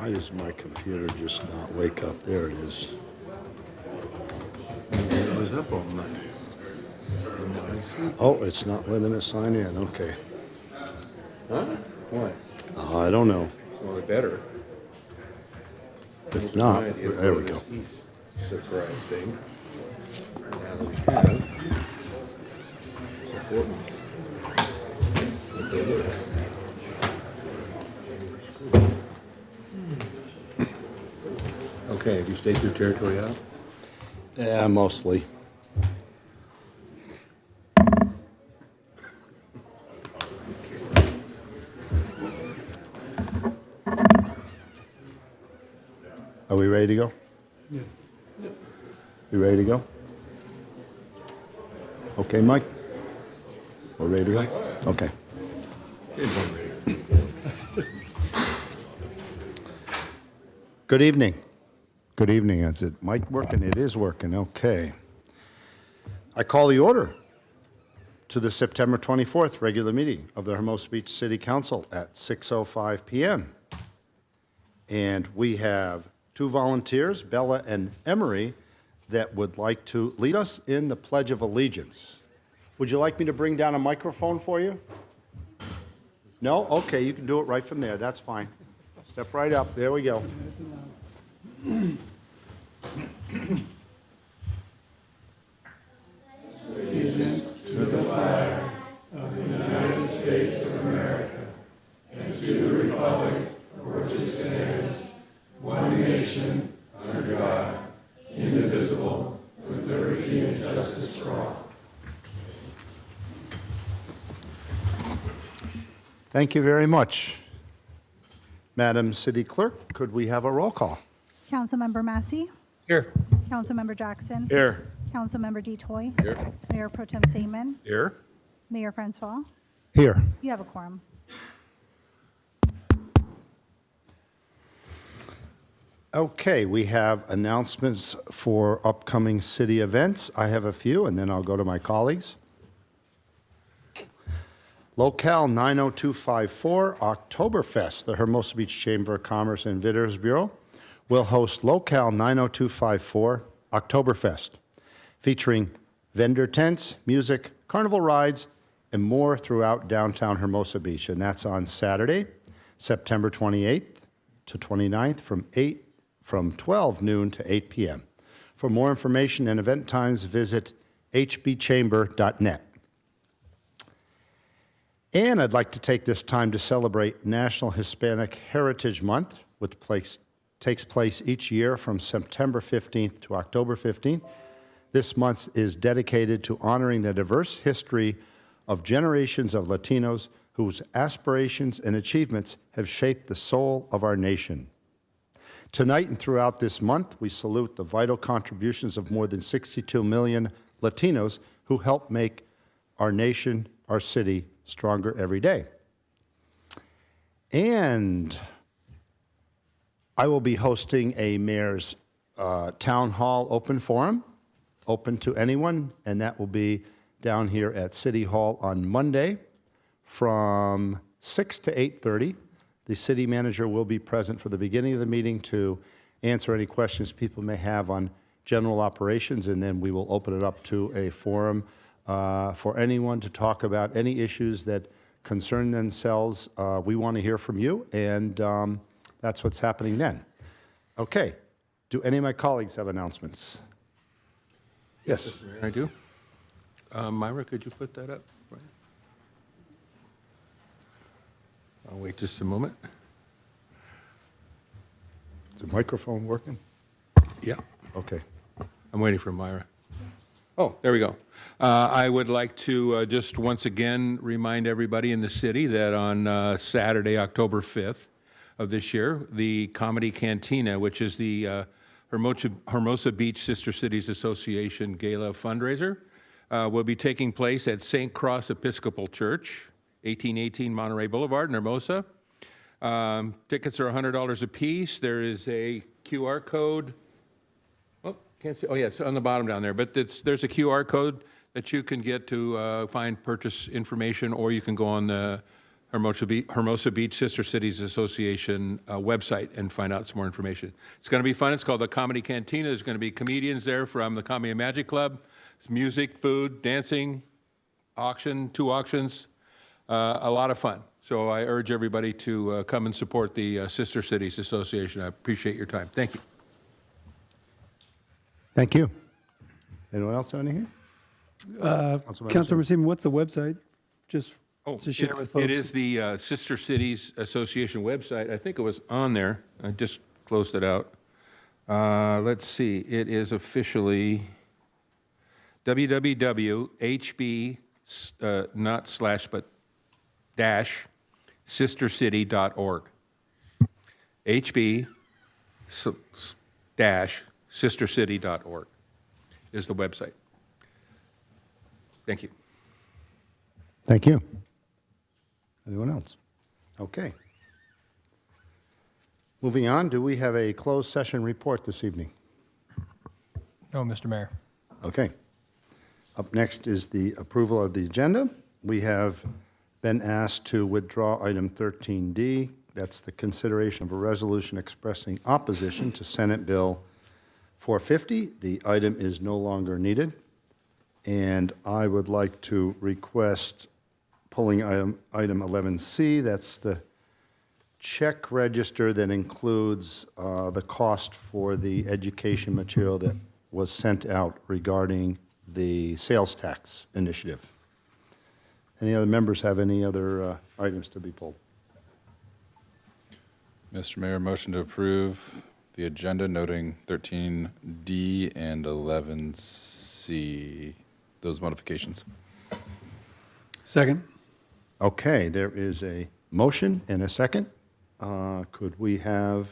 Why does my computer just not wake up? There it is. It was up all night. Oh, it's not letting us sign in. Okay. Huh? What? I don't know. Well, it better. If not, there we go. East subscribe thing. Now that we can. It's important. Okay, look. Okay, have you staked your territory out? Yeah, mostly. Are we ready to go? Yeah. You ready to go? Okay, Mike? We're ready to go? Okay. Good evening. Good evening. Is it Mike working? It is working. Okay. I call the order to the September 24th regular meeting of the Hermosa Beach City Council at 6:05 p.m. And we have two volunteers, Bella and Emery, that would like to lead us in the Pledge of Allegiance. Would you like me to bring down a microphone for you? No? Okay, you can do it right from there. That's fine. Step right up. There we go. Allegiance to the flag of the United States of America and to the republic for which it stands, one nation, under God, indivisible, with liberty and justice for all. Thank you very much. Madam City Clerk, could we have a roll call? Councilmember Massey, Here. Councilmember Jackson, Here. Councilmember DeToy, Here. Mayor Pro Tem Seaman, Here. Mayor Francois. Here. You have a quorum. Okay, we have announcements for upcoming city events. I have a few, and then I'll go to my colleagues. Locale 90254, Oktoberfest, the Hermosa Beach Chamber of Commerce and Visitors Bureau will host Locale 90254, Oktoberfest, featuring vendor tents, music, carnival rides, and more throughout downtown Hermosa Beach. And that's on Saturday, September 28th to 29th from 12 noon to 8 p.m. For more information and event times, visit hbchamber.net. And I'd like to take this time to celebrate National Hispanic Heritage Month, which takes place each year from September 15th to October 15th. This month is dedicated to honoring the diverse history of generations of Latinos whose aspirations and achievements have shaped the soul of our nation. Tonight and throughout this month, we salute the vital contributions of more than 62 million Latinos who help make our nation, our city, stronger every day. And I will be hosting a mayor's town hall open forum, open to anyone, and that will be down here at City Hall on Monday from 6 to 8:30. The city manager will be present for the beginning of the meeting to answer any questions people may have on general operations, and then we will open it up to a forum for anyone to talk about any issues that concern themselves. We want to hear from you, and that's what's happening then. Okay. Do any of my colleagues have announcements? Yes. I do. Myra, could you put that up? Right. I'll wait just a moment. Is the microphone working? Yeah. Okay. I'm waiting for Myra. Oh, there we go. I would like to just once again remind everybody in the city that on Saturday, October 5th of this year, the Comedy Cantina, which is the Hermosa Beach Sister Cities Association Gala fundraiser, will be taking place at St. Cross Episcopal Church, 1818 Monterey Boulevard in Hermosa. Tickets are $100 a piece. There is a QR code. Oh, can't see. Oh, yeah, it's on the bottom down there. But there's a QR code that you can get to find purchase information, or you can go on the Hermosa Beach Sister Cities Association website and find out some more information. It's going to be fun. It's called the Comedy Cantina. There's going to be comedians there from the Comedy and Magic Club. It's music, food, dancing, two auctions, a lot of fun. So I urge everybody to come and support the Sister Cities Association. I appreciate your time. Thank you. Thank you. Anyone else on here? Councilmember Seaman, what's the website? Just to share with folks. It is the Sister Cities Association website. I think it was on there. I just closed it out. Let's see. It is officially www.hb, not slash, but dash, sistercity.org. HB dash sistercity.org is the website. Thank you. Thank you. Anyone else? Okay. Moving on, do we have a closed session report this evening? No, Mr. Mayor. Okay. Up next is the approval of the agenda. We have been asked to withdraw item 13D. That's the consideration of a resolution expressing opposition to Senate Bill 450. The item is no longer needed. And I would like to request pulling item 11C. That's the check register that includes the cost for the education material that was sent out regarding the sales tax initiative. Any other members have any other items to be pulled? Mr. Mayor, motion to approve the agenda noting 13D and 11C, those modifications. Second. Okay, there is a motion and a second. Could we have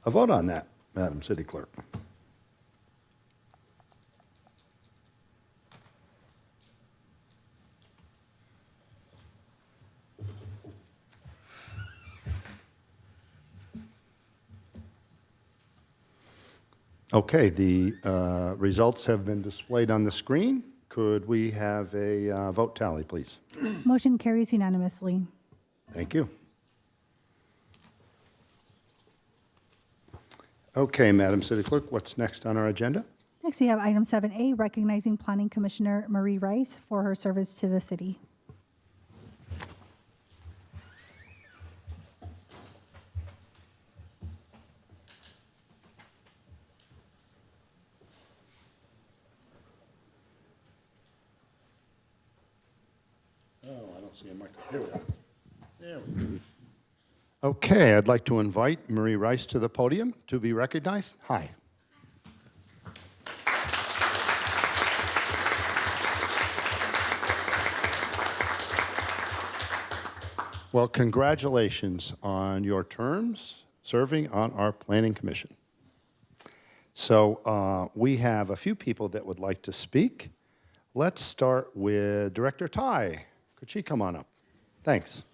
a vote on that, Madam City Clerk? Okay, the results have been displayed on the screen. Could we have a vote tally, please? Motion carries unanimously. Thank you. Okay, Madam City Clerk, what's next on our agenda? Next, we have item 7A, recognizing Planning Commissioner Marie Rice for her service to the city. Oh, I don't see a microphone. Here we are. There we go. Okay, I'd like to invite Marie Rice to the podium to be recognized. Hi. Well, congratulations on your terms serving on our Planning Commission. So we have a few people that would like to speak. Let's start with Director Tai. Could she come on up? Thanks.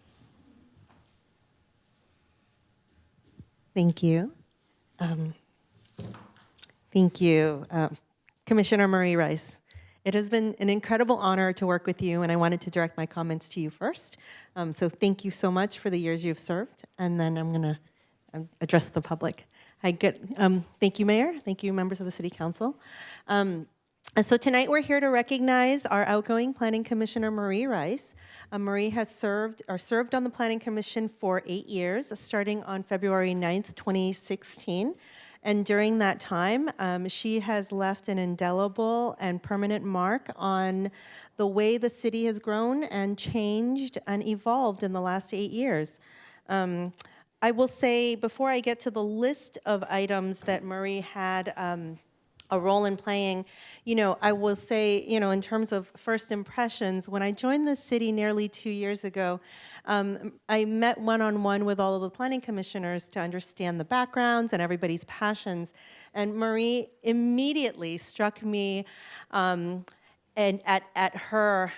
Thank you. Thank you, Commissioner Marie Rice. It has been an incredible honor to work with you, and I wanted to direct my comments to you first. So thank you so much for the years you've served, and then I'm going to address the public. Thank you, Mayor. Thank you, members of the City Council. And so tonight we're here to recognize our outgoing Planning Commissioner, Marie Rice. Marie has served on the Planning Commission for 8 years, starting on February 9th, 2016. And during that time, she has left an indelible and permanent mark on the way the city has grown and changed and evolved in the last 8 years. I will say, before I get to the list of items that Marie had a role in playing, I will say, in terms of first impressions, when I joined the city nearly 2 years ago, I met one-on-one with all of the planning commissioners to understand the backgrounds and everybody's passions. And Marie immediately struck me and at her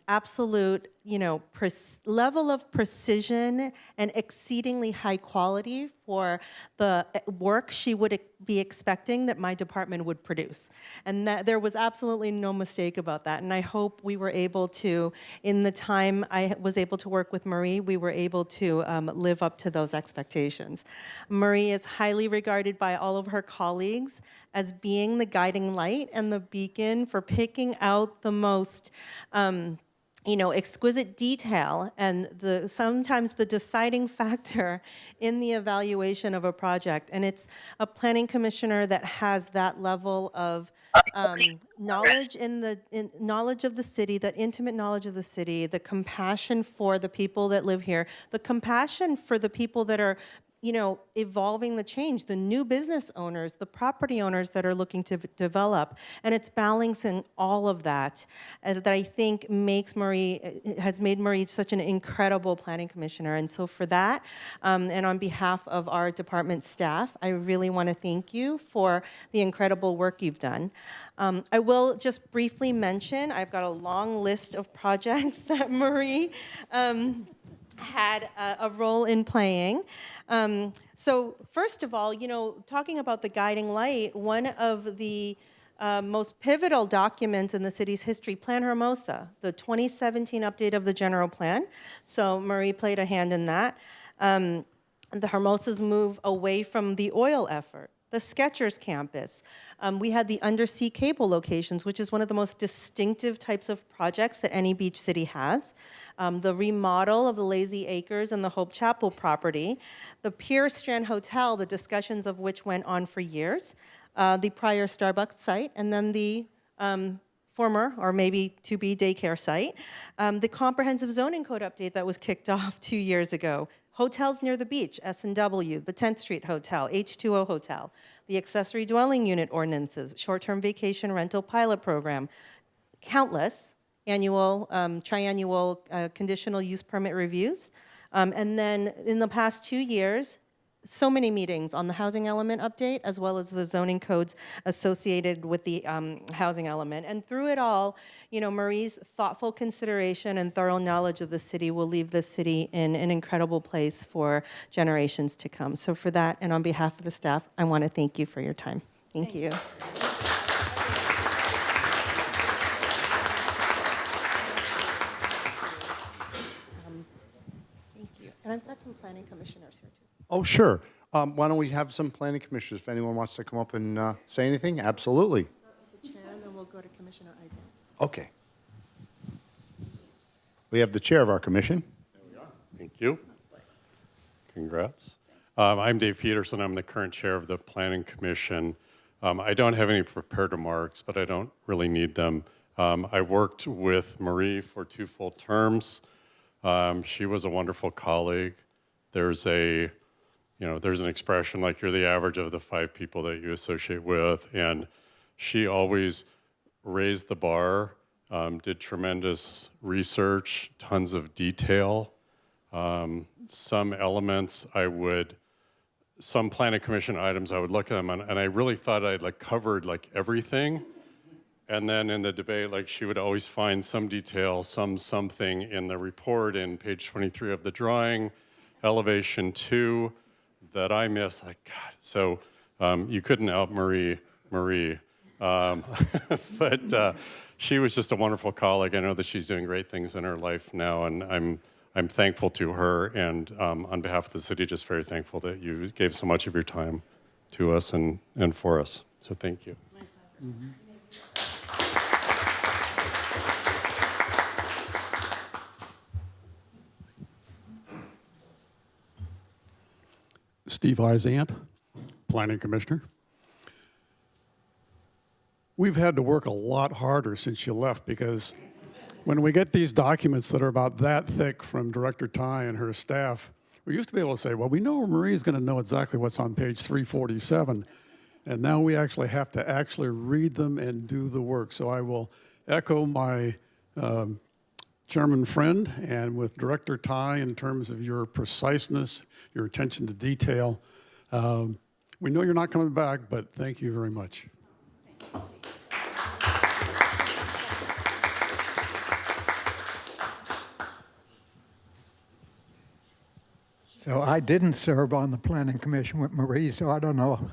absolute level of precision and exceedingly high quality for the work she would be expecting that my department would produce. And that there was absolutely no mistake about that. And I hope we were able to, in the time I was able to work with Marie, we were able to live up to those expectations. Marie is highly regarded by all of her colleagues as being the guiding light and the beacon for picking out the most exquisite detail and sometimes the deciding factor in the evaluation of a project. And it's a planning commissioner that has that level of knowledge knowledge of the city, that intimate knowledge of the city, the compassion for the people that live here, the compassion for the people that are evolving the change, the new business owners, the property owners that are looking to develop. And it's balancing all of that that I think has made Marie such an incredible planning commissioner. And so for that, and on behalf of our department staff, I really want to thank you for the incredible work you've done. I will just briefly mention, I've got a long list of projects that Marie had a role in playing. So first of all, talking about the guiding light, one of the most pivotal documents in the city's history, Plan Hermosa, the 2017 update of the general plan. So Marie played a hand in that. The Hermosa's move away from the oil effort. The Skechers campus. We had the undersea cable locations, which is one of the most distinctive types of projects that any beach city has. The remodel of the Lazy Acres and the Hope Chapel property. The Pier Strand Hotel, the discussions of which went on for years. The prior Starbucks site, and then the former, or maybe to-be daycare site. The comprehensive zoning code update that was kicked off 2 years ago. Hotels near the beach, S&W, the 10th Street Hotel, H2O Hotel, the accessory dwelling unit ordinances, short-term vacation rental pilot program, countless annual, triannual conditional use permit reviews. And then in the past 2 years, so many meetings on the housing element update, as well as the zoning codes associated with the housing element. And through it all, Marie's thoughtful consideration and thorough knowledge of the city will leave the city in an incredible place for generations to come. So for that, and on behalf of the staff, I want to thank you for your time. Thank you. Thank you. And I've got some planning commissioners here, too. Oh, sure. Why don't we have some planning commissioners, if anyone wants to come up and say anything? Absolutely. The chair, and then we'll go to Commissioner Eisen. Okay. We have the chair of our commission. Thank you. Congrats. I'm Dave Peterson. I'm the current chair of the Planning Commission. I don't have any prepared remarks, but I don't really need them. I worked with Marie for 2 full terms. She was a wonderful colleague. There's an expression like you're the average of the 5 people that you associate with, and she always raised the bar, did tremendous research, tons of detail. Some elements some planning commission items, I would look at them and I really thought I'd covered everything. And then in the debate, she would always find some detail, something in the report in page 23 of the drawing, elevation 2, that I missed. God. So you couldn't out Marie. But she was just a wonderful colleague. I know that she's doing great things in her life now, and I'm thankful to her. And on behalf of the city, just very thankful that you gave so much of your time to us and for us. So thank you. Mm-hmm. Steve Eisant, Planning Commissioner. We've had to work a lot harder since you left, because when we get these documents that are about that thick from Director Ty and her staff, we used to be able to say, well, we know Marie's going to know exactly what's on page 347, and now we actually have to read them and do the work. So I will echo my chairman friend, and with Director Ty in terms of your preciseness, your attention to detail. We know you're not coming back, but thank you very much. So I didn't serve on the Planning Commission with Marie, so I don't know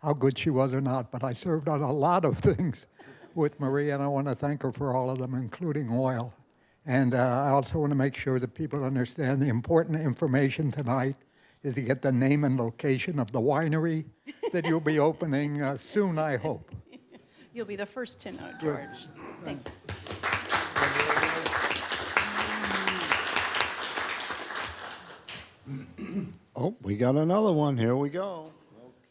how good she was or not, but I served on a lot of things with Marie, and I want to thank her for all of them, including oil. And I also want to make sure that people understand the important information tonight is to get the name and location of the winery that you'll be opening soon, I hope. You'll be the first to know, George. Thank you. Oh, we got another one. Here we go.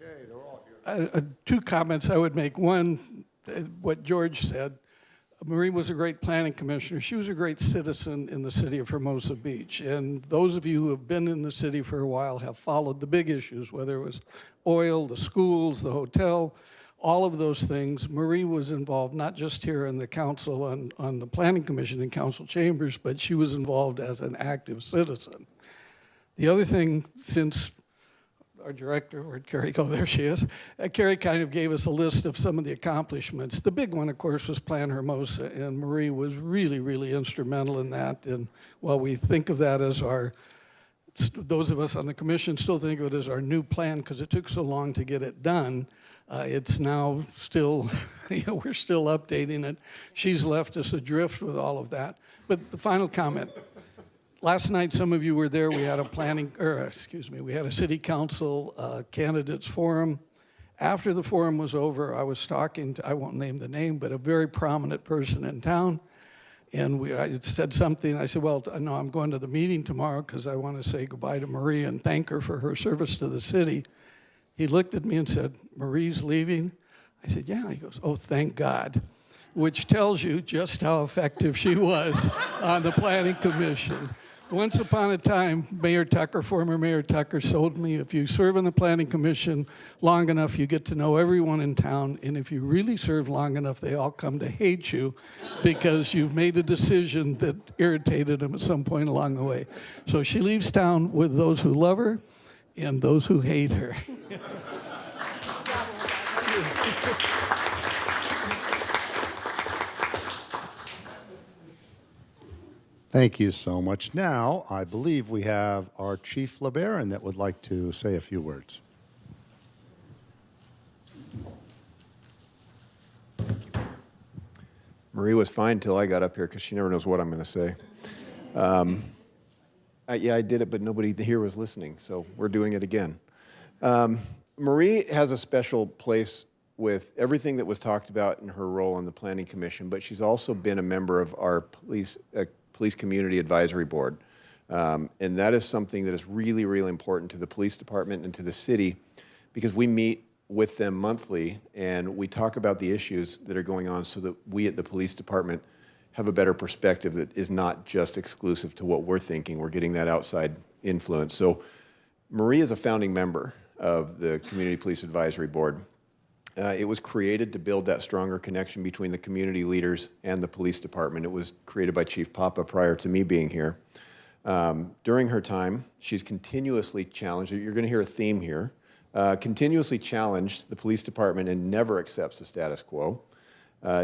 Okay, they're all here. Two comments I would make. One, what George said. Marie was a great planning commissioner. She was a great citizen in the city of Hermosa Beach. And those of you who have been in the city for a while have followed the big issues, whether it was oil, the schools, the hotel, all of those things. Marie was involved not just here in the council on the planning commission and council chambers, but she was involved as an active citizen. The other thing, since our director, where'd Carrie go? There she is. Carrie kind of gave us a list of some of the accomplishments. The big one, of course, was Plan Hermosa, and Marie was really, really instrumental in that. And while we think of that as our, those of us on the commission still think of it as our new plan because it took so long to get it done, it's now still, we're still updating it. She's left us adrift with all of that. But the final comment. Last night, some of you were there. We had we had a city council candidates forum. After the forum was over, I was talking to, I won't name the name, but a very prominent person in town. And I said something. I said, well, no, I'm going to the meeting tomorrow because I want to say goodbye to Marie and thank her for her service to the city. He looked at me and said, Marie's leaving? I said, yeah. He goes, oh, thank God. Which tells you just how effective she was on the planning commission. Once upon a time, former Mayor Tucker told me, if you serve on the planning commission long enough, you get to know everyone in town, and if you really serve long enough, they all come to hate you because you've made a decision that irritated them at some point along the way. So she leaves town with those who love her and those who hate her. Thank you so much. Now, I believe we have our Chief LeBaron that would like to say a few words. Marie was fine till I got up here because she never knows what I'm going to say. Yeah, I did it, but nobody here was listening, so we're doing it again. Marie has a special place with everything that was talked about in her role on the Planning Commission, but she's also been a member of our Police Community Advisory Board. And that is something that is really, really important to the police department and to the city because we meet with them monthly and we talk about the issues that are going on so that we at the police department have a better perspective that is not just exclusive to what we're thinking. We're getting that outside influence. So Marie is a founding member of the Community Police Advisory Board. It was created to build that stronger connection between the community leaders and the police department. It was created by Chief Papa prior to me being here. During her time, she's continuously challenged, you're going to hear a theme here, continuously challenged the police department and never accepts the status quo.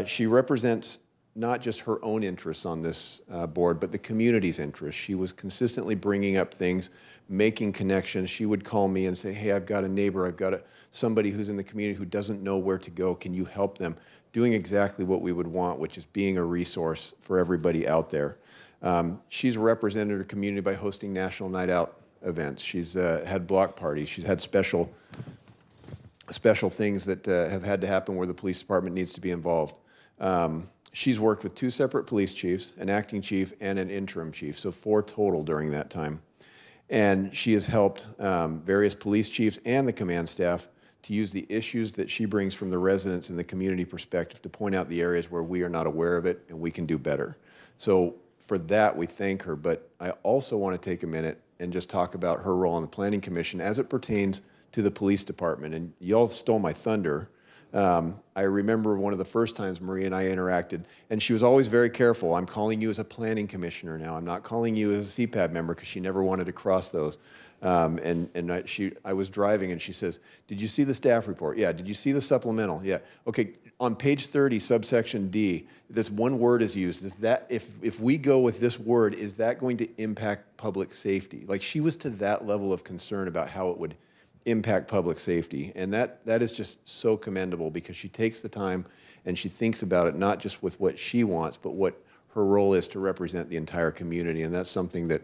She represents not just her own interests on this board, but the community's interests. She was consistently bringing up things, making connections. She would call me and say, hey, I've got a neighbor, I've got somebody who's in the community who doesn't know where to go. Can you help them? Doing exactly what we would want, which is being a resource for everybody out there. She's represented her community by hosting National Night Out events. She's had block parties. She's had special things that have had to happen where the police department needs to be involved. She's worked with 2 separate police chiefs, an acting chief and an interim chief, so 4 total during that time. And she has helped various police chiefs and the command staff to use the issues that she brings from the residents and the community perspective to point out the areas where we are not aware of it and we can do better. So for that, we thank her. But I also want to take a minute and just talk about her role on the Planning Commission as it pertains to the police department. And y'all stole my thunder I remember one of the first times Marie and I interacted, and she was always very careful. I'm calling you as a planning commissioner now. I'm not calling you as a CPAB member, because she never wanted to cross those. I was driving, and she says, "Did you see the staff report?" "Yeah." "Did you see the supplemental?" "Yeah." "Okay, on page 30, subsection D, this one word is used. Is that, if we go with this word, is that going to impact public safety?" Like, she was to that level of concern about how it would impact public safety. And that is just so commendable, because she takes the time and she thinks about it, not just with what she wants, but what her role is to represent the entire community. And that's something that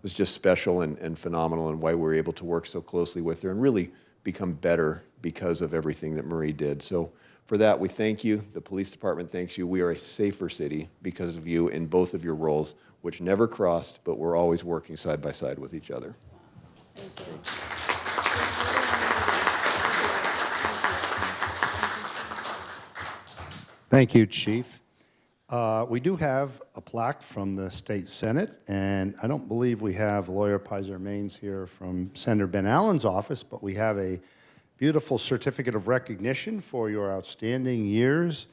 was just special and phenomenal, and why we were able to work so closely with her and really become better because of everything that Marie did. So for that, we thank you. The police department thanks you. We are a safer city because of you in both of your roles, which never crossed, but we're always working side by side with each other. Thank you, Chief. We do have a plaque from the State Senate, and I don't believe we have Lawyer Pizer Maines here from Senator Ben Allen's office, but we have a beautiful certificate of recognition for your outstanding years.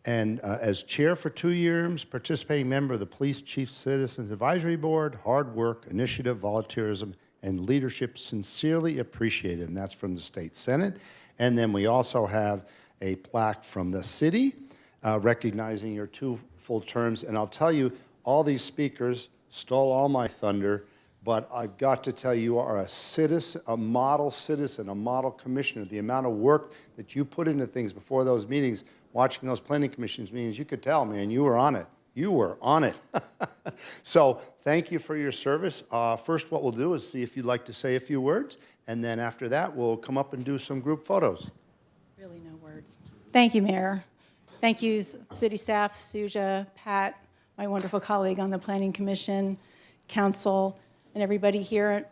And as chair for 2 years, participating member of the Police Chief Citizens Advisory Board, hard work, initiative, volunteerism, and leadership sincerely appreciated. And that's from the State Senate. And then we also have a plaque from the city recognizing your 2 full terms. And I'll tell you, all these speakers stole all my thunder, but I've got to tell you, you are a citizen, a model citizen, a model commissioner. The amount of work that you put into things before those meetings, watching those planning commissions meetings, you could tell, man, you were on it. You were on it. So thank you for your service. First, what we'll do is see if you'd like to say a few words, and then after that, we'll come up and do some group photos. Really no words. Thank you, Mayor. Thank you, city staff, Suja, Pat, my wonderful colleague on the Planning Commission, council, and everybody here.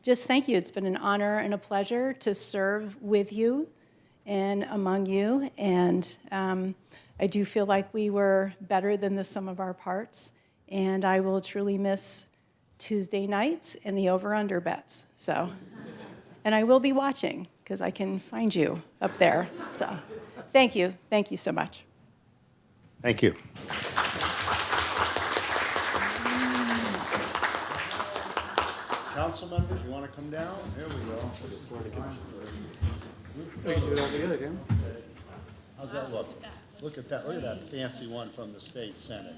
Just thank you. It's been an honor and a pleasure to serve with you and among you. And I do feel like we were better than the sum of our parts. And I will truly miss Tuesday nights and the over-under bets. So, and I will be watching, because I can find you up there. So thank you. Thank you so much. Thank you. Council members, you want to come down? There we go. We can do it all together, can we? How's that look? Look at that. Look at that fancy one from the State Senate.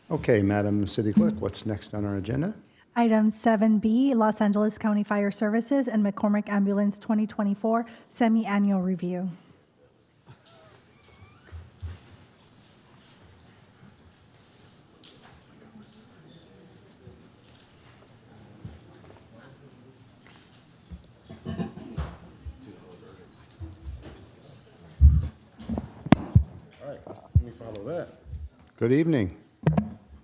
Okay, Madam City Clerk, what's next on our agenda? Item 7B, Los Angeles County Fire Services and McCormick Ambulance 2024 Semi-Annual Review. Follow that. Good evening.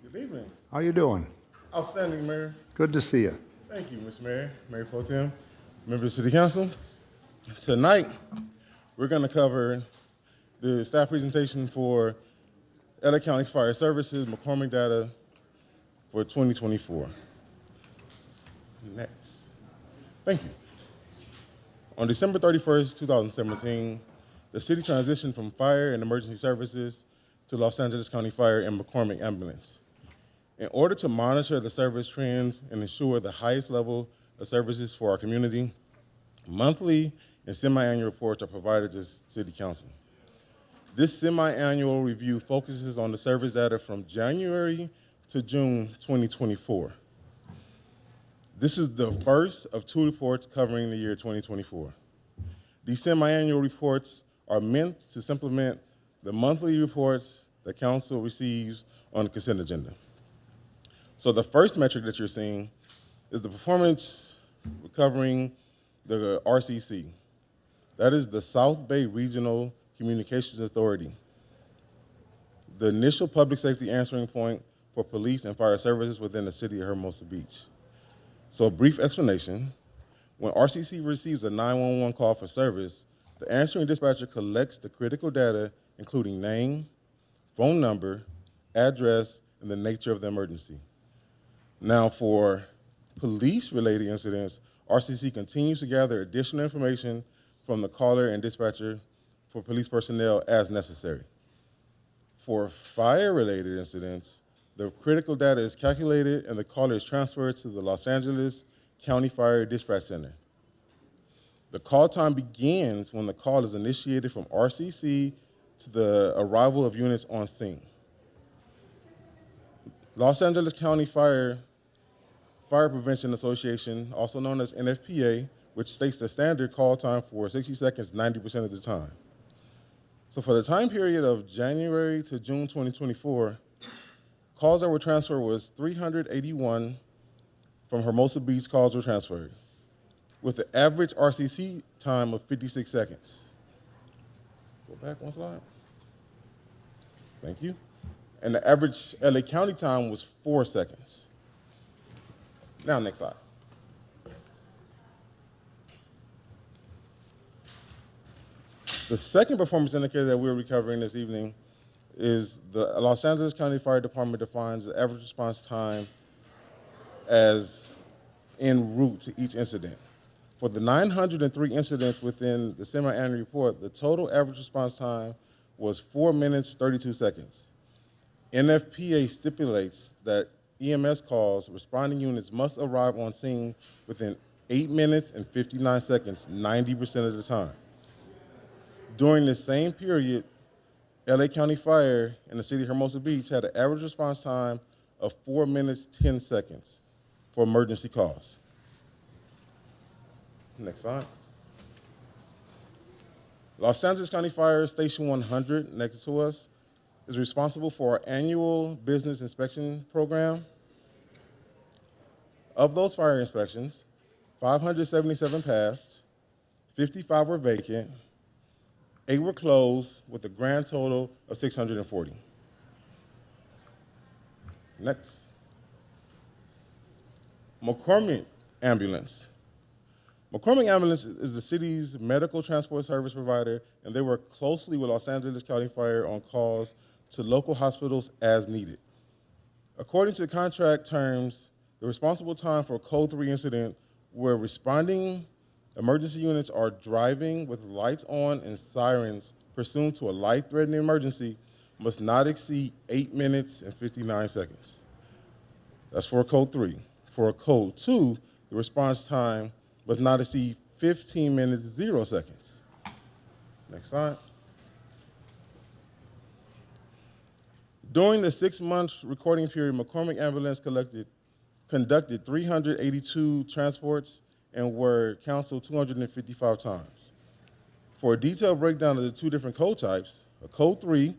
Good evening. How you doing? Outstanding, Mayor. Good to see you. Thank you, Mr. Mayor, Mayor Pro Tem, members of the City Council. Tonight, we're going to cover the staff presentation for LA County Fire Services McCormick data for 2024. Next. Thank you. On December 31st, 2017, the city transitioned from fire and emergency services to Los Angeles County Fire and McCormick Ambulance. In order to monitor the service trends and ensure the highest level of services for our community, monthly and semi-annual reports are provided to City Council. This semi-annual review focuses on the service data from January to June 2024. This is the first of 2 reports covering the year 2024. These semi-annual reports are meant to supplement the monthly reports the council receives on the consent agenda. So the first metric that you're seeing is the performance covering the RCC. That is the South Bay Regional Communications Authority, the initial public safety answering point for police and fire services within the city of Hermosa Beach. So a brief explanation, when RCC receives a 911 call for service, the answering dispatcher collects the critical data, including name, phone number, address, and the nature of the emergency. Now for police-related incidents, RCC continues to gather additional information from the caller and dispatcher for police personnel as necessary. For fire-related incidents, the critical data is calculated and the caller is transferred to the Los Angeles County Fire Dispatch Center. The call time begins when the call is initiated from RCC to the arrival of units on scene. Los Angeles County Fire Prevention Association, also known as NFPA, which states the standard call time for 60 seconds 90% of the time. So for the time period of January to June 2024, calls that were transferred was 381 from Hermosa Beach calls were transferred, with the average RCC time of 56 seconds. Go back one slide. Thank you. And the average LA County time was 4 seconds. Now, next slide. The second performance indicator that we're recovering this evening is the Los Angeles County Fire Department defines the average response time as en route to each incident. For the 903 incidents within the semi-annual report, the total average response time was 4 minutes, 32 seconds. NFPA stipulates that EMS calls, responding units must arrive on scene within 8 minutes and 59 seconds, 90% of the time. During the same period, LA County Fire and the city of Hermosa Beach had an average response time of 4 minutes, 10 seconds for emergency calls. Next slide. Los Angeles County Fire Station 100, next to us, is responsible for our annual business inspection program. Of those fire inspections, 577 passed, 55 were vacant, 8 were closed, with a grand total of 640. Next. McCormick Ambulance. McCormick Ambulance is the city's medical transport service provider, and they work closely with Los Angeles County Fire on calls to local hospitals as needed. According to the contract terms, the responsible time for a Code 3 incident where responding emergency units are driving with lights on and sirens pursuant to a life-threatening emergency must not exceed 8 minutes and 59 seconds. That's for a Code 3. For a Code 2, the response time must not exceed 15 minutes, 0 seconds. Next slide. During the 6-month recording period, McCormick Ambulance conducted 382 transports and were counseled 255 times. For a detailed breakdown of the 2 different code types, a Code 3,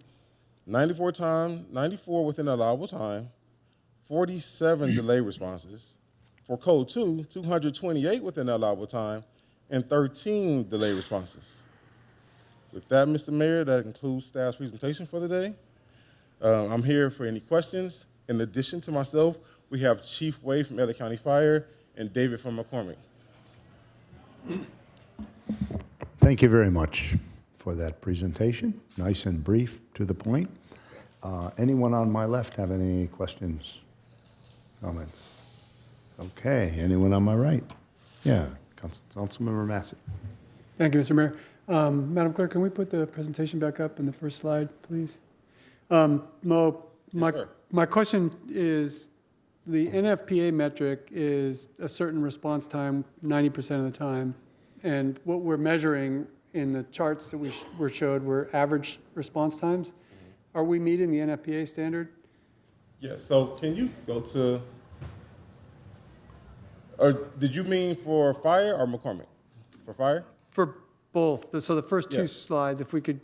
94 within allowable time, 47 delay responses. For Code 2, 228 within allowable time, and 13 delay responses. With that, Mr. Mayor, that concludes staff's presentation for the day. I'm here for any questions. In addition to myself, we have Chief Wade from LA County Fire and David from McCormick. Thank you very much for that presentation. Nice and brief, to the point. Anyone on my left have any questions, comments? Okay, anyone on my right? Yeah, Councilmember Massey. Thank you, Mr. Mayor. Madam Clerk, can we put the presentation back up in the first slide, please? Mo, my question is, the NFPA metric is a certain response time 90% of the time, and what we're measuring in the charts that we were showed were average response times. Are we meeting the NFPA standard? Yes, so can you go to, or did you mean for fire or McCormick? For fire? For both. So the first two Yes. slides, if we could,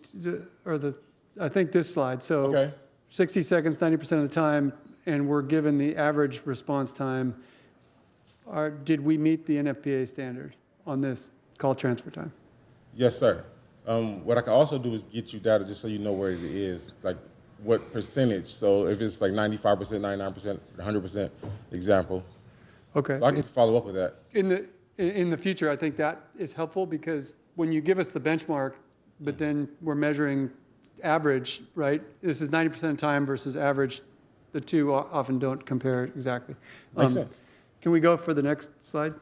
I think this slide. So Okay. 60 seconds, 90% of the time, and we're given the average response time. Did we meet the NFPA standard on this call transfer time? Yes, sir. What I can also do is get you data just so you know where it is, like what percentage. So if it's like 95%, 99%, 100% example. Okay. So I can follow up with that. In the future, I think that is helpful because when you give us the benchmark, but then we're measuring average, right? This is 90% of the time versus average. The two often don't compare exactly. Makes sense. Can we go for the next slide?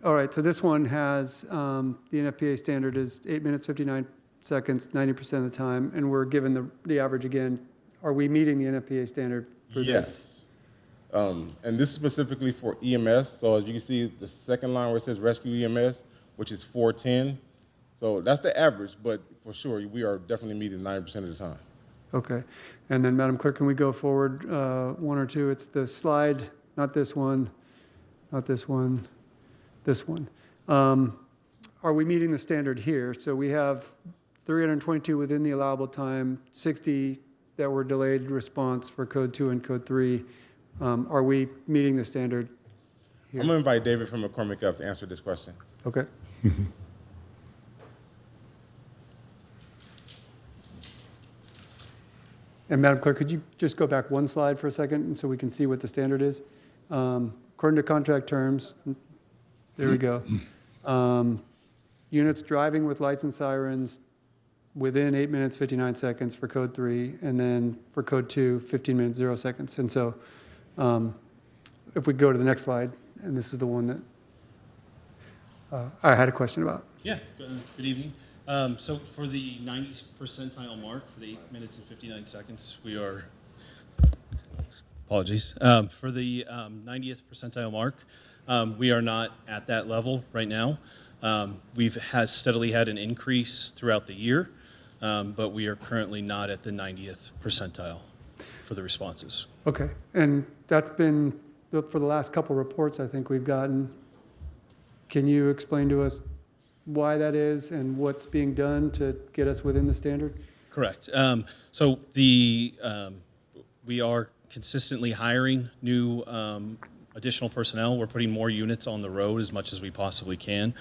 All right, so this one has, the NFPA standard is 8 minutes, 59 seconds, 90% of the time, and we're given the average again. Are we meeting the NFPA standard for this? Yes. And this is specifically for EMS. So as you can see, the second line where it says rescue EMS, which is 410. So that's the average, but for sure, we are definitely meeting 90% of the time. Okay. And then, Madam Clerk, can we go forward one or two? It's the slide, not this one, not this one, this one. Are we meeting the standard here? So we have 322 within the allowable time, 60 that were delayed response for Code 2 and Code 3. Are we meeting the standard here? I'm going to invite David from McCormick up to answer this question. Okay. And Madam Clerk, could you just go back one slide for a second and so we can see what the standard is? According to contract terms, there we go. Units driving with lights and sirens within 8 minutes, 59 seconds for Code 3, and then for Code 2, 15 minutes, 0 seconds. And so if we go to the next slide, and this is the one that I had a question about. Yeah, good evening. So for the 90th percentile mark, for the 8 minutes and 59 seconds, we are, apologies, for the 90th percentile mark, we are not at that level right now. We've steadily had an increase throughout the year, but we are currently not at the 90th percentile for the responses. Okay, and that's been, for the last couple reports I think we've gotten. Can you explain to us why that is and what's being done to get us within the standard? Correct. So we are consistently hiring new additional personnel. We're putting more units on the road as much as we possibly can.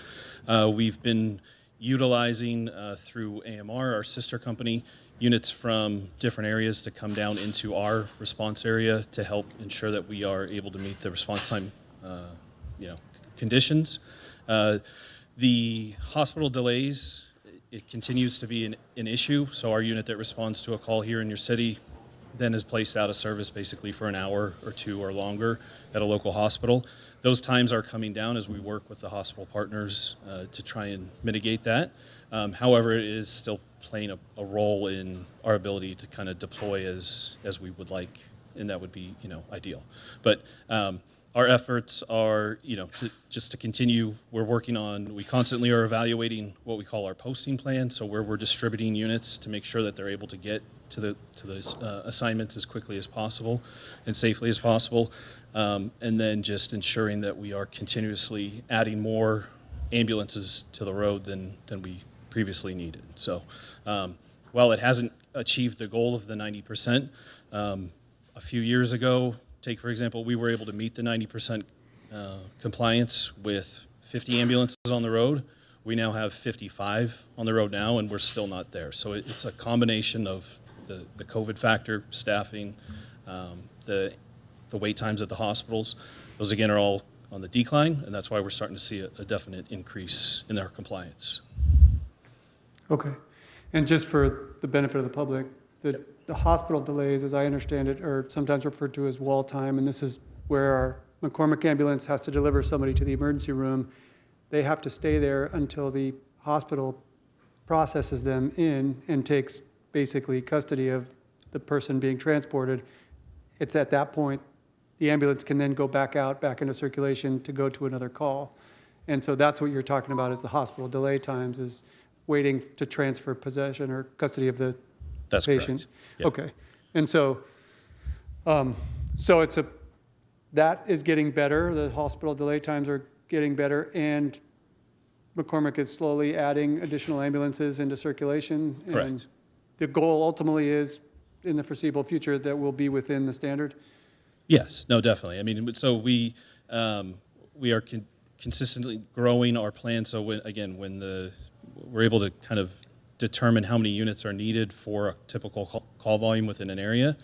We've been utilizing through AMR, our sister company, units from different areas to come down into our response area to help ensure that we are able to meet the response time conditions. The hospital delays, it continues to be an issue. So our unit that responds to a call here in your city then is placed out of service basically for an hour or two or longer at a local hospital. Those times are coming down as we work with the hospital partners to try and mitigate that. However, it is still playing a role in our ability to kind of deploy as we would like, and that would be ideal. But our efforts are, just to continue. We're working on. We constantly are evaluating what we call our posting plan. So where we're distributing units to make sure that they're able to get to the assignments as quickly as possible and safely as possible, and then just ensuring that we are continuously adding more ambulances to the road than we previously needed. So while it hasn't achieved the goal of the 90%, a few years ago. Take, for example, we were able to meet the 90% compliance with 50 ambulances on the road. We now have 55 on the road now, and we're still not there. So it's a combination of the COVID factor, staffing, the wait times at the hospitals, those again are all on the decline, and that's why we're starting to see a definite increase in our compliance. Okay. And just for the benefit of the public, the hospital delays, as I understand it, are sometimes referred to as wall time, and this is where our McCormick ambulance has to deliver somebody to the emergency room. They have to stay there until the hospital processes them in and takes basically custody of the person being transported. It's at that point, the ambulance can then go back out, back into circulation to go to another call. And so that's what you're talking about is the hospital delay times, is waiting to transfer possession or custody of the That's patient. correct. Yep. Okay. And so, that is getting better. The hospital delay times are getting better, and McCormick is slowly adding additional ambulances into circulation. And Correct. the goal ultimately is, in the foreseeable future, that we'll be within the standard. Yes, no, definitely. I mean, so we are consistently growing our plan. So when we're able to kind of determine how many units are needed for a typical call volume within an area,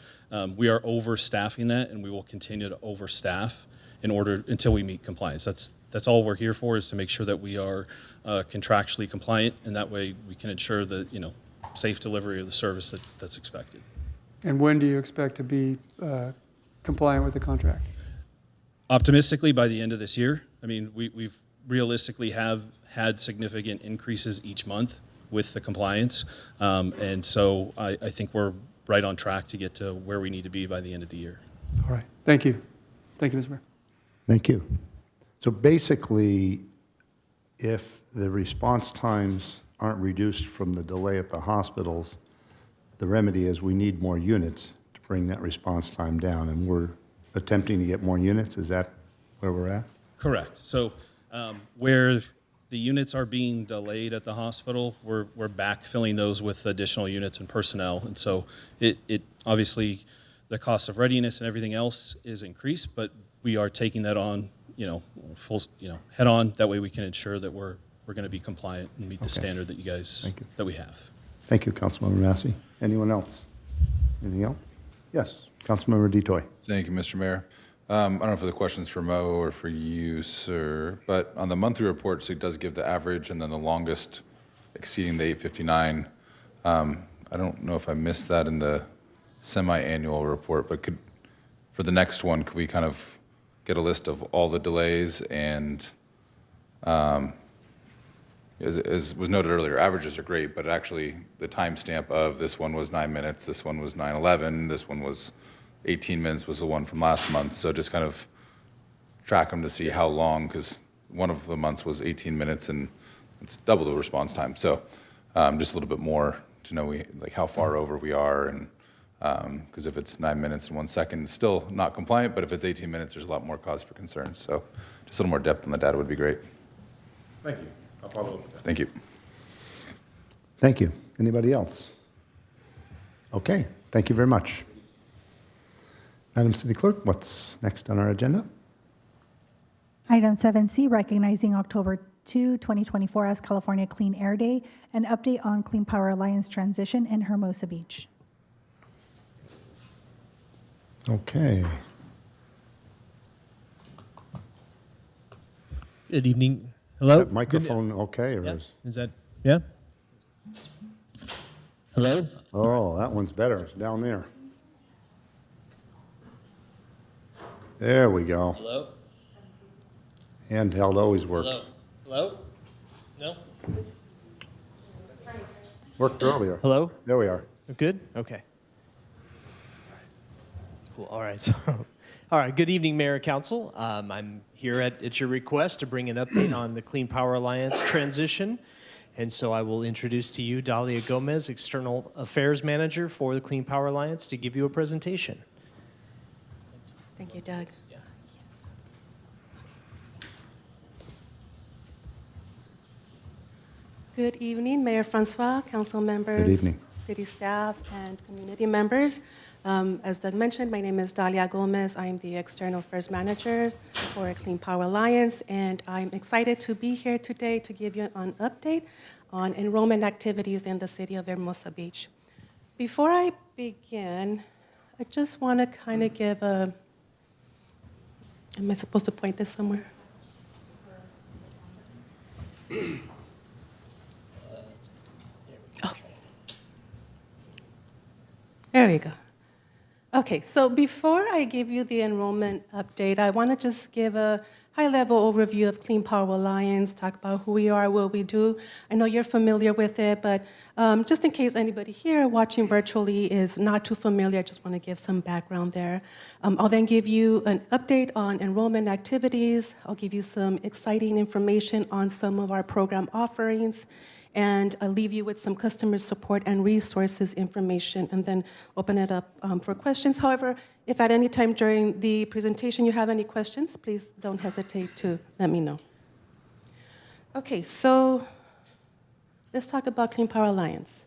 we are overstaffing that, and we will continue to overstaff until we meet compliance. That's all we're here for, is to make sure that we are contractually compliant, and that way we can ensure that safe delivery of the service that's expected. And when do you expect to be compliant with the contract? Optimistically, by the end of this year. I mean, we've realistically have had significant increases each month with the compliance, and so I think we're right on track to get to where we need to be by the end of the year. All right. Thank you. Thank you, Mr. Mayor. Thank you. So basically, if the response times aren't reduced from the delay at the hospitals, the remedy is we need more units to bring that response time down, and we're attempting to get more units. Is that where we're at? Correct. So where the units are being delayed at the hospital, we're backfilling those with additional units and personnel. And so it obviously, the cost of readiness and everything else is increased, but we are taking that on, head on. That way we can ensure that we're going to be compliant and meet the standard that that we have. Thank you, Councilmember Massey. Anyone else? Anything else? Yes, Councilmember DeToy. Thank you, Mr. Mayor. I don't know if the question's for Mo or for you, sir, but on the monthly reports, it does give the average and then the longest exceeding the 859. I don't know if I missed that in the semi-annual report, but for the next one, could we kind of get a list of all the delays? And as was noted earlier, averages are great, but actually the timestamp of this one was 9 minutes, this one was 9:11, this one was 18 minutes was the one from last month. So just kind of track them to see how long, because one of the months was 18 minutes and it's double the response time. So just a little bit more to know how far over we are, and because if it's 9 minutes and 1 second, it's still not compliant, but if it's 18 minutes, there's a lot more cause for concern. So just a little more depth on the data would be great. Thank you. I'll follow up with that. Thank you. Thank you. Anybody else? Okay, thank you very much. Madam City Clerk, what's next on our agenda? Item 7C, recognizing October 2, 2024 as California Clean Air Day, an update on Clean Power Alliance transition in Hermosa Beach. Okay. Good evening. Hello? That microphone okay, or Is that, yeah? Hello? Oh, that one's better. It's down there. There we go. Hello? Handheld always works. Hello? No? Worked earlier. Hello? There we are. Good? Okay. Cool. All right. So, all right. Good evening, Mayor and Council. I'm here at your request to bring an update on the Clean Power Alliance transition. And so I will introduce to you Dalia Gomez, External Affairs Manager for the Clean Power Alliance, to give you a presentation. Thank you, Doug. Yeah. Yes. Good evening, Mayor Francois, council members, Good evening. city staff, and community members. As Doug mentioned, my name is Dalia Gomez. I'm the External Affairs Manager for Clean Power Alliance, and I'm excited to be here today to give you an update on enrollment activities in the city of Hermosa Beach. Before I begin, I just want to kind of give a, am I supposed to point this somewhere? Oh. There we go. Okay, so before I give you the enrollment update, I want to just give a high-level overview of Clean Power Alliance, talk about who we are, what we do. I know you're familiar with it, but just in case anybody here watching virtually is not too familiar, I just want to give some background there. I'll then give you an update on enrollment activities. I'll give you some exciting information on some of our program offerings, and I'll leave you with some customer support and resources information, and then open it up for questions. However, if at any time during the presentation you have any questions, please don't hesitate to let me know. Okay, so let's talk about Clean Power Alliance.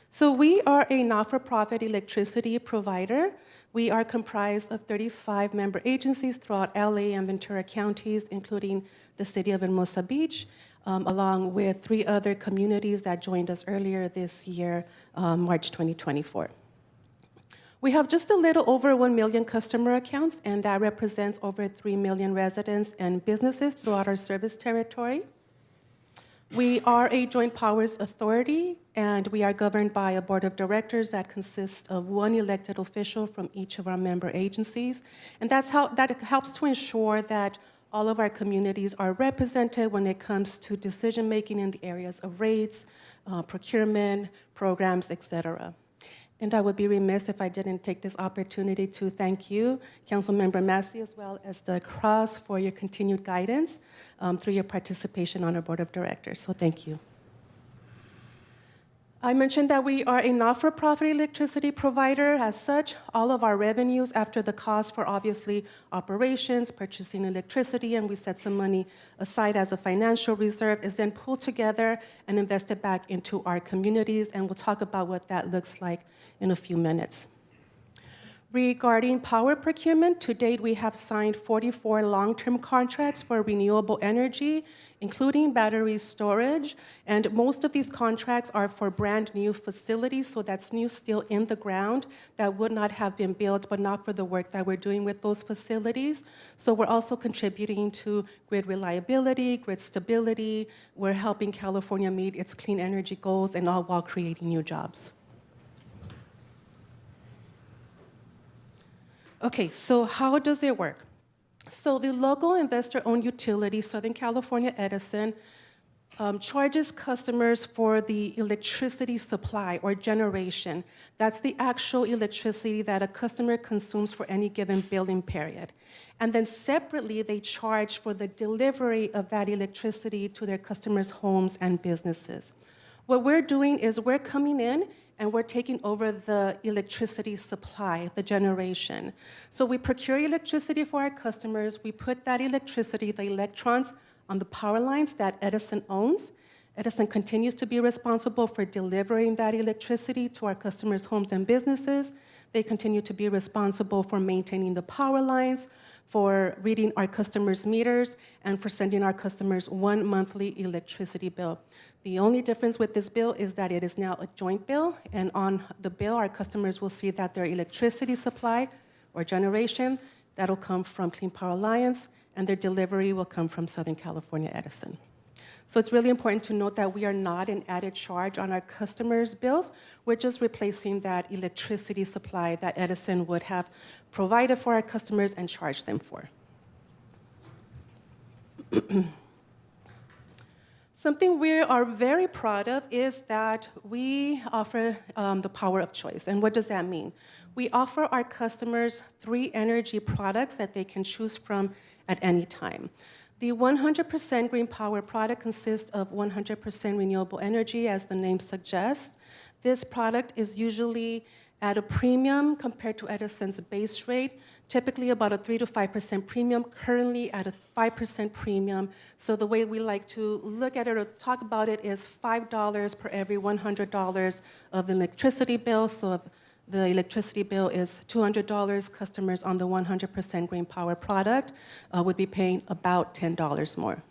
So we are a not-for-profit electricity provider. We are comprised of 35 member agencies throughout LA and Ventura counties, including the city of Hermosa Beach, along with 3 other communities that joined us earlier this year, March 2024. We have just a little over 1 million customer accounts, and that represents over 3 million residents and businesses throughout our service territory. We are a joint powers authority, and we are governed by a board of directors that consists of 1 elected official from each of our member agencies. And that helps to ensure that all of our communities are represented when it comes to decision-making in the areas of rates, procurement, programs, et cetera. And I would be remiss if I didn't take this opportunity to thank you, Councilmember Massey, as well as Doug Cross, for your continued guidance through your participation on our board of directors. So thank you. I mentioned that we are a not-for-profit electricity provider. As such, all of our revenues after the cost for obviously operations, purchasing electricity, and we set some money aside as a financial reserve, is then pulled together and invested back into our communities, and we'll talk about what that looks like in a few minutes. Regarding power procurement, to date we have signed 44 long-term contracts for renewable energy, including battery storage, and most of these contracts are for brand new facilities, so that's new steel in the ground that would not have been built, but not for the work that we're doing with those facilities. So we're also contributing to grid reliability, grid stability. We're helping California meet its clean energy goals, and all while creating new jobs. Okay, so how does it work? So the local investor-owned utility, Southern California Edison, charges customers for the electricity supply or generation. That's the actual electricity that a customer consumes for any given billing period. And then separately, they charge for the delivery of that electricity to their customers' homes and businesses. What we're doing is we're coming in and we're taking over the electricity supply, the generation. So we procure electricity for our customers. We put that electricity, the electrons, on the power lines that Edison owns. Edison continues to be responsible for delivering that electricity to our customers' homes and businesses. They continue to be responsible for maintaining the power lines, for reading our customers' meters, and for sending our customers 1 monthly electricity bill. The only difference with this bill is that it is now a joint bill, and on the bill, our customers will see that their electricity supply or generation, that'll come from Clean Power Alliance, and their delivery will come from Southern California Edison. So it's really important to note that we are not an added charge on our customers' bills. We're just replacing that electricity supply that Edison would have provided for our customers and charged them for. Something we are very proud of is that we offer the power of choice. And what does that mean? We offer our customers 3 energy products that they can choose from at any time. The 100% green power product consists of 100% renewable energy, as the name suggests. This product is usually at a premium compared to Edison's base rate, typically about a 3 to 5% premium, currently at a 5% premium. So the way we like to look at it or talk about it is $5 per every $100 of the electricity bill. So if the electricity bill is $200, customers on the 100% green power product would be paying about $10 more.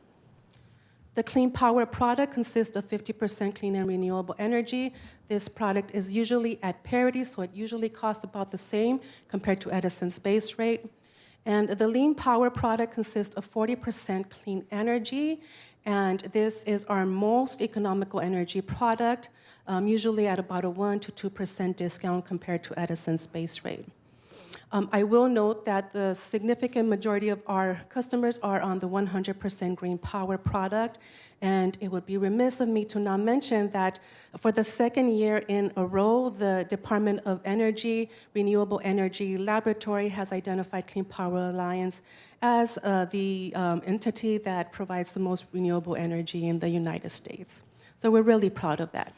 The clean power product consists of 50% clean and renewable energy. This product is usually at parity, so it usually costs about the same compared to Edison's base rate. And the lean power product consists of 40% clean energy, and this is our most economical energy product, usually at about a 1 to 2% discount compared to Edison's base rate. I will note that the significant majority of our customers are on the 100% green power product, and it would be remiss of me to not mention that for the second year in a row, the Department of Energy Renewable Energy Laboratory has identified Clean Power Alliance as the entity that provides the most renewable energy in the United States. So we're really proud of that.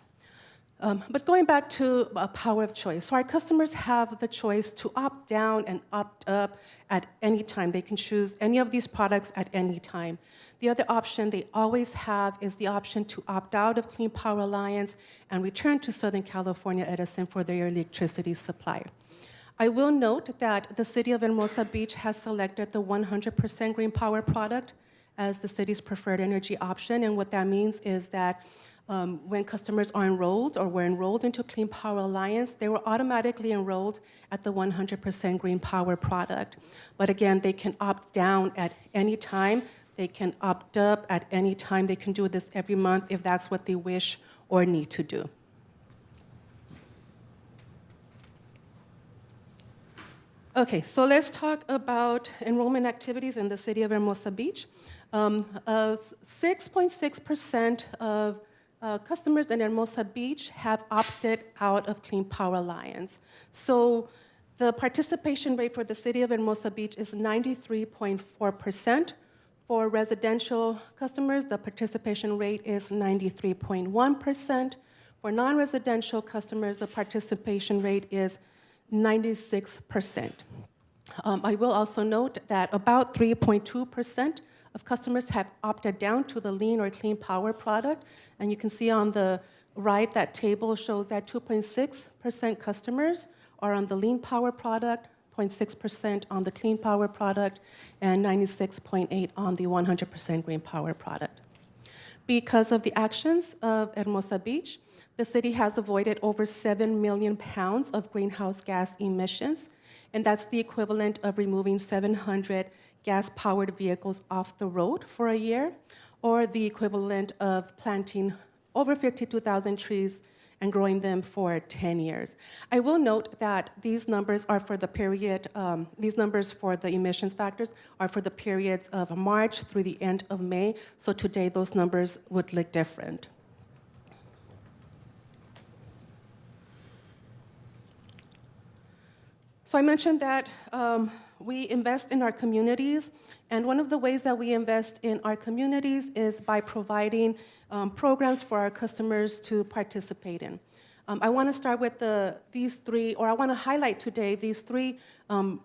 But going back to power of choice, so our customers have the choice to opt down and opt up at any time. They can choose any of these products at any time. The other option they always have is the option to opt out of Clean Power Alliance and return to Southern California Edison for their electricity supply. I will note that the city of Hermosa Beach has selected the 100% green power product as the city's preferred energy option, and what that means is that when customers are enrolled or were enrolled into Clean Power Alliance, they were automatically enrolled at the 100% green power product. But again, they can opt down at any time. They can opt up at any time. They can do this every month if that's what they wish or need to do. Okay, so let's talk about enrollment activities in the city of Hermosa Beach. 6.6% of customers in Hermosa Beach have opted out of Clean Power Alliance. So the participation rate for the city of Hermosa Beach is 93.4%. For residential customers, the participation rate is 93.1%. For non-residential customers, the participation rate is 96%. I will also note that about 3.2% of customers have opted down to the lean or clean power product. And you can see on the right, that table shows that 2.6% customers are on the lean power product, 0.6% on the clean power product, and 96.8% on the 100% green power product. Because of the actions of Hermosa Beach, the city has avoided over 7 million pounds of greenhouse gas emissions, and that's the equivalent of removing 700 gas-powered vehicles off the road for a year, or the equivalent of planting over 52,000 trees and growing them for 10 years. I will note that these numbers are for the period, these numbers for the emissions factors are for the periods of March through the end of May, so today those numbers would look different. So I mentioned that we invest in our communities, and one of the ways that we invest in our communities is by providing programs for our customers to participate in. I want to start with these three, or I want to highlight today these three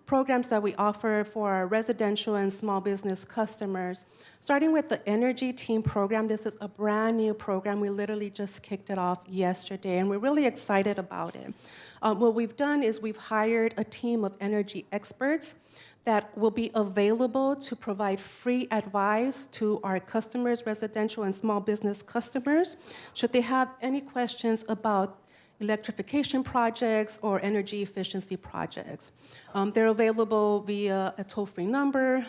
programs that we offer for our residential and small business customers. Starting with the Energy Team program, this is a brand new program. We literally just kicked it off yesterday, and we're really excited about it. What we've done is we've hired a team of energy experts that will be available to provide free advice to our customers, residential and small business customers, should they have any questions about electrification projects or energy efficiency projects. They're available via a toll-free number.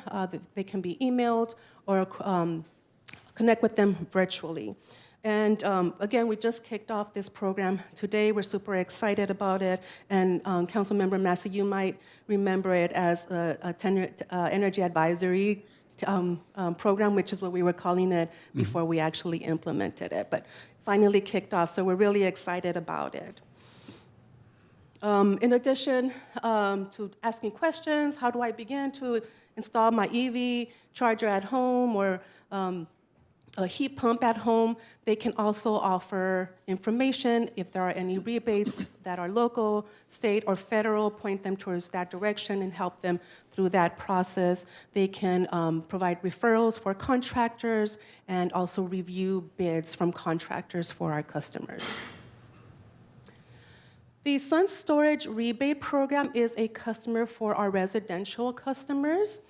They can be emailed or connect with them virtually. And again, we just kicked off this program today. We're super excited about it. And Councilmember Massey, you might remember it as a energy advisory program, which is what we were calling it before we actually implemented it. But finally kicked off, so we're really excited about it. In addition to asking questions, how do I begin to install my EV charger at home or a heat pump at home, they can also offer information if there are any rebates that are local, state, or federal, point them towards that direction and help them through that process. They can provide referrals for contractors and also review bids from contractors for our customers. The Sun Storage Rebate Program is a customer for our residential customers.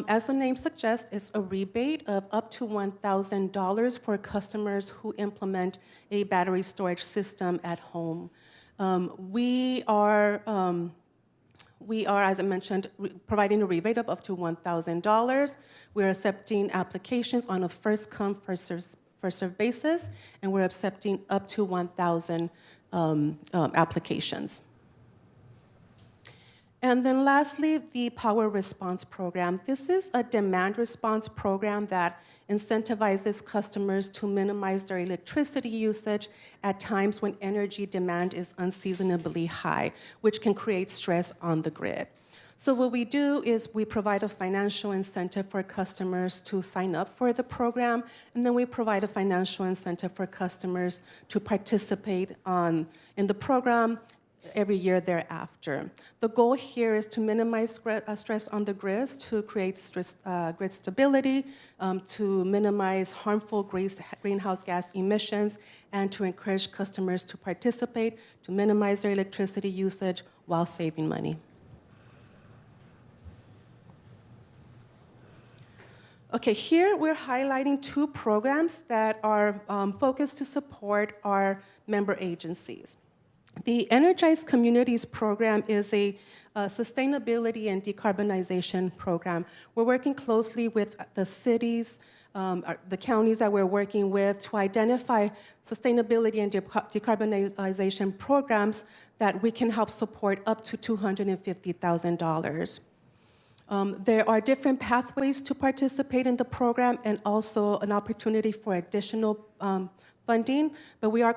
As the name suggests, it's a rebate of up to $1,000 for customers who implement a battery storage system at home. We are, as I mentioned, providing a rebate of up to $1,000. We're accepting applications on a first-come, first-served basis, and we're accepting up to 1,000 applications. And then lastly, the Power Response Program. This is a demand response program that incentivizes customers to minimize their electricity usage at times when energy demand is unseasonably high, which can create stress on the grid. So what we do is we provide a financial incentive for customers to sign up for the program, and then we provide a financial incentive for customers to participate in the program every year thereafter. The goal here is to minimize stress on the grids, to create grid stability, to minimize harmful greenhouse gas emissions, and to encourage customers to participate, to minimize their electricity usage while saving money. Okay, here we're highlighting two programs that are focused to support our member agencies. The Energized Communities program is a sustainability and decarbonization program. We're working closely with the cities, the counties that we're working with to identify sustainability and decarbonization programs that we can help support up to $250,000. There are different pathways to participate in the program and also an opportunity for additional funding, but we are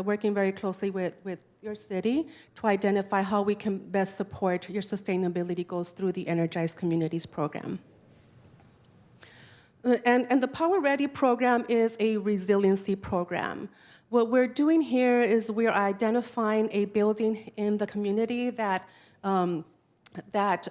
working very closely with your city to identify how we can best support your sustainability goals through the Energized Communities program. And the Power Ready program is a resiliency program. What we're doing here is we're identifying a building in the community that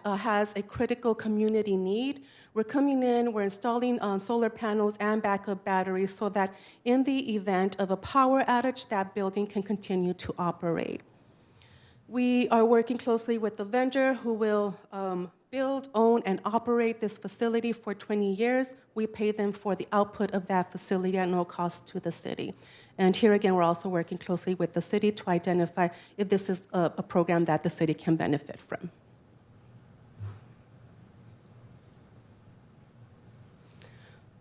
has a critical community need. We're coming in, we're installing solar panels and backup batteries so that in the event of a power outage, that building can continue to operate. We are working closely with the vendor who will build, own, and operate this facility for 20 years. We pay them for the output of that facility at no cost to the city. And here again, we're also working closely with the city to identify if this is a program that the city can benefit from.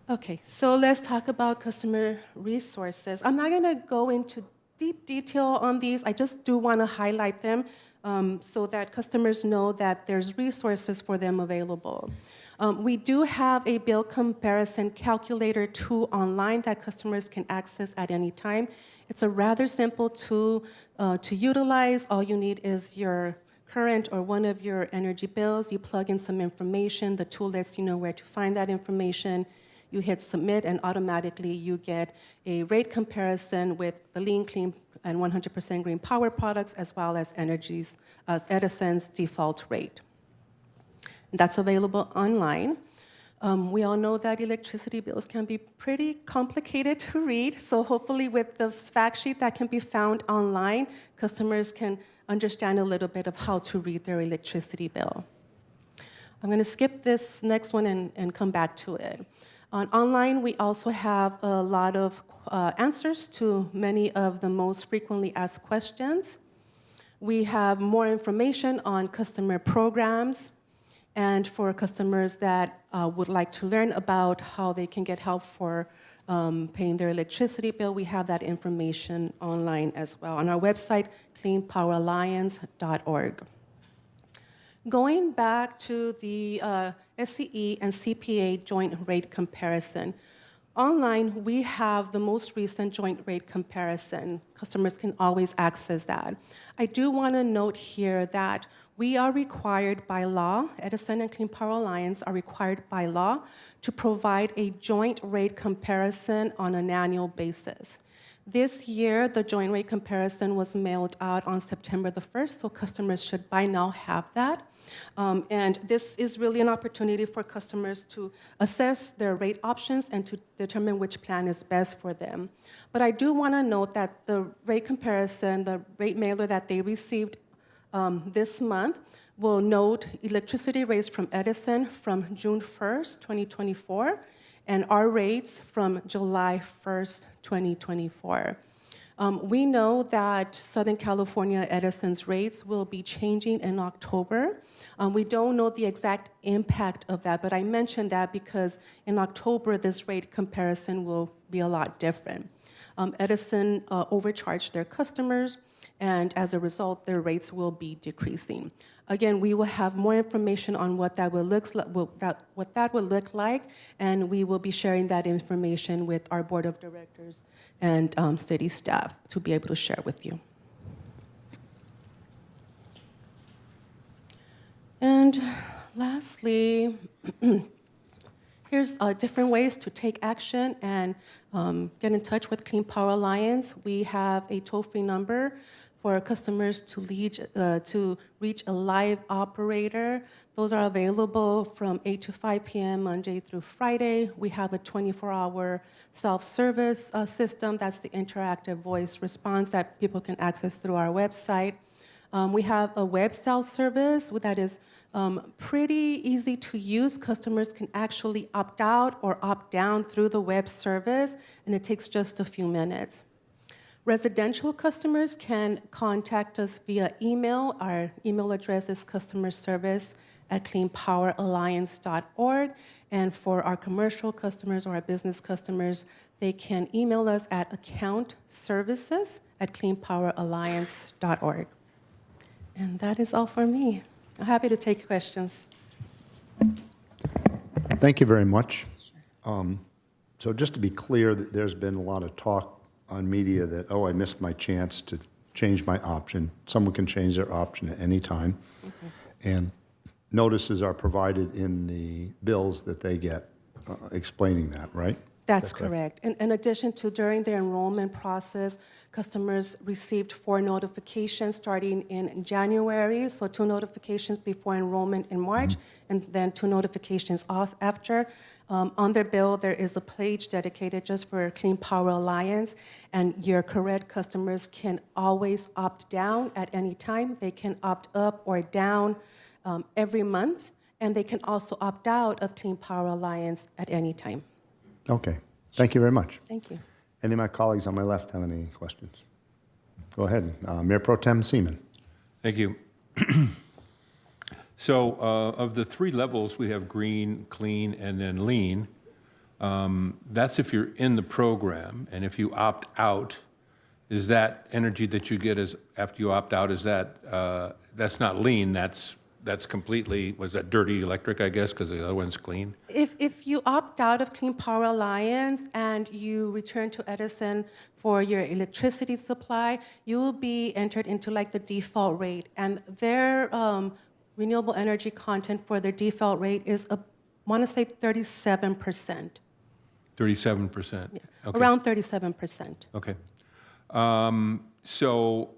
Okay, so let's talk about customer resources. I'm not going to go into deep detail on these. I just do want to highlight them so that customers know that there's resources for them available. We do have a bill comparison calculator tool online that customers can access at any time. It's a rather simple tool to utilize. All you need is your current or one of your energy bills. You plug in some information. The tool lets you know where to find that information. You hit submit, and automatically you get a rate comparison with the lean, clean, and 100% green power products, as well as Edison's default rate. That's available online. We all know that electricity bills can be pretty complicated to read, so hopefully with the fact sheet that can be found online, customers can understand a little bit of how to read their electricity bill. I'm going to skip this next one and come back to it. Online, we also have a lot of answers to many of the most frequently asked questions. We have more information on customer programs, and for customers that would like to learn about how they can get help for paying their electricity bill, we have that information online as well on our website, cleanpoweralliance.org. Going back to the SCE and CPA joint rate comparison, online we have the most recent joint rate comparison. Customers can always access that. I do want to note here that we are required by law, Edison and Clean Power Alliance are required by law to provide a joint rate comparison on an annual basis. This year, the joint rate comparison was mailed out on September the 1st, so customers should by now have that. And this is really an opportunity for customers to assess their rate options and to determine which plan is best for them. But I do want to note that the rate comparison, the rate mailer that they received this month, will note electricity rates from Edison from June 1st, 2024, and our rates from July 1st, 2024. We know that Southern California Edison's rates will be changing in October. We don't know the exact impact of that, but I mentioned that because in October, this rate comparison will be a lot different. Edison overcharged their customers, and as a result, their rates will be decreasing. Again, we will have more information on what that will look like, and we will be sharing that information with our board of directors and city staff to be able to share with you. And lastly, here's different ways to take action and get in touch with Clean Power Alliance. We have a toll-free number for customers to reach a live operator. Those are available from 8 to 5 p.m. Monday through Friday. We have a 24-hour self-service system. That's the interactive voice response that people can access through our website. We have a web self-service that is pretty easy to use. Customers can actually opt out or opt down through the web service, and it takes just a few minutes. Residential customers can contact us via email. Our email address is customerservice@cleanpoweralliance.org. And for our commercial customers or our business customers, they can email us at accountservices@cleanpoweralliance.org. And that is all for me. I'm happy to take questions. Thank you very much. So just to be clear, there's been a lot of talk on media that, oh, I missed my chance to change my option. Someone can change their option at any time. Mm-hmm. And notices are provided in the bills that they get explaining that, right? That's correct. In addition to during their enrollment process, customers received 4 notifications starting in January, so 2 notifications before enrollment in March, and then 2 notifications off after. On their bill, there is a page dedicated just for Clean Power Alliance, and you're correct, customers can always opt down at any time. They can opt up or down every month, and they can also opt out of Clean Power Alliance at any time. Okay. Thank you very much. Thank you. Any of my colleagues on my left have any questions? Go ahead. Mayor Pro Tem Seaman. Thank you. So of the 3 levels, we have green, clean, and then lean. That's if you're in the program. And if you opt out, is that energy that you get after you opt out, is that, that's not lean, that's completely, was that dirty electric, I guess, because the other one's clean? If you opt out of Clean Power Alliance and you return to Edison for your electricity supply, you will be entered into like the default rate. And their renewable energy content for their default rate is, I want to say 37%. 37%? Yeah, okay. Around 37%. Okay. So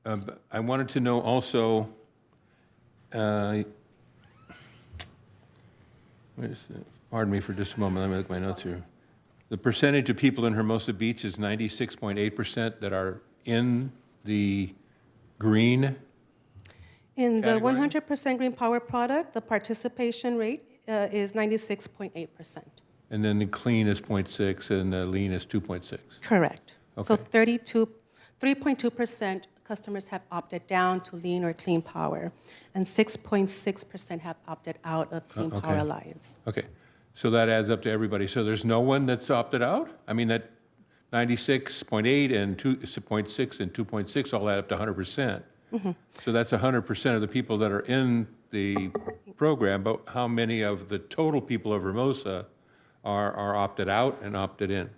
I wanted to know also, pardon me for just a moment, let me look at my notes here. The percentage of people in Hermosa Beach is 96.8% that are in the green In category? the 100% green power product, the participation rate is 96.8%. And then the clean is 0.6 and the lean is 2.6. Correct. Okay. So 3.2% customers have opted down to lean or clean power, and 6.6% have opted out of Clean Power Alliance. Okay, so that adds up to everybody. So there's no one that's opted out? I mean, that 96.8 and 2.6 and 2.6 all add up to 100%. Mm-hmm. So that's 100% of the people that are in the program, but how many of the total people of Hermosa are opted out and opted in?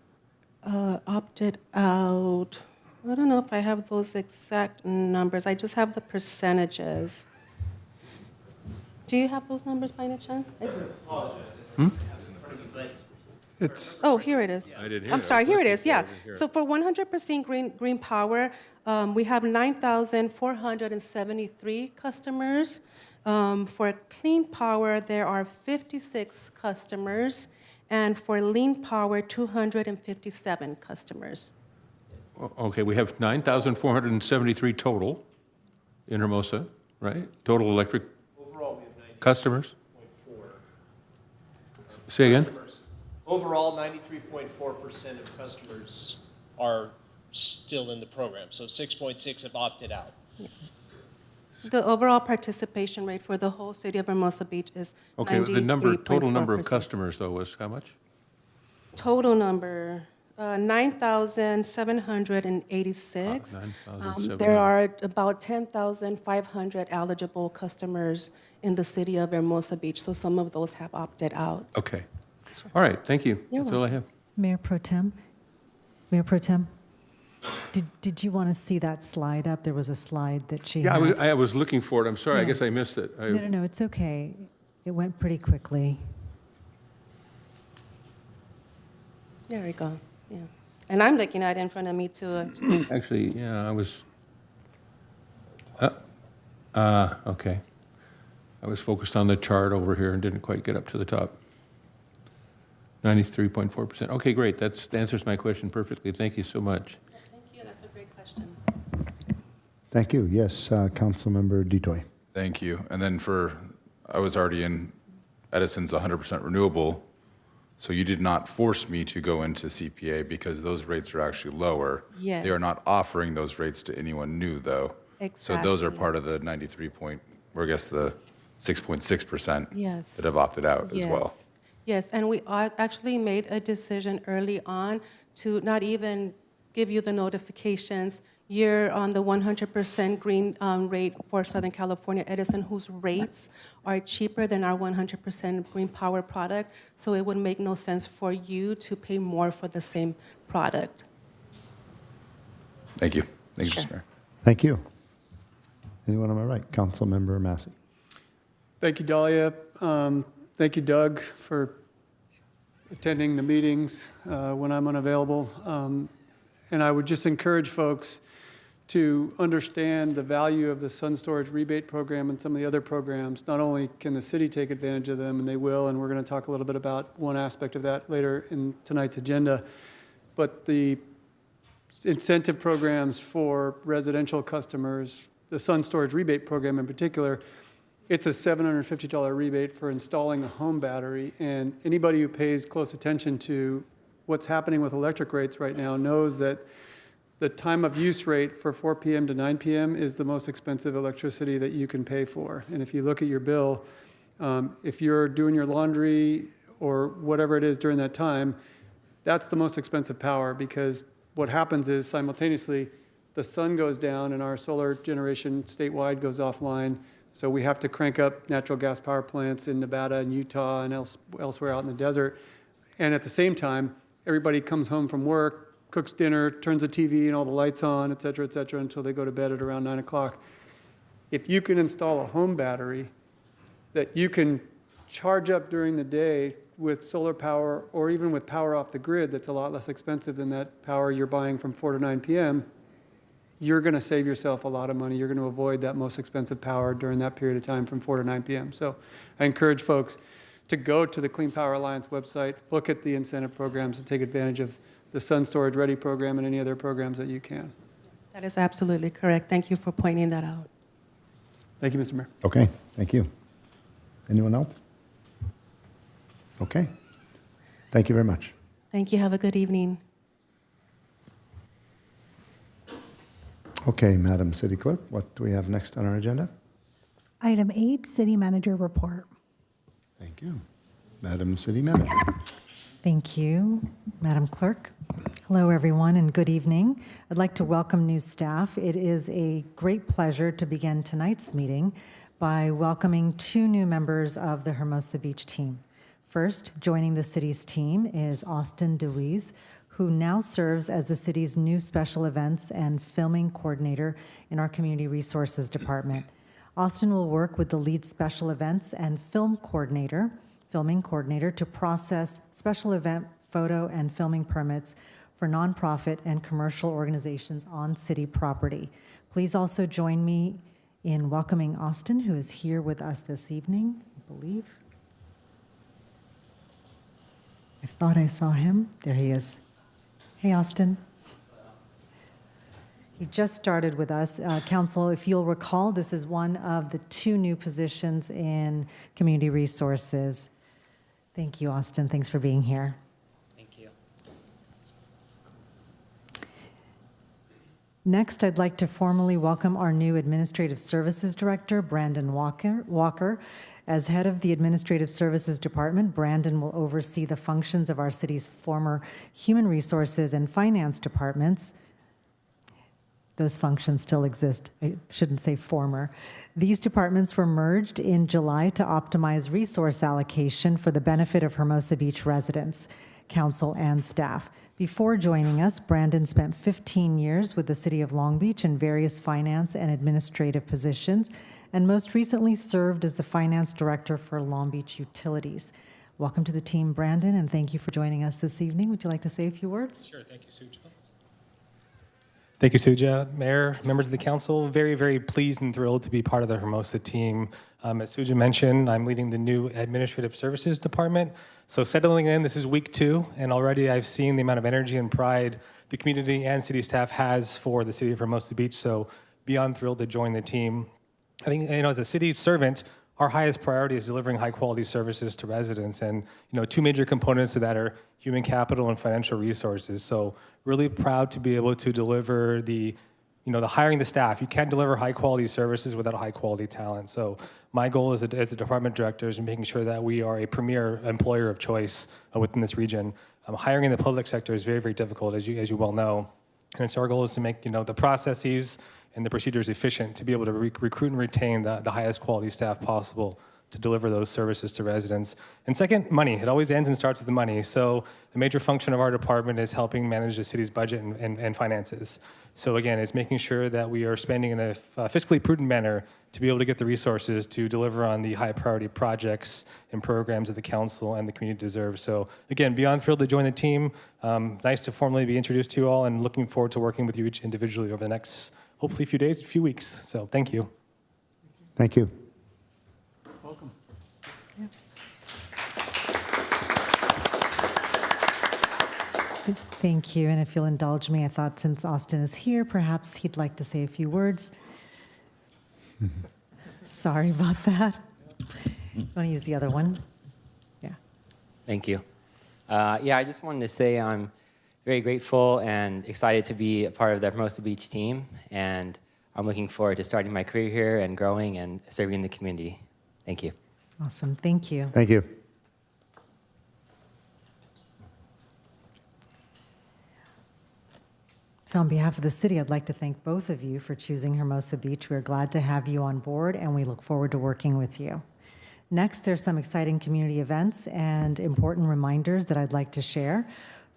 Opted out, I don't know if I have those exact numbers. I just have the percentages. Do you have those numbers by any chance? I do. It's, Oh, here it is. I didn't hear I'm it. I sorry, was here it listening is, for it. I yeah. didn't hear it. So for 100% green power, we have 9,473 customers. For clean power, there are 56 customers, and for lean power, 257 customers. Okay, we have 9,473 total in Hermosa, right? Total electric Overall, we have 90.4. customers? Say again? Overall, 93.4% of customers are still in the program, so 6.6 have opted out. The overall participation rate for the whole city of Hermosa Beach is 93.4%. Okay, the total number of customers, though, was how much? Total number, 9,786. 9,700. There are about 10,500 eligible customers in the city of Hermosa Beach, so some of those have opted out. Okay. All right, thank you. You're That's all I have. Mayor Pro Tem? Mayor Pro Tem? Did you want to see that slide up? There was a slide that she Yeah, had. I was looking for it. I'm sorry, I Yeah. guess I missed it. No, it's okay. It went pretty quickly. There we go, yeah. And I'm looking at it in front of me too. Actually, yeah, I was, okay. I was focused on the chart over here and didn't quite get up to the top. 93.4%. Okay, great. That answers my question perfectly. Thank you so much. Thank you, that's a great question. Thank you. Yes, Councilmember Detoy. Thank you. And then I was already in Edison's 100% renewable, so you did not force me to go into CPA because those rates are actually lower. Yes. They are not offering those rates to anyone new, though. So those are part of the 6.6% Yes. that have opted out as well. Yes, and we actually made a decision early on to not even give you the notifications. You're on the 100% green rate for Southern California Edison, whose rates are cheaper than our 100% green power product, so it would make no sense for you to pay more for the same product. Thank you. Thank you, Sure. Mr. Mayor. Thank you. Anyone on my right? Councilmember Massey. thank you, Dahlia. Thank you, Doug, for attending the meetings when I'm unavailable. And I would just encourage folks to understand the value of the sun storage rebate program and some of the other programs. Not only can the city take advantage of them, and they will, and we're going to talk a little bit about one aspect of that later in tonight's agenda, but the incentive programs for residential customers, the sun storage rebate program in particular, it's a $750 rebate for installing a home battery. And anybody who pays close attention to what's happening with electric rates right now knows that the time of use rate for 4 p.m. to 9 p.m. is the most expensive electricity that you can pay for. And if you look at your bill, if you're doing your laundry or whatever it is during that time, that's the most expensive power, because what happens is simultaneously the sun goes down and our solar generation statewide goes offline. So we have to crank up natural gas power plants in Nevada and Utah and elsewhere out in the desert. And at the same time, everybody comes home from work, cooks dinner, turns the TV and all the lights on, et cetera, until they go to bed at around 9 o'clock. If you can install a home battery that you can charge up during the day with solar power, or even with power off the grid that's a lot less expensive than that power you're buying from 4 to 9 p.m., you're going to save yourself a lot of money. You're going to avoid that most expensive power during that period of time from 4 to 9 p.m. So I encourage folks to go to the Clean Power Alliance website, look at the incentive programs, and take advantage of the Sun Storage Ready program and any other programs that you can. That is absolutely correct. Thank you for pointing that out. Thank you, Mr. Mayor. Okay, thank you. Anyone else? Okay. Thank you very much. Thank you. Have a good evening. Okay, Madam City Clerk, what do we have next on our agenda? Item 8, City Manager Report. Thank you. Madam City Manager. Thank you, Madam Clerk. Hello, everyone, and good evening. I'd like to welcome new staff. It is a great pleasure to begin tonight's meeting by welcoming 2 new members of the Hermosa Beach team. First, joining the city's team is Austin DeWeese, who now serves as the city's new special events and filming coordinator in our Community Resources Department. Austin will work with the lead special events and filming coordinator to process special event photo and filming permits for nonprofit and commercial organizations on city property. Please also join me in welcoming Austin, who is here with us this evening, I believe. I thought I saw him. There he is. Hey, Austin. He just started with us. Council, if you'll recall, this is one of the 2 new positions in Community Resources. Thank you, Austin. Thanks for being here. Thank you. Next, I'd like to formally welcome our new Administrative Services Director, Brandon Walker. As head of the Administrative Services Department, Brandon will oversee the functions of our city's former Human Resources and Finance departments. Those functions still exist. I shouldn't say former. These departments were merged in July to optimize resource allocation for the benefit of Hermosa Beach residents, council, and staff. Before joining us, Brandon spent 15 years with the City of Long Beach in various finance and administrative positions, and most recently served as the finance director for Long Beach Utilities. Welcome to the team, Brandon, and thank you for joining us this evening. Would you like to say a few words? Sure, thank you, Suja. Thank you, Suja. Mayor, members of the council, very, very pleased and thrilled to be part of the Hermosa team. As Suja mentioned, I'm leading the new Administrative Services Department. So settling in, this is week 2, and already I've seen the amount of energy and pride the community and city staff has for the city of Hermosa Beach. So beyond thrilled to join the team. I think, as a city servant, our highest priority is delivering high quality services to residents. And, 2 major components to that are human capital and financial resources. So really proud to be able to deliver the hiring the staff. You can't deliver high quality services without high quality talent. So my goal as a department director is making sure that we are a premier employer of choice within this region. Hiring in the public sector is very, very difficult, as you well know. And so our goal is to make the processes and the procedures efficient to be able to recruit and retain the highest quality staff possible to deliver those services to residents. And second, money. It always ends and starts with the money. So a major function of our department is helping manage the city's budget and finances. So again, it's making sure that we are spending in a fiscally prudent manner to be able to get the resources to deliver on the high priority projects and programs that the council and the community deserve. So again, beyond thrilled to join the team. Nice to formally be introduced to you all, and looking forward to working with you each individually over the next, hopefully, a few days, a few weeks. So thank you. Thank you. Welcome. Thank you, and if you'll indulge me, I thought since Austin is here, perhaps he'd like to say a few words. Sorry about that. You want to use the other one? Yeah. Thank you. I just wanted to say I'm very grateful and excited to be a part of the Hermosa Beach team, and I'm looking forward to starting my career here and growing and serving the community. Thank you. Awesome, thank you. Thank you. So on behalf of the city, I'd like to thank both of you for choosing Hermosa Beach. We're glad to have you on board, and we look forward to working with you. Next, there's some exciting community events and important reminders that I'd like to share.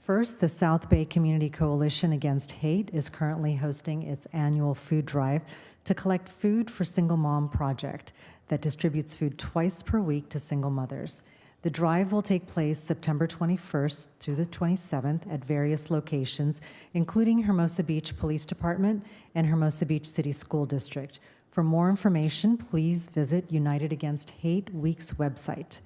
First, the South Bay Community Coalition Against Hate is currently hosting its annual food drive to collect food for Single Mom Project that distributes food twice per week to single mothers. The drive will take place September 21st through the 27th at various locations, including Hermosa Beach Police Department and Hermosa Beach City School District. For more information, please visit United Against Hate Week's website.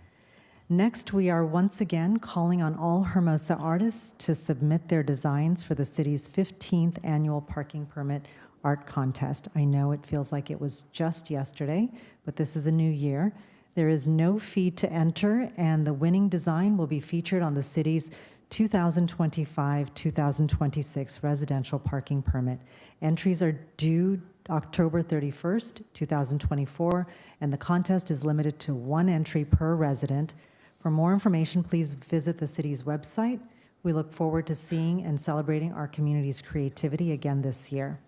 Next, we are once again calling on all Hermosa artists to submit their designs for the city's 15th annual parking permit art contest. I know it feels like it was just yesterday, but this is a new year. There is no fee to enter, and the winning design will be featured on the city's 2025-2026 residential parking permit. Entries are due October 31st, 2024, and the contest is limited to 1 entry per resident. For more information, please visit the city's website. We look forward to seeing and celebrating our community's creativity again this year.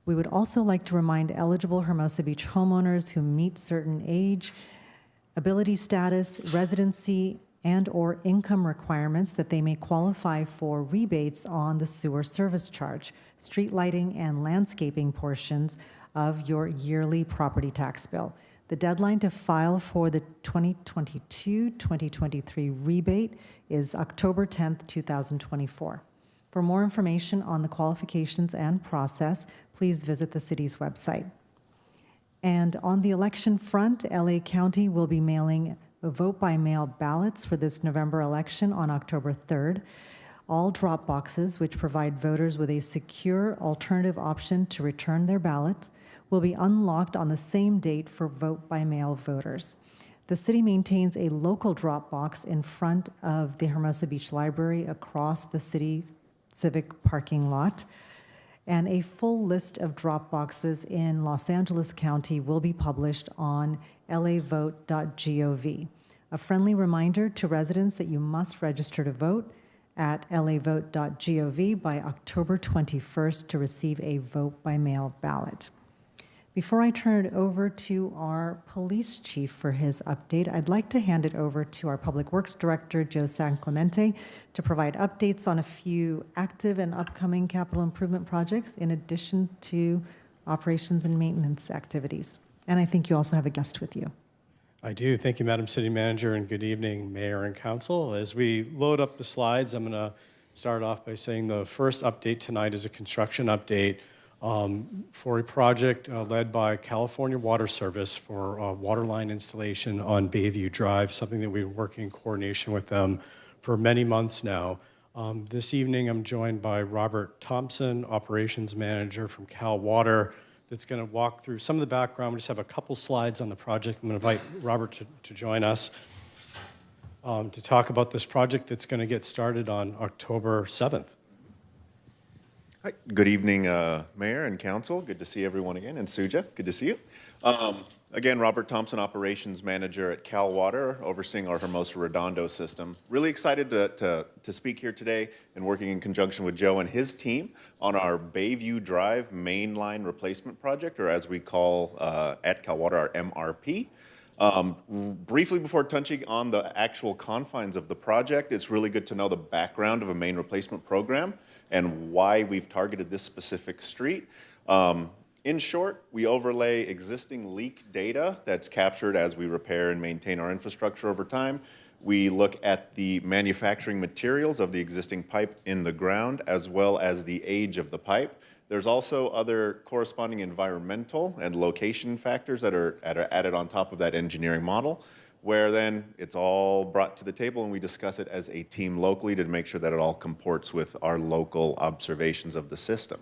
We would also like to remind eligible Hermosa Beach homeowners who meet certain age, ability status, residency, and/or income requirements that they may qualify for rebates on the sewer service charge, street lighting, and landscaping portions of your yearly property tax bill. The deadline to file for the 2022-2023 rebate is October 10th, 2024. For more information on the qualifications and process, please visit the city's website. And on the election front, LA County will be mailing vote-by-mail ballots for this November election on October 3rd. All drop boxes, which provide voters with a secure alternative option to return their ballots, will be unlocked on the same date for vote-by-mail voters. The city maintains a local drop box in front of the Hermosa Beach Library across the city's civic parking lot. And a full list of drop boxes in Los Angeles County will be published on lavote.gov. A friendly reminder to residents that you must register to vote at lavote.gov by October 21st to receive a vote-by-mail ballot. Before I turn it over to our police chief for his update, I'd like to hand it over to our Public Works Director, Joe San Clemente, to provide updates on a few active and upcoming capital improvement projects, in addition to operations and maintenance activities. And I think you also have a guest with you. I do. Thank you, Madam City Manager, and good evening, Mayor and Council. As we load up the slides, I'm going to start off by saying the first update tonight is a construction update for a project led by California Water Service for water line installation on Bayview Drive, something that we've been working in coordination with them for many months now. This evening, I'm joined by Robert Thompson, Operations Manager from Cal Water, that's going to walk through some of the background. We just have a couple slides on the project. I'm going to invite Robert to join us to talk about this project that's going to get started on October 7th. Hi. Good evening, Mayor and Council. Good to see everyone again. And Suja, good to see you. Again, Robert Thompson, Operations Manager at Cal Water, overseeing our Hermosa Redondo system. Really excited to speak here today and working in conjunction with Joe and his team on our Bayview Drive mainline replacement project, or as we call at Cal Water, our MRP. Briefly before touching on the actual confines of the project, it's really good to know the background of a main replacement program and why we've targeted this specific street. In short, we overlay existing leak data that's captured as we repair and maintain our infrastructure over time. We look at the manufacturing materials of the existing pipe in the ground, as well as the age of the pipe. There's also other corresponding environmental and location factors that are added on top of that engineering model, where then it's all brought to the table and we discuss it as a team locally to make sure that it all comports with our local observations of the system.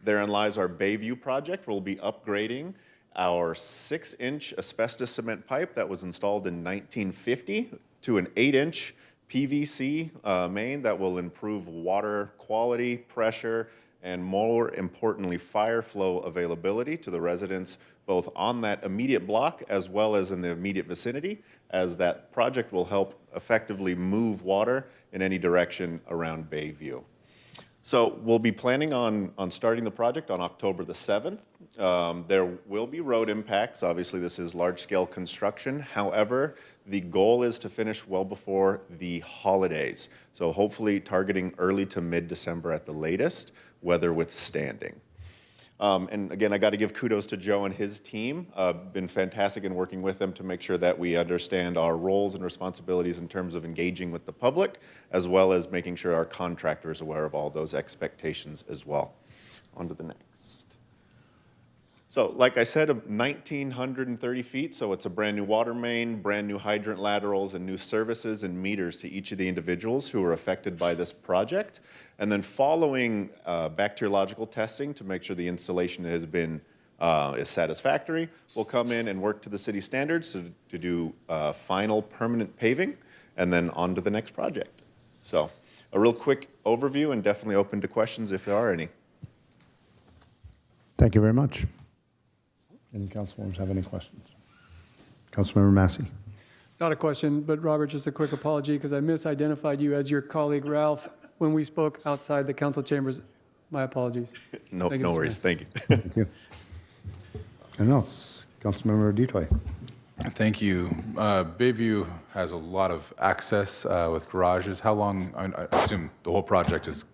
Therein lies our Bayview project. We'll be upgrading our 6-inch asbestos cement pipe that was installed in 1950 to an 8-inch PVC main that will improve water quality, pressure, and more importantly, fire flow availability to the residents both on that immediate block as well as in the immediate vicinity, as that project will help effectively move water in any direction around Bayview. So we'll be planning on starting the project on October the 7th. There will be road impacts. Obviously, this is large-scale construction. However, the goal is to finish well before the holidays. So hopefully targeting early to mid-December at the latest, weather withstanding. And again, I got to give kudos to Joe and his team. Been fantastic in working with them to make sure that we understand our roles and responsibilities in terms of engaging with the public, as well as making sure our contractor is aware of all those expectations as well. On to the next. So like I said, 1,930 feet, so it's a brand new water main, brand new hydrant laterals, and new services and meters to each of the individuals who are affected by this project. And then following bacteriological testing to make sure the installation has been is satisfactory, we'll come in and work to the city standards to do final permanent paving, and then on to the next project. So a real quick overview, and definitely open to questions if there are any. Thank you very much. Any councilmembers have any questions? Councilmember Massey. Not a question, but Robert, just a quick apology because I misidentified you as your colleague Ralph when we spoke outside the council chambers. My apologies. No worries. Thank you. Thank you. Anyone else? Councilmember Detoy. Thank you. Bayview has a lot of access with garages. How long, I assume the whole project is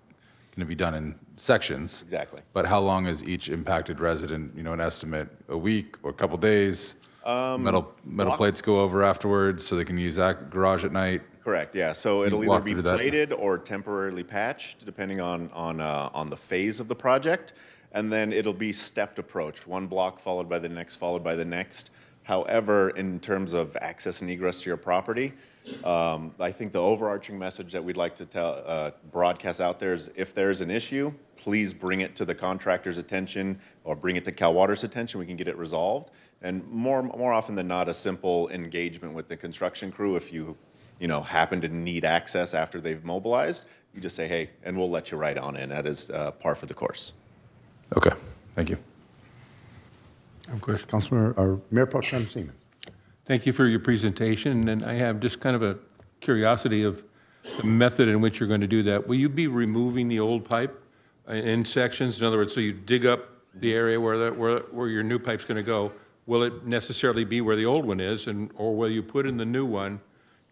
going to be done in sections. Exactly. But how long is each impacted resident, an estimate, a week or a couple days? Metal plates go over afterwards so they can use that garage at night? Correct, yeah. So Can you it'll either walk be through that? plated or temporarily patched, depending on the phase of the project. And then it'll be stepped approach, one block followed by the next, followed by the next. However, in terms of access and egress to your property, I think the overarching message that we'd like to broadcast out there is if there's an issue, please bring it to the contractor's attention or bring it to Cal Water's attention. We can get it resolved. And more often than not, a simple engagement with the construction crew. If you happen to need access after they've mobilized, you just say, hey, and we'll let you right on in. That is par for the course. Okay, thank you. Of course, Councilor or Mayor Pro Tem Seaman. Thank you for your presentation, and I have just kind of a curiosity of the method in which you're going to do that. Will you be removing the old pipe in sections? In other words, so you dig up the area where your new pipe's going to go. Will it necessarily be where the old one is, or will you put in the new one,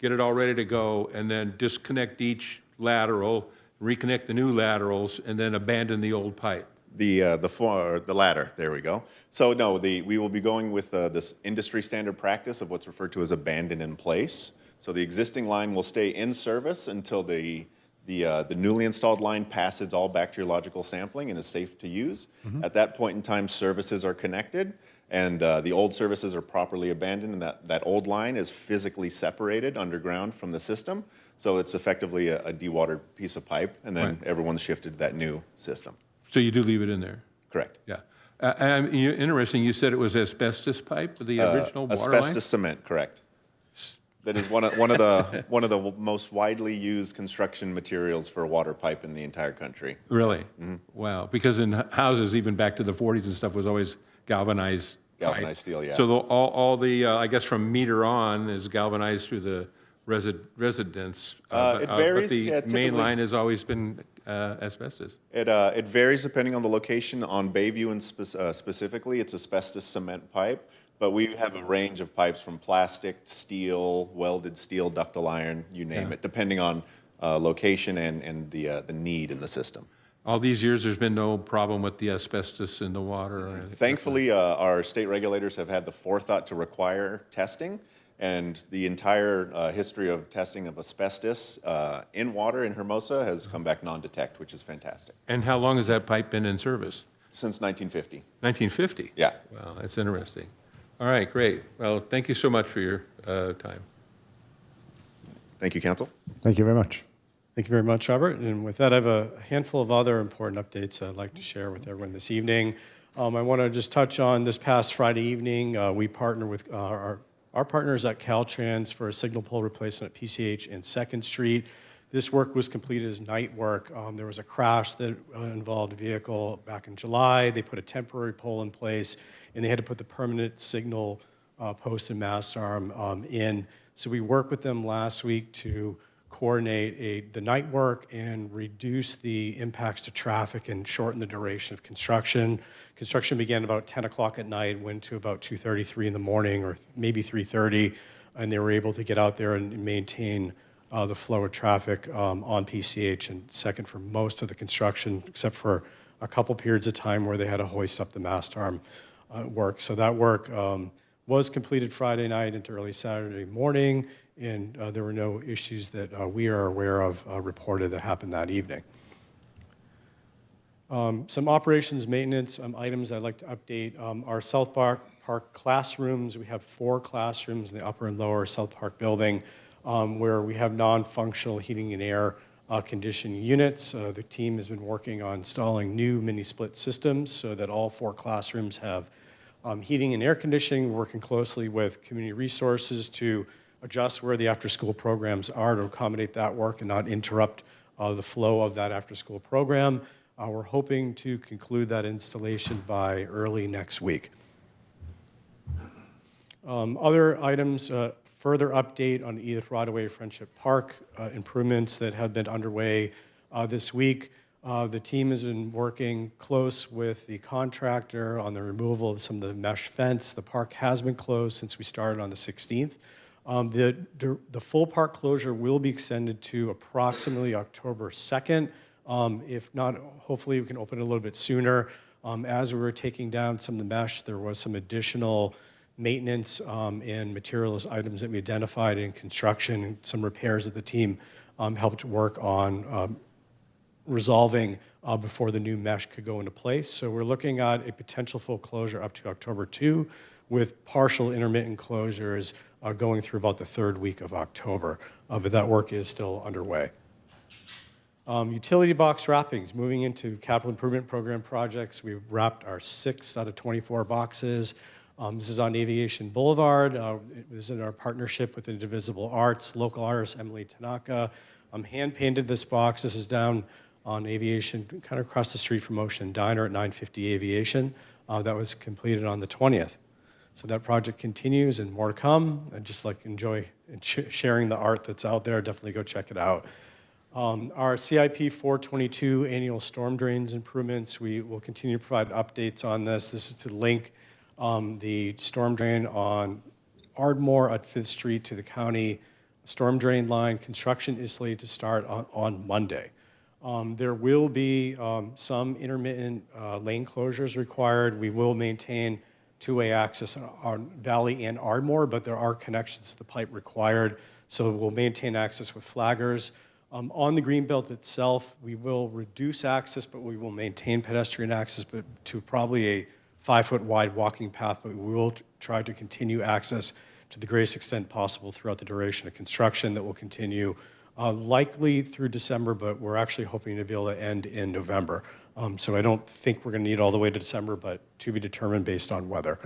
get it all ready to go, and then disconnect each lateral, reconnect the new laterals, and then abandon the old pipe? The latter, there we go. So no, we will be going with this industry standard practice of what's referred to as abandon in place. So the existing line will stay in service until the newly installed line passes all bacteriological sampling and is safe to use. At that point in time, services are connected, and the old services are properly abandoned, and that old line is physically separated underground from the system. So it's effectively a dewatered piece of pipe, and then everyone's shifted to that new system. So you do leave it in there? Correct. Yeah. Interesting, you said it was asbestos pipe, the original water line? Asbestos cement, correct. That is one of the most widely used construction materials for a water pipe in the entire country. Really? Wow. Because in houses, even back to the 40s and stuff, was always galvanized pipe. Galvanized steel, yeah. So all the, I guess from meter on is galvanized through the residence. It varies. But the Yeah, main line has always been asbestos. It varies depending on the location. On Bayview and specifically, it's asbestos cement pipe. But we have a range of pipes from plastic, steel, welded steel, ductile iron, you name it, depending on location and the need in the system. All these years, there's been no problem with the asbestos in the water or anything? Thankfully, our state regulators have had the forethought to require testing, and the entire history of testing of asbestos in water in Hermosa has come back non-detect, which is fantastic. And how long has that pipe been in service? Since 1950. 1950? Yeah. Wow, that's interesting. All right, great. Well, thank you so much for your time. Thank you, Council. Thank you very much. Thank you very much, Robert. And with that, I have a handful of other important updates I'd like to share with everyone this evening. I want to just touch on this past Friday evening. We partner with our partners at Caltrans for a signal pole replacement at PCH and 2nd Street. This work was completed as night work. There was a crash that involved a vehicle back in July. They put a temporary pole in place, and they had to put the permanent signal post and mast arm in. So we worked with them last week to coordinate the night work and reduce the impacts to traffic and shorten the duration of construction. Construction began about 10 o'clock at night, went to about 2:33 in the morning, or maybe 3:30, and they were able to get out there and maintain the flow of traffic on PCH and 2nd for most of the construction, except for a couple periods of time where they had to hoist up the mast arm work. So that work was completed Friday night into early Saturday morning, and there were no issues that we are aware of reported that happened that evening. Some operations maintenance items I'd like to update. Our South Park classrooms, we have 4 classrooms in the upper and lower South Park building where we have non-functional heating and air conditioning units. The team has been working on installing new mini-split systems so that all 4 classrooms have heating and air conditioning. We're working closely with community resources to adjust where the after-school programs are to accommodate that work and not interrupt the flow of that after-school program. We're hoping to conclude that installation by early next week. Other items, further update on Edith Rodaway Friendship Park improvements that have been underway this week. The team has been working close with the contractor on the removal of some of the mesh fence. The park has been closed since we started on the 16th. The full park closure will be extended to approximately October 2nd. If not, hopefully we can open it a little bit sooner. As we were taking down some of the mesh, there was some additional maintenance and materials items that we identified in construction, and some repairs that the team helped work on resolving before the new mesh could go into place. So we're looking at a potential full closure up to October 2, with partial intermittent closures going through about the third week of October. But that work is still underway. Utility box wrappings, moving into capital improvement program projects. We've wrapped our 6 out of 24 boxes. This is on Aviation Boulevard. This is in our partnership with Indivisible Arts, local artist Emily Tanaka. Hand-painted this box. This is down on Aviation, kind of across the street from Ocean Diner at 950 Aviation. That was completed on the 20th. So that project continues and more to come. I just enjoy sharing the art that's out there. Definitely go check it out. Our CIP 422 annual storm drains improvements, we will continue to provide updates on this. This is to link the storm drain on Ardmore at 5th Street to the county storm drain line. Construction is slated to start on Monday. There will be some intermittent lane closures required. We will maintain two-way access on Valley and Ardmore, but there are connections to the pipe required, so we'll maintain access with flaggers. On the Greenbelt itself, we will reduce access, but we will maintain pedestrian access, but to probably a 5-foot wide walking path, but we will try to continue access to the greatest extent possible throughout the duration of construction. That will continue likely through December, but we're actually hoping to be able to end in November. So I don't think we're going to need all the way to December, but to be determined based on weather.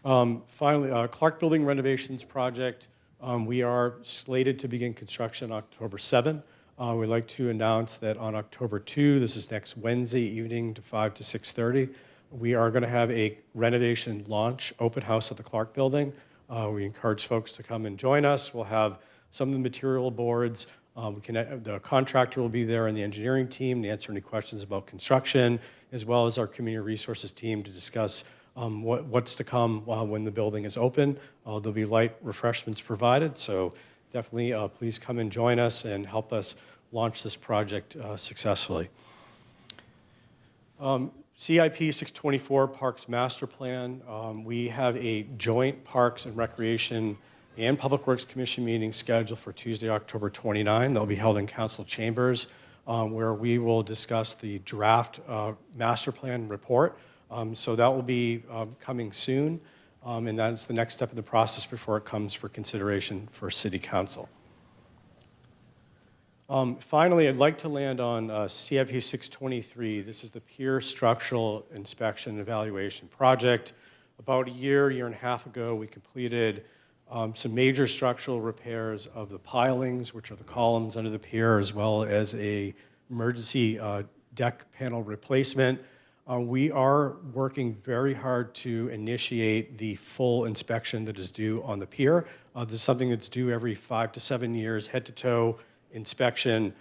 Finally, Clark Building renovations project. We are slated to begin construction October 7. We'd like to announce that on October 2, this is next Wednesday evening to 5 to 6:30, we are going to have a renovation launch open house at the Clark Building. We encourage folks to come and join us. We'll have some of the material boards. The contractor will be there and the engineering team to answer any questions about construction, as well as our community resources team to discuss what's to come when the building is open. There'll be light refreshments provided, so definitely please come and join us and help us launch this project successfully. CIP 624 Parks Master Plan. We have a joint Parks and Recreation and Public Works Commission meeting scheduled for Tuesday, October 29. They'll be held in council chambers where we will discuss the draft master plan report. So that will be coming soon, and that's the next step in the process before it comes for consideration for City Council. Finally, I'd like to land on CIP 623. This is the Pier Structural Inspection and Evaluation Project. About a year and a half ago, we completed some major structural repairs of the pilings, which are the columns under the pier, as well as a emergency deck panel replacement. We are working very hard to initiate the full inspection that is due on the pier. This is something that's due every 5 to 7 years, head-to-toe inspection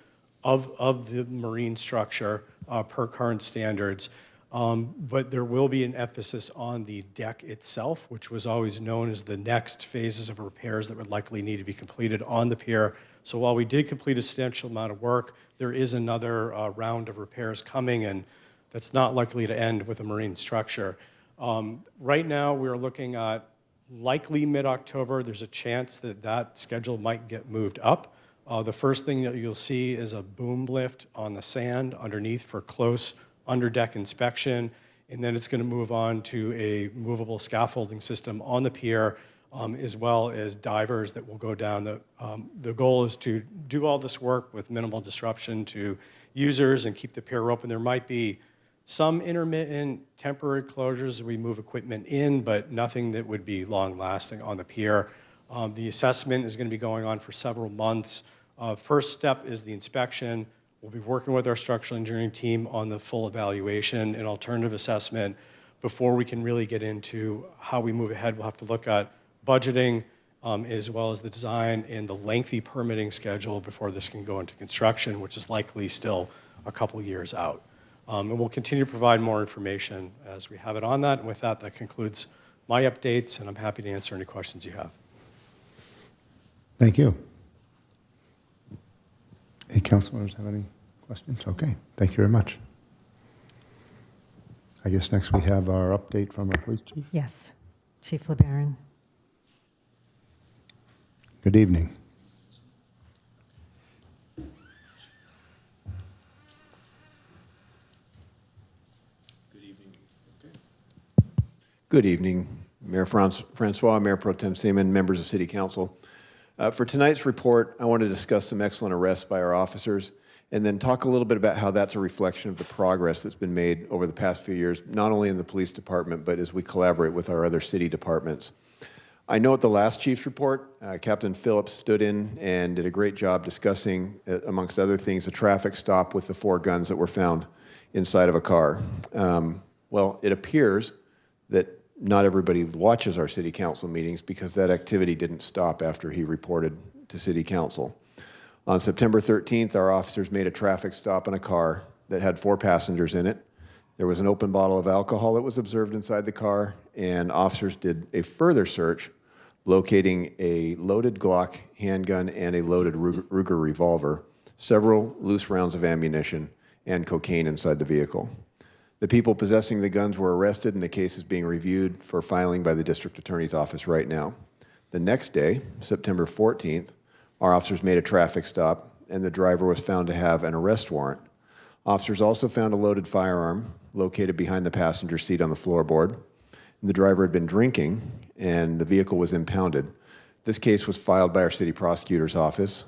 of the marine structure per current standards. But there will be an emphasis on the deck itself, which was always known as the next phases of repairs that would likely need to be completed on the pier. So while we did complete a substantial amount of work, there is another round of repairs coming, and that's not likely to end with a marine structure. Right now, we're looking at likely mid-October. There's a chance that that schedule might get moved up. The first thing that you'll see is a boom lift on the sand underneath for close underdeck inspection, and then it's going to move on to a movable scaffolding system on the pier, as well as divers that will go down. The goal is to do all this work with minimal disruption to users and keep the pier open. There might be some intermittent temporary closures. We move equipment in, but nothing that would be long-lasting on the pier. The assessment is going to be going on for several months. First step is the inspection. We'll be working with our structural engineering team on the full evaluation and alternative assessment. Before we can really get into how we move ahead, we'll have to look at budgeting as well as the design and the lengthy permitting schedule before this can go into construction, which is likely still a couple years out. And we'll continue to provide more information as we have it on that. And with that, that concludes my updates, and I'm happy to answer any questions you have. Thank you. Any council members have any Questions? Okay, thank you very much. I guess next we have our update from our police chief. Yes, Chief LeBaron. Good evening. Good evening, Mayor Francois, Mayor Pro Tem Seaman, members of City Council. For tonight's report, I want to discuss some excellent arrests by our officers and then talk a little bit about how that's a reflection of the progress that's been made over the past few years, not only in the police department, but as we collaborate with our other city departments. I know at the last chief's report, Captain Phillips stood in and did a great job discussing, amongst other things, the traffic stop with the 4 guns that were found inside of a car. Well, it appears that not everybody watches our city council meetings because that activity didn't stop after he reported to city council. On September 13th, our officers made a traffic stop in a car that had 4 passengers in it. There was an open bottle of alcohol that was observed inside the car, and officers did a further search, locating a loaded Glock handgun and a loaded Ruger revolver, several loose rounds of ammunition, and cocaine inside the vehicle. The people possessing the guns were arrested, and the case is being reviewed for filing by the district attorney's office right now. The next day, September 14th, our officers made a traffic stop, and the driver was found to have an arrest warrant. Officers also found a loaded firearm located behind the passenger seat on the floorboard. The driver had been drinking, and the vehicle was impounded. This case was filed by our city prosecutor's office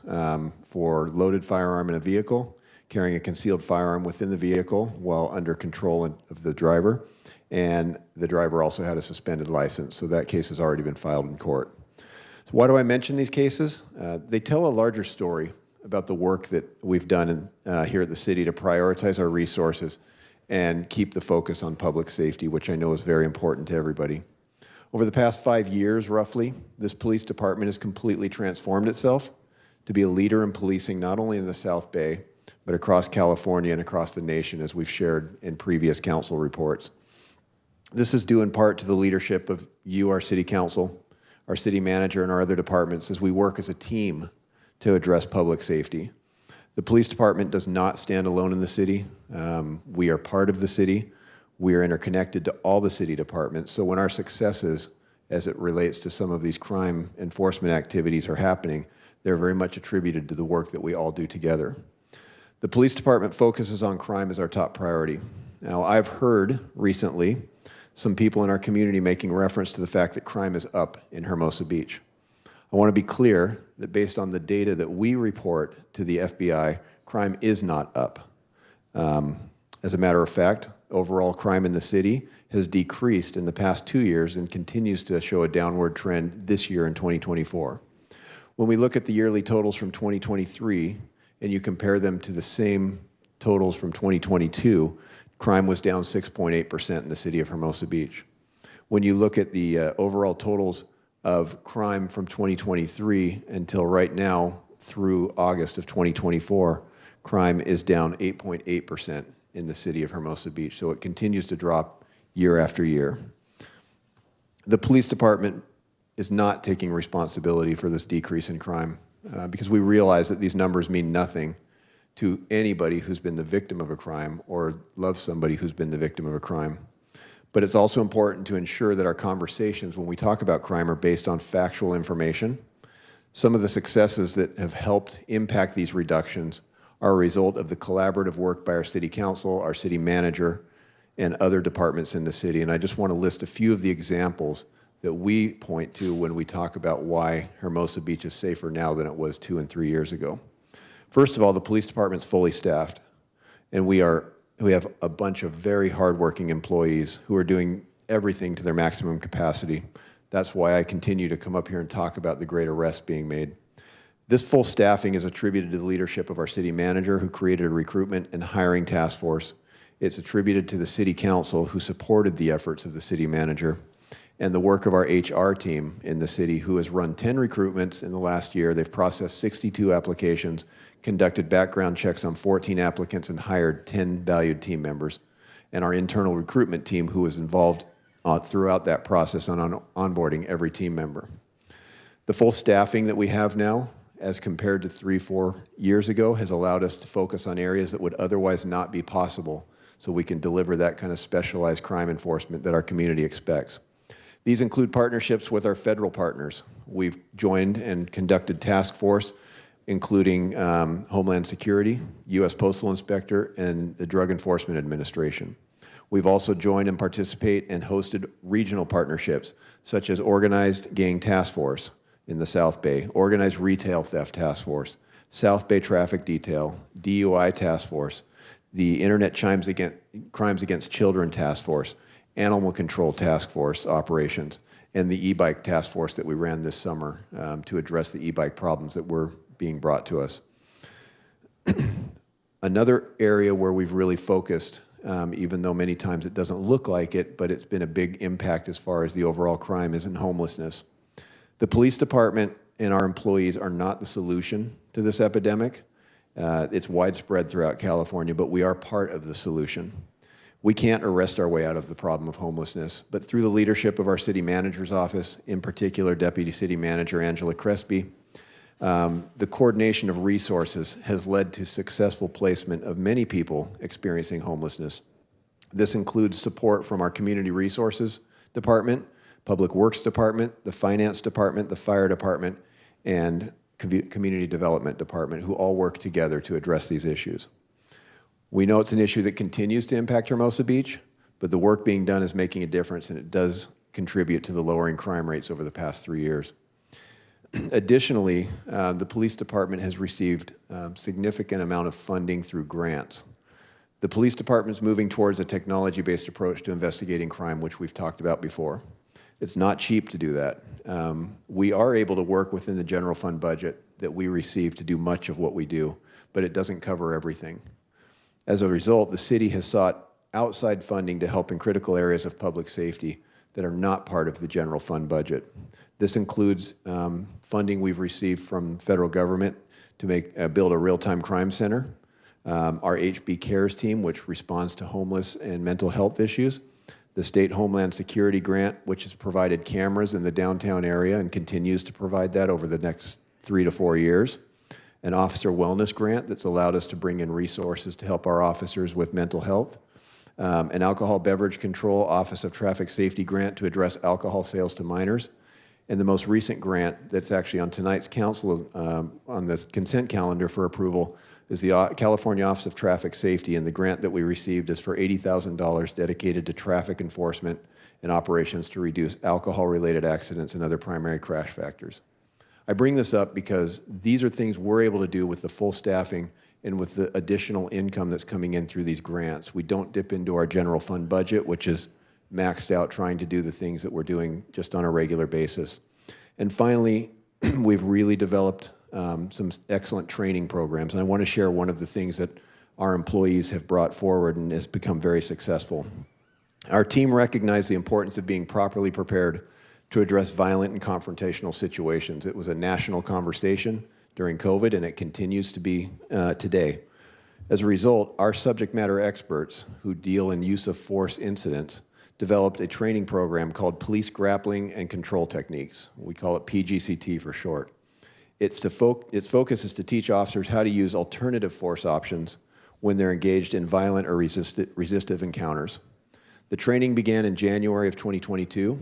for loaded firearm in a vehicle, carrying a concealed firearm within the vehicle while under control of the driver, and the driver also had a suspended license, so that case has already been filed in court. So why do I mention these cases? They tell a larger story about the work that we've done here at the city to prioritize our resources and keep the focus on public safety, which I know is very important to everybody. Over the past 5 years, roughly, this police department has completely transformed itself to be a leader in policing not only in the South Bay, but across California and across the nation, as we've shared in previous council reports. This is due in part to the leadership of you, our city council, our city manager, and our other departments as we work as a team to address public safety. The police department does not stand alone in the city. We are part of the city. We are interconnected to all the city departments. So when our successes, as it relates to some of these crime enforcement activities, are happening, they're very much attributed to the work that we all do together. The police department focuses on crime as our top priority. Now, I've heard recently some people in our community making reference to the fact that crime is up in Hermosa Beach. I want to be clear that based on the data that we report to the FBI, crime is not up. As a matter of fact, overall crime in the city has decreased in the past 2 years and continues to show a downward trend this year in 2024. When we look at the yearly totals from 2023 and you compare them to the same totals from 2022, crime was down 6.8% in the city of Hermosa Beach. When you look at the overall totals of crime from 2023 until right now through August of 2024, crime is down 8.8% in the city of Hermosa Beach. So it continues to drop year after year. The police department is not taking responsibility for this decrease in crime because we realize that these numbers mean nothing to anybody who's been the victim of a crime or loves somebody who's been the victim of a crime. But it's also important to ensure that our conversations when we talk about crime are based on factual information. Some of the successes that have helped impact these reductions are a result of the collaborative work by our city council, our city manager, and other departments in the city. And I just want to list a few of the examples that we point to when we talk about why Hermosa Beach is safer now than it was 2 and 3 years ago. First of all, the police department's fully staffed, and we have a bunch of very hardworking employees who are doing everything to their maximum capacity. That's why I continue to come up here and talk about the great arrests being made. This full staffing is attributed to the leadership of our city manager, who created a recruitment and hiring task force. It's attributed to the city council, who supported the efforts of the city manager, and the work of our HR team in the city, who has run 10 recruitments in the last year. They've processed 62 applications, conducted background checks on 14 applicants, and hired 10 valued team members. And our internal recruitment team, who was involved throughout that process on onboarding every team member. The full staffing that we have now as compared to 3-4 years ago, has allowed us to focus on areas that would otherwise not be possible, so we can deliver that kind of specialized crime enforcement that our community expects. These include partnerships with our federal partners. We've joined and conducted task force, including Homeland Security, U.S. Postal Inspector, and the Drug Enforcement Administration. We've also joined and participate and hosted regional partnerships, such as Organized Gang Task Force in the South Bay, Organized Retail Theft Task Force, South Bay Traffic Detail, DUI Task Force, the Internet Crimes Against Children Task Force, Animal Control Task Force operations, and the e-bike task force that we ran this summer to address the e-bike problems that were being brought to us. Another area where we've really focused, even though many times it doesn't look like it, but it's been a big impact as far as the overall crime, is in homelessness. The police department and our employees are not the solution to this epidemic. It's widespread throughout California, but we are part of the solution. We can't arrest our way out of the problem of homelessness, but through the leadership of our city manager's office, in particular Deputy City Manager Angela Crespi, the coordination of resources has led to successful placement of many people experiencing homelessness. This includes support from our Community Resources Department, Public Works Department, the Finance Department, the Fire Department, and Community Development Department, who all work together to address these issues. We know it's an issue that continues to impact Hermosa Beach, but the work being done is making a difference, and it does contribute to the lowering crime rates over the past 3 years. Additionally, the police department has received a significant amount of funding through grants. The police department is moving towards a technology-based approach to investigating crime, which we've talked about before. It's not cheap to do that. We are able to work within the general fund budget that we receive to do much of what we do, but it doesn't cover everything. As a result, the city has sought outside funding to help in critical areas of public safety that are not part of the general fund budget. This includes funding we've received from federal government to build a real-time crime center, our HB Cares team, which responds to homeless and mental health issues, the State Homeland Security Grant, which has provided cameras in the downtown area and continues to provide that over the next 3 to 4 years, an officer wellness grant that's allowed us to bring in resources to help our officers with mental health, an alcohol beverage control Office of Traffic Safety grant to address alcohol sales to minors, and the most recent grant that's actually on tonight's council, on the consent calendar for approval, is the California Office of Traffic Safety, and the grant that we received is for $80,000 dedicated to traffic enforcement and operations to reduce alcohol-related accidents and other primary crash factors. I bring this up because these are things we're able to do with the full staffing and with the additional income that's coming in through these grants. We don't dip into our general fund budget, which is maxed out trying to do the things that we're doing just on a regular basis. And finally, we've really developed some excellent training programs, and I want to share one of the things that our employees have brought forward and has become very successful. Our team recognized the importance of being properly prepared to address violent and confrontational situations. It was a national conversation during COVID, and it continues to be today. As a result, our subject matter experts who deal in use of force incidents developed a training program called Police Grappling and Control Techniques. We call it PGCT for short. Its focus is to teach officers how to use alternative force options when they're engaged in violent or resistive encounters. The training began in January of 2022,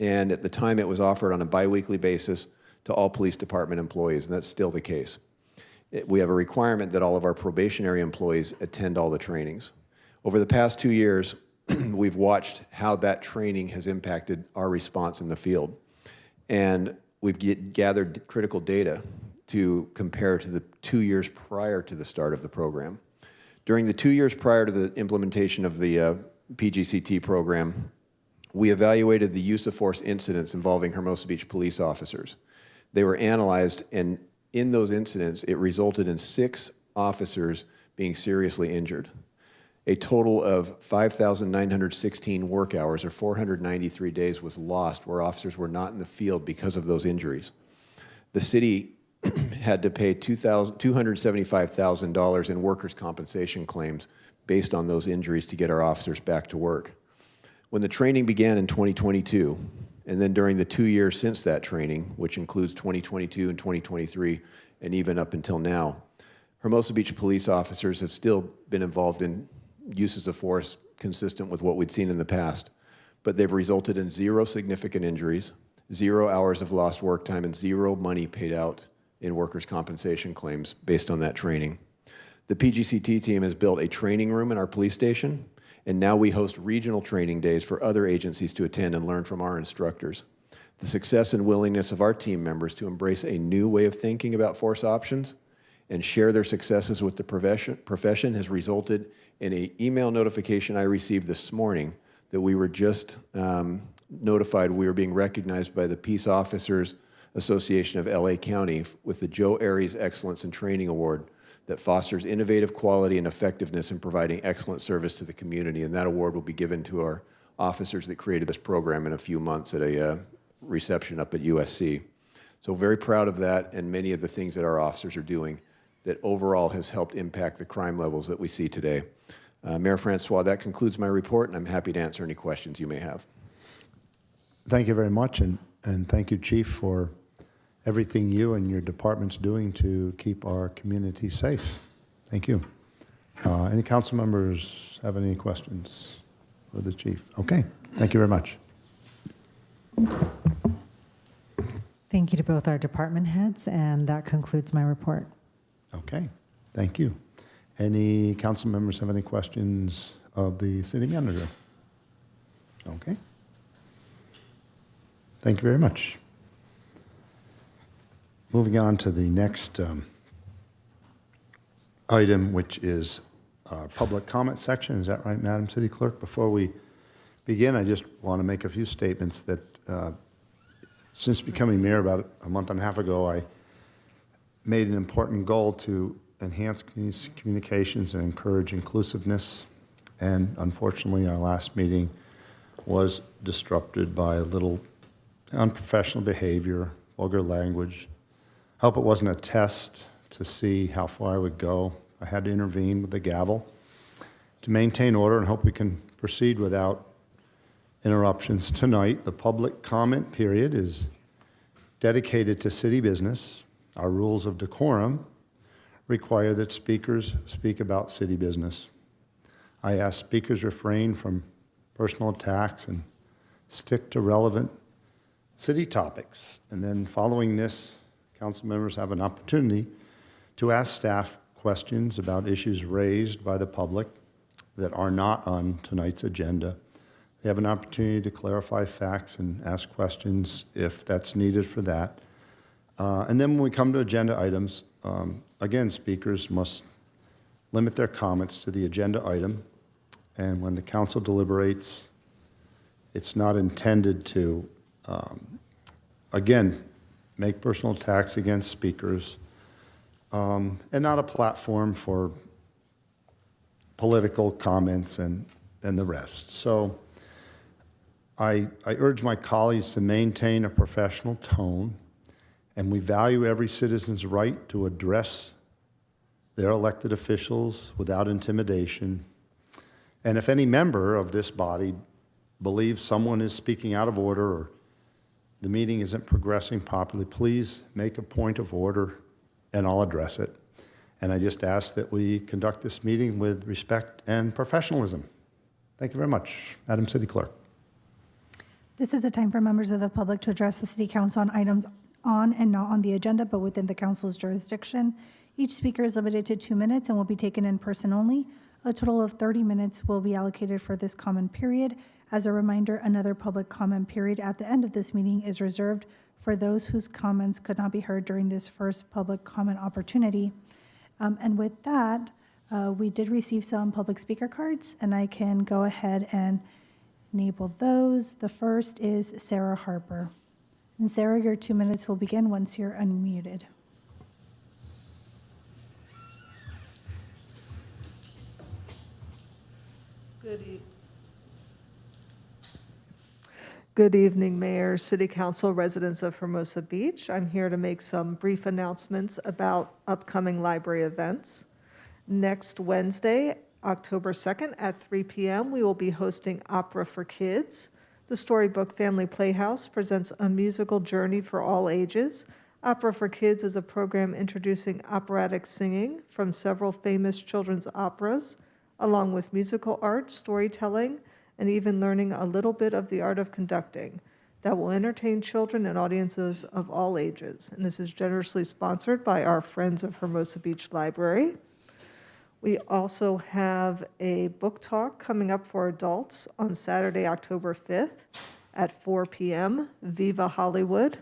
and at the time it was offered on a biweekly basis to all police department employees, and that's still the case. We have a requirement that all of our probationary employees attend all the trainings. Over the past 2 years, we've watched how that training has impacted our response in the field. And we've gathered critical data to compare to the 2 years prior to the start of the program. During the 2 years prior to the implementation of the PGCT program, we evaluated the use of force incidents involving Hermosa Beach police officers. They were analyzed, and in those incidents, it resulted in 6 officers being seriously injured. A total of 5,916 work hours, or 493 days, was lost where officers were not in the field because of those injuries. The city had to pay $275,000 in workers' compensation claims based on those injuries to get our officers back to work. When the training began in 2022, and then during the 2 years since that training, which includes 2022 and 2023, and even up until now. Hermosa Beach police officers have still been involved in uses of force consistent with what we'd seen in the past, but they've resulted in 0 significant injuries, 0 hours of lost work time, and 0 money paid out in workers' compensation claims based on that training. The PGCT team has built a training room in our police station, and now we host regional training days for other agencies to attend and learn from our instructors. The success and willingness of our team members to embrace a new way of thinking about force options and share their successes with the profession has resulted in an email notification I received this morning that we were just notified we were being recognized by the Peace Officers Association of LA County with the Joe Aries Excellence in Training Award that fosters innovative quality and effectiveness in providing excellent service to the community. And that award will be given to our officers that created this program in a few months at a reception up at USC. So very proud of that and many of the things that our officers are doing that overall has helped impact the crime levels that we see today. Mayor Francois, that concludes my report, and I'm happy to answer any questions you may have. Thank you very much, and thank you, Chief, for everything you and your department's doing to keep our community safe. Thank you. Any council members have any questions for the Chief? Okay, thank you very much. Thank you to both our department heads, and that concludes my report. Okay, thank you. Any council members have any questions of the city manager? Okay. Thank you very much. Moving on to the next item, which is our public comment section. Is that right, Madam City Clerk? Before we begin, I just want to make a few statements that since becoming mayor about a month and a half ago, I made an important goal to enhance communications and encourage inclusiveness. And unfortunately, our last meeting was disrupted by a little unprofessional behavior, vulgar language. I hope it wasn't a test to see how far I would go. I had to intervene with the gavel to maintain order and hope we can proceed without interruptions. Tonight, the public comment period is dedicated to city business. Our rules of decorum require that speakers speak about city business. I ask speakers refrain from personal attacks and stick to relevant city topics. And then following this, council members have an opportunity to ask staff questions about issues raised by the public that are not on tonight's agenda. They have an opportunity to clarify facts and ask questions if that's needed for that. And then when we come to agenda items, again, speakers must limit their comments to the agenda item. And when the council deliberates, it's not intended to, again, make personal attacks against speakers, and not a platform for political comments and the rest. So I urge my colleagues to maintain a professional tone, and we value every citizen's right to address their elected officials without intimidation. And if any member of this body believes someone is speaking out of order or the meeting isn't progressing properly, please make a point of order and I'll address it. And I just ask that we conduct this meeting with respect and professionalism. Thank you very much, Madam City Clerk. This is a time for members of the public to address the City Council on items on and not on the agenda, but within the council's jurisdiction. Each speaker is limited to 2 minutes and will be taken in person only. A total of 30 minutes will be allocated for this comment period. As a reminder, another public comment period at the end of this meeting is reserved for those whose comments could not be heard during this first public comment opportunity. And with that, we did receive some public speaker cards, and I can go ahead and enable those. The first is Sarah Harper. And Sarah, your 2 minutes will begin once you're unmuted. Good evening, Mayor, City Council, residents of Hermosa Beach. I'm here to make some brief announcements about upcoming library events. Next Wednesday, October 2nd at 3 p.m., we will be hosting Opera for Kids. The Storybook Family Playhouse presents a musical journey for all ages. Opera for Kids is a program introducing operatic singing from several famous children's operas, along with musical art, storytelling, and even learning a little bit of the art of conducting that will entertain children and audiences of all ages. And this is generously sponsored by our friends of Hermosa Beach Library. We also have a book talk coming up for adults on Saturday, October 5th at 4 p.m. Viva Hollywood.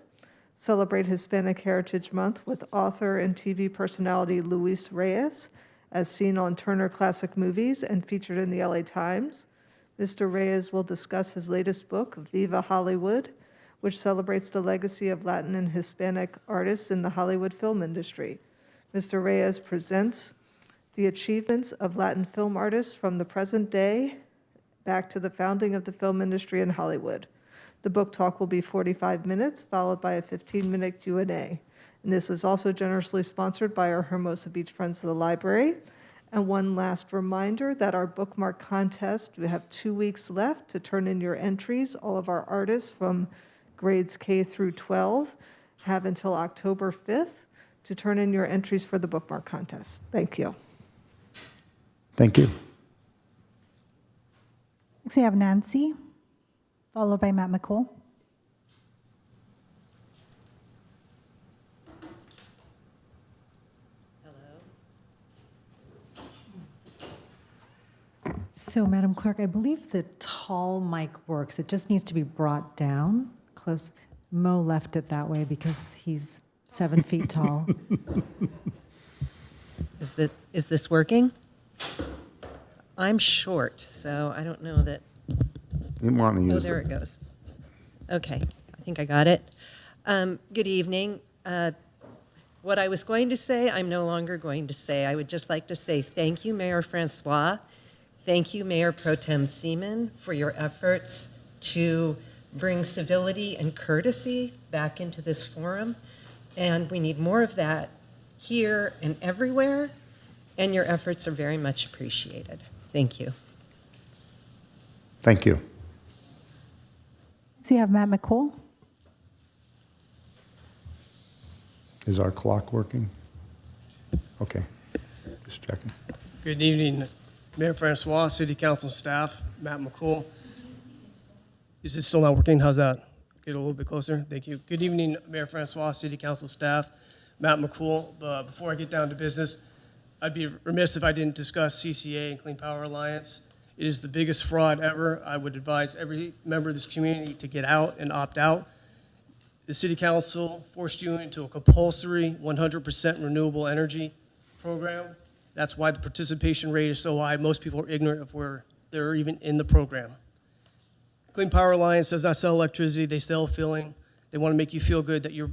Celebrate Hispanic Heritage Month with author and TV personality Luis Reyes, as seen on Turner Classic Movies and featured in the LA Times. Mr. Reyes will discuss his latest book, Viva Hollywood, which celebrates the legacy of Latin and Hispanic artists in the Hollywood film industry. Mr. Reyes presents the achievements of Latin film artists from the present day back to the founding of the film industry in Hollywood. The book talk will be 45 minutes, followed by a 15-minute Q&A. And this is also generously sponsored by our Hermosa Beach Friends of the Library. And one last reminder that our bookmark contest, we have 2 weeks left to turn in your entries. All of our artists from grades K through 12 have until October 5th to turn in your entries for the bookmark contest. Thank you. Thank you. Next, we have Nancy, followed by Matt McCool. So, Madam Clerk, I believe the tall mic works. It just needs to be brought down close. Mo left it that way because he's 7 feet tall. Is this working? I'm short, so I don't know that. You want to Oh, use there it goes. Okay, I think I got it. Good evening. What I was going to say, I'm no longer going to say. I would just like to say thank you, Mayor Francois. Thank you, Mayor Pro Tem Seaman, for your efforts to bring civility and courtesy back into this forum. And we need more of that here and everywhere. And your efforts are very much appreciated. Thank you. Thank you. So you have Matt McCool. Is our clock working? Okay, just checking. Good evening, Mayor Francois, City Council staff, Matt McCool. Is it still not working? How's that? Get a little bit closer. Thank you. Good evening, Mayor Francois, City Council staff, Matt McCool. Before I get down to business, I'd be remiss if I didn't discuss CCA and Clean Power Alliance. It is the biggest fraud ever. I would advise every member of this community to get out and opt out. The City Council forced you into a compulsory 100% renewable energy program. That's why the participation rate is so high. Most people are ignorant of where they're even in the program. Clean Power Alliance does not sell electricity. They sell filling. They want to make you feel good that you're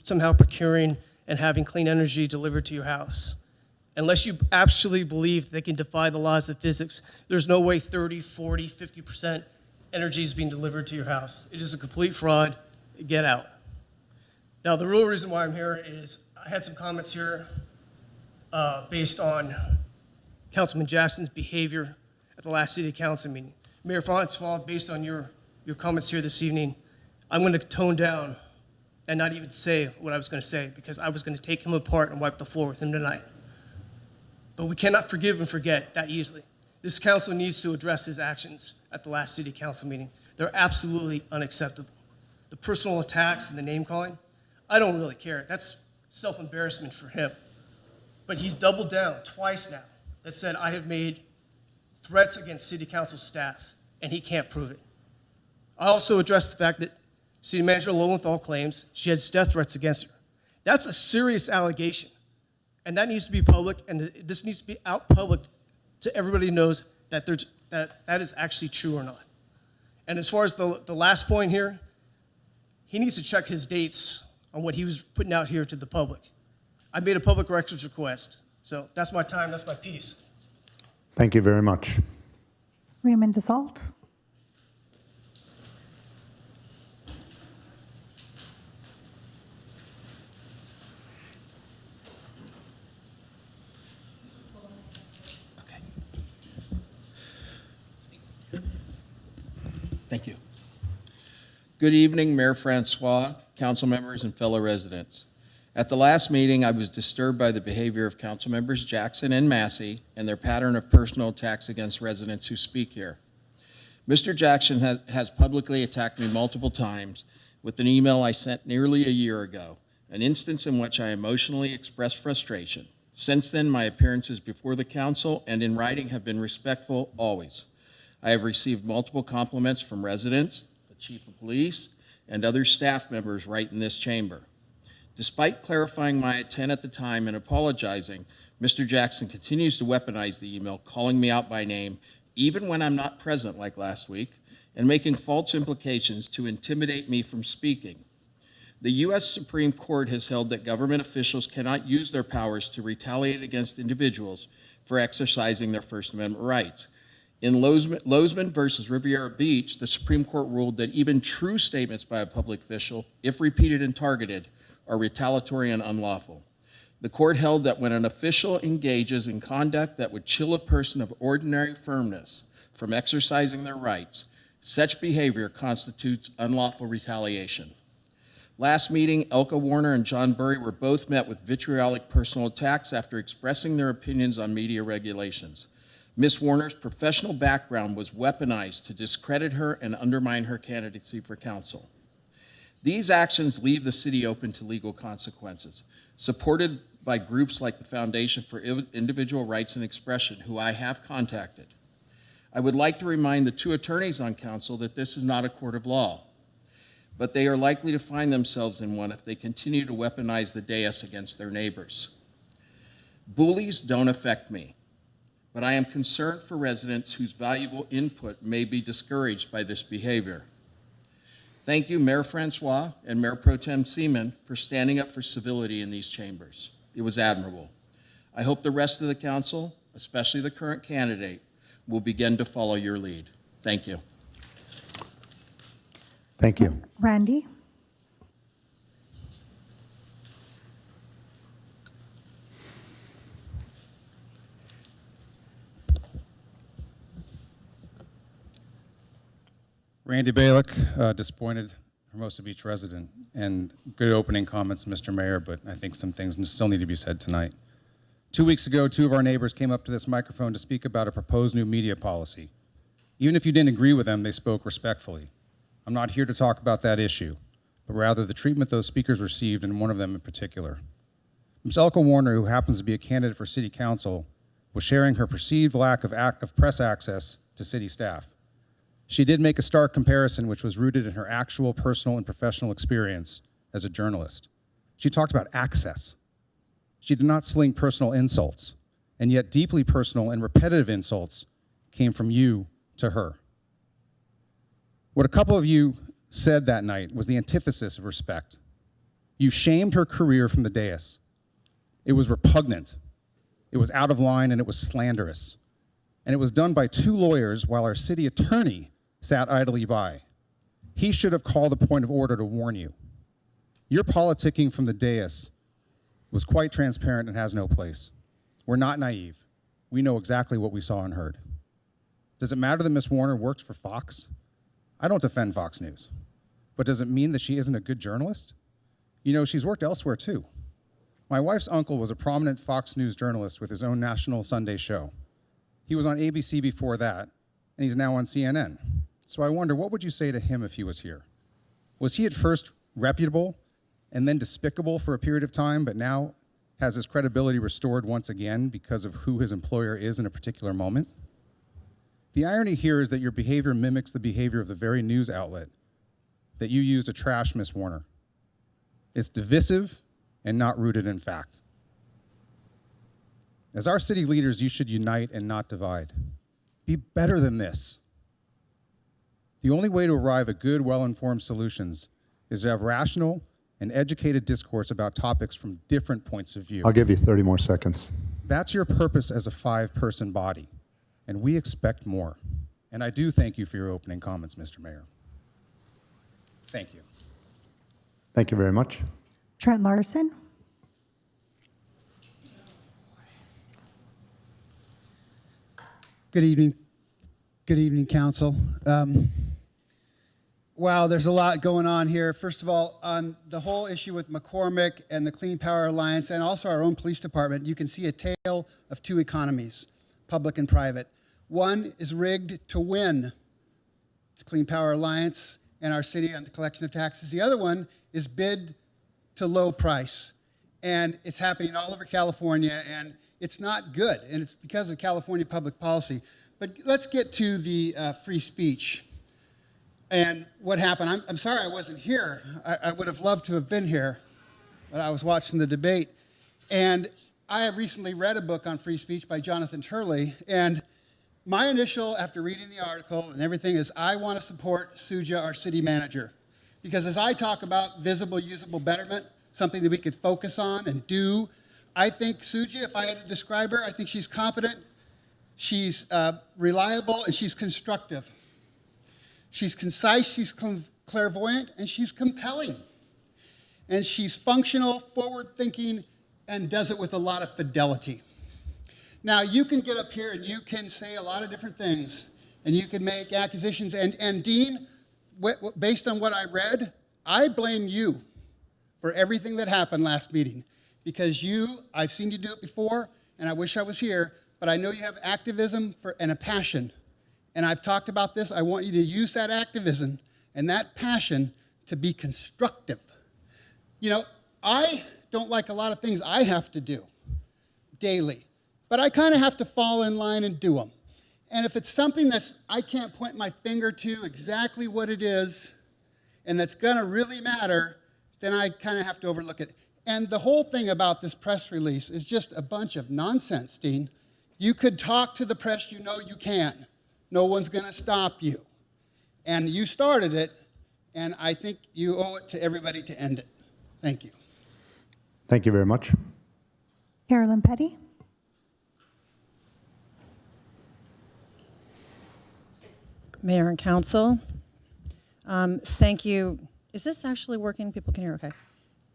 somehow procuring and having clean energy delivered to your house. Unless you actually believe they can defy the laws of physics, there's no way 30, 40, 50% energy is being delivered to your house. It is a complete fraud. Get out. Now, the real reason why I'm here is I had some comments here based on Councilman Jackson's behavior at the last City Council meeting. Mayor Francois, based on your comments here this evening, I'm going to tone down and not even say what I was going to say because I was going to take him apart and wipe the floor with him tonight. But we cannot forgive and forget that easily. This council needs to address his actions at the last City Council meeting. They're absolutely unacceptable. The personal attacks and the name calling, I don't really care. That's self-embarrassment for him. But he's doubled down twice now that said I have made threats against City Council staff, and he can't prove it. I also addressed the fact that City Manager Lowenthal claims she has death threats against her. That's a serious allegation, and that needs to be public, and this needs to be out public so everybody knows that that is actually true or not. And as far as the last point here, he needs to check his dates on what he was putting out here to the public. I made a public records request. So that's my time, that's my piece. Thank you very much. Raymond DeSalt. Thank you. Good evening, Mayor Francois, council members, and fellow residents. At the last meeting, I was disturbed by the behavior of council members Jackson and Massey and their pattern of personal attacks against residents who speak here. Mr. Jackson has publicly attacked me multiple times with an email I sent nearly a year ago, an instance in which I emotionally expressed frustration. Since then, my appearances before the council and in writing have been respectful always. I have received multiple compliments from residents, the chief of police, and other staff members right in this chamber. Despite clarifying my intent at the time and apologizing, Mr. Jackson continues to weaponize the email, calling me out by name, even when I'm not present like last week, and making false implications to intimidate me from speaking. The U.S. Supreme Court has held that government officials cannot use their powers to retaliate against individuals for exercising their First Amendment rights. In Lozman versus Riviera Beach, the Supreme Court ruled that even true statements by a public official, if repeated and targeted, are retaliatory and unlawful. The court held that when an official engages in conduct that would chill a person of ordinary firmness from exercising their rights, such behavior constitutes unlawful retaliation. Last meeting, Elka Warner and John Burry were both met with vitriolic personal attacks after expressing their opinions on media regulations. Ms. Warner's professional background was weaponized to discredit her and undermine her candidacy for council. These actions leave the city open to legal consequences, supported by groups like the Foundation for Individual Rights and Expression, who I have contacted. I would like to remind the two attorneys on council that this is not a court of law, but they are likely to find themselves in one if they continue to weaponize the dais against their neighbors. Bullies don't affect me, but I am concerned for residents whose valuable input may be discouraged by this behavior. Thank you, Mayor Francois and Mayor Pro Tem Seaman, for standing up for civility in these chambers. It was admirable. I hope the rest of the council, especially the current candidate, will begin to follow your lead. Thank you. Thank you. Randy? Randy Balick, disappointed Hermosa Beach resident, and good opening comments, Mr. Mayor, but I think some things still need to be said tonight. 2 weeks ago, two of our neighbors came up to this microphone to speak about a proposed new media policy. Even if you didn't agree with them, they spoke respectfully. I'm not here to talk about that issue, but rather the treatment those speakers received, and one of them in particular. Ms. Elka Warner, who happens to be a candidate for city council, was sharing her perceived lack of press access to city staff. She did make a stark comparison, which was rooted in her actual personal and professional experience as a journalist. She talked about access. She did not sling personal insults, and yet deeply personal and repetitive insults came from you to her. What a couple of you said that night was the antithesis of respect. You shamed her career from the dais. It was repugnant, it was out of line, and it was slanderous. And it was done by two lawyers while our city attorney sat idly by. He should have called a point of order to warn you. Your politicking from the dais was quite transparent and has no place. We're not naive. We know exactly what we saw and heard. Does it matter that Ms. Warner works for Fox? I don't defend Fox News, but does it mean that she isn't a good journalist? You know, she's worked elsewhere too. My wife's uncle was a prominent Fox News journalist with his own national Sunday show. He was on ABC before that, and he's now on CNN. So I wonder, what would you say to him if he was here? Was he at first reputable and then despicable for a period of time, but now has his credibility restored once again because of who his employer is in a particular moment? The irony here is that your behavior mimics the behavior of the very news outlet that you use to trash Ms. Warner. It's divisive and not rooted in fact. As our city leaders, you should unite and not divide. Be better than this. The only way to arrive at good, well-informed solutions is to have rational and educated discourse about topics from different points of view. I'll give you 30 more seconds. That's your purpose as a 5-person body, and we expect more. And I do thank you for your opening comments, Mr. Mayor. Thank you. Thank you very much. Trent Larson? Good evening. Good evening, Council. Wow, there's a lot going on here. First of all, on the whole issue with McCormick and the Clean Power Alliance and also our own police department, you can see a tale of two economies, public and private. One is rigged to win. It's Clean Power Alliance and our city on the collection of taxes. The other one is bid to low price. And it's happening all over California, and it's not good. And it's because of California public policy. But let's get to the free speech. And what happened, I'm sorry I wasn't here. I would have loved to have been here, but I was watching the debate. And I have recently read a book on free speech by Jonathan Turley. And my initial, after reading the article and everything, is I want to support Suja, our city manager. Because as I talk about visible, usable betterment, something that we could focus on and do, I think Suja, if I had to describe her, I think she's competent, she's reliable, and she's constructive. She's concise, she's clairvoyant, and she's compelling. And she's functional, forward-thinking, and does it with a lot of fidelity. Now, you can get up here and you can say a lot of different things, and you can make accusations. And Dean, based on what I read, I blame you for everything that happened last meeting. Because I've seen you do it before, and I wish I was here, but I know you have activism and a passion. And I've talked about this. I want you to use that activism and that passion to be constructive. You know, I don't like a lot of things I have to do daily, but I kind of have to fall in line and do them. And if it's something I can't point my finger to exactly what it is, and that's going to really matter, then I kind of have to overlook it. And the whole thing about this press release is just a bunch of nonsense, Dean. You could talk to the press, you know you can. No one's going to stop you. And you started it, and I think you owe it to everybody to end it. Thank you. Thank you very much. Carolyn Petty. Mayor and Council, thank you. Is this actually working? People can hear okay.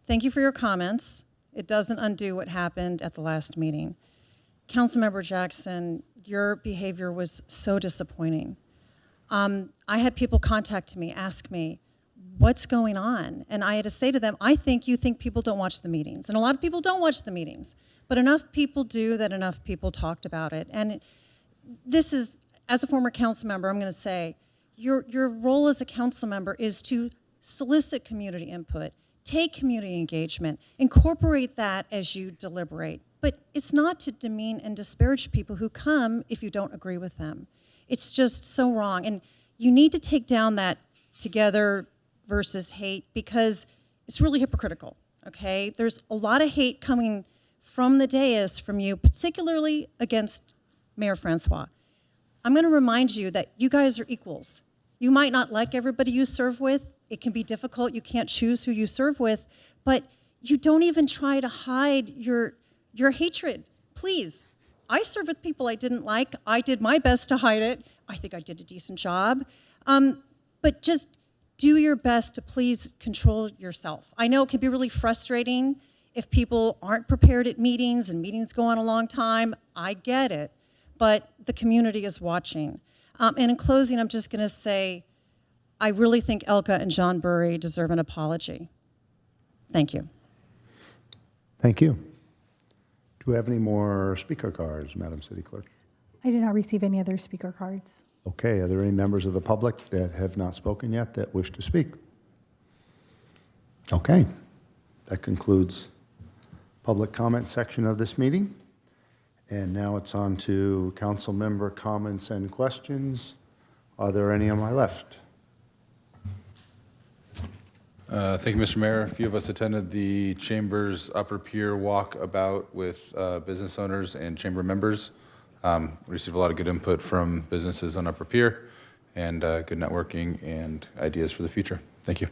Thank you for your comments. It doesn't undo what happened at the last meeting. Councilmember Jackson, your behavior was so disappointing. I had people contact me, ask me, what's going on? And I had to say to them, I think you think people don't watch the meetings. And a lot of people don't watch the meetings. But enough people do that enough people talked about it. And this is, as a former council member, I'm going to say, your role as a council member is to solicit community input, take community engagement, incorporate that as you deliberate. But it's not to demean and disparage people who come if you don't agree with them. It's just so wrong. And you need to take down that together versus hate because it's really hypocritical, okay? There's a lot of hate coming from the dais from you, particularly against Mayor Francois. I'm going to remind you that you guys are equals. You might not like everybody you serve with. It can be difficult. You can't choose who you serve with, but you don't even try to hide your hatred. Please, I serve with people I didn't like. I did my best to hide it. I think I did a decent job. But just do your best to please control yourself. I know it can be really frustrating if people aren't prepared at meetings and meetings go on a long time. I get it, but the community is watching. And in closing, I'm just gonna say, I really think Elka and John Burry deserve an apology. Thank you. Thank you. Do we have any more speaker cards, Madam City Clerk? I did not receive any other speaker cards. Okay, are there any members of the public that have not spoken yet that wish to speak? Okay, that concludes public comment section of this meeting. And now it's on to council member comments and questions. Are there any on my left? Thank you, Mr. Mayor. A few of us attended the Chamber's Upper Pier walkabout with business owners and chamber members. We received a lot of good input from businesses on Upper Pier and good networking and ideas for the future. Thank you.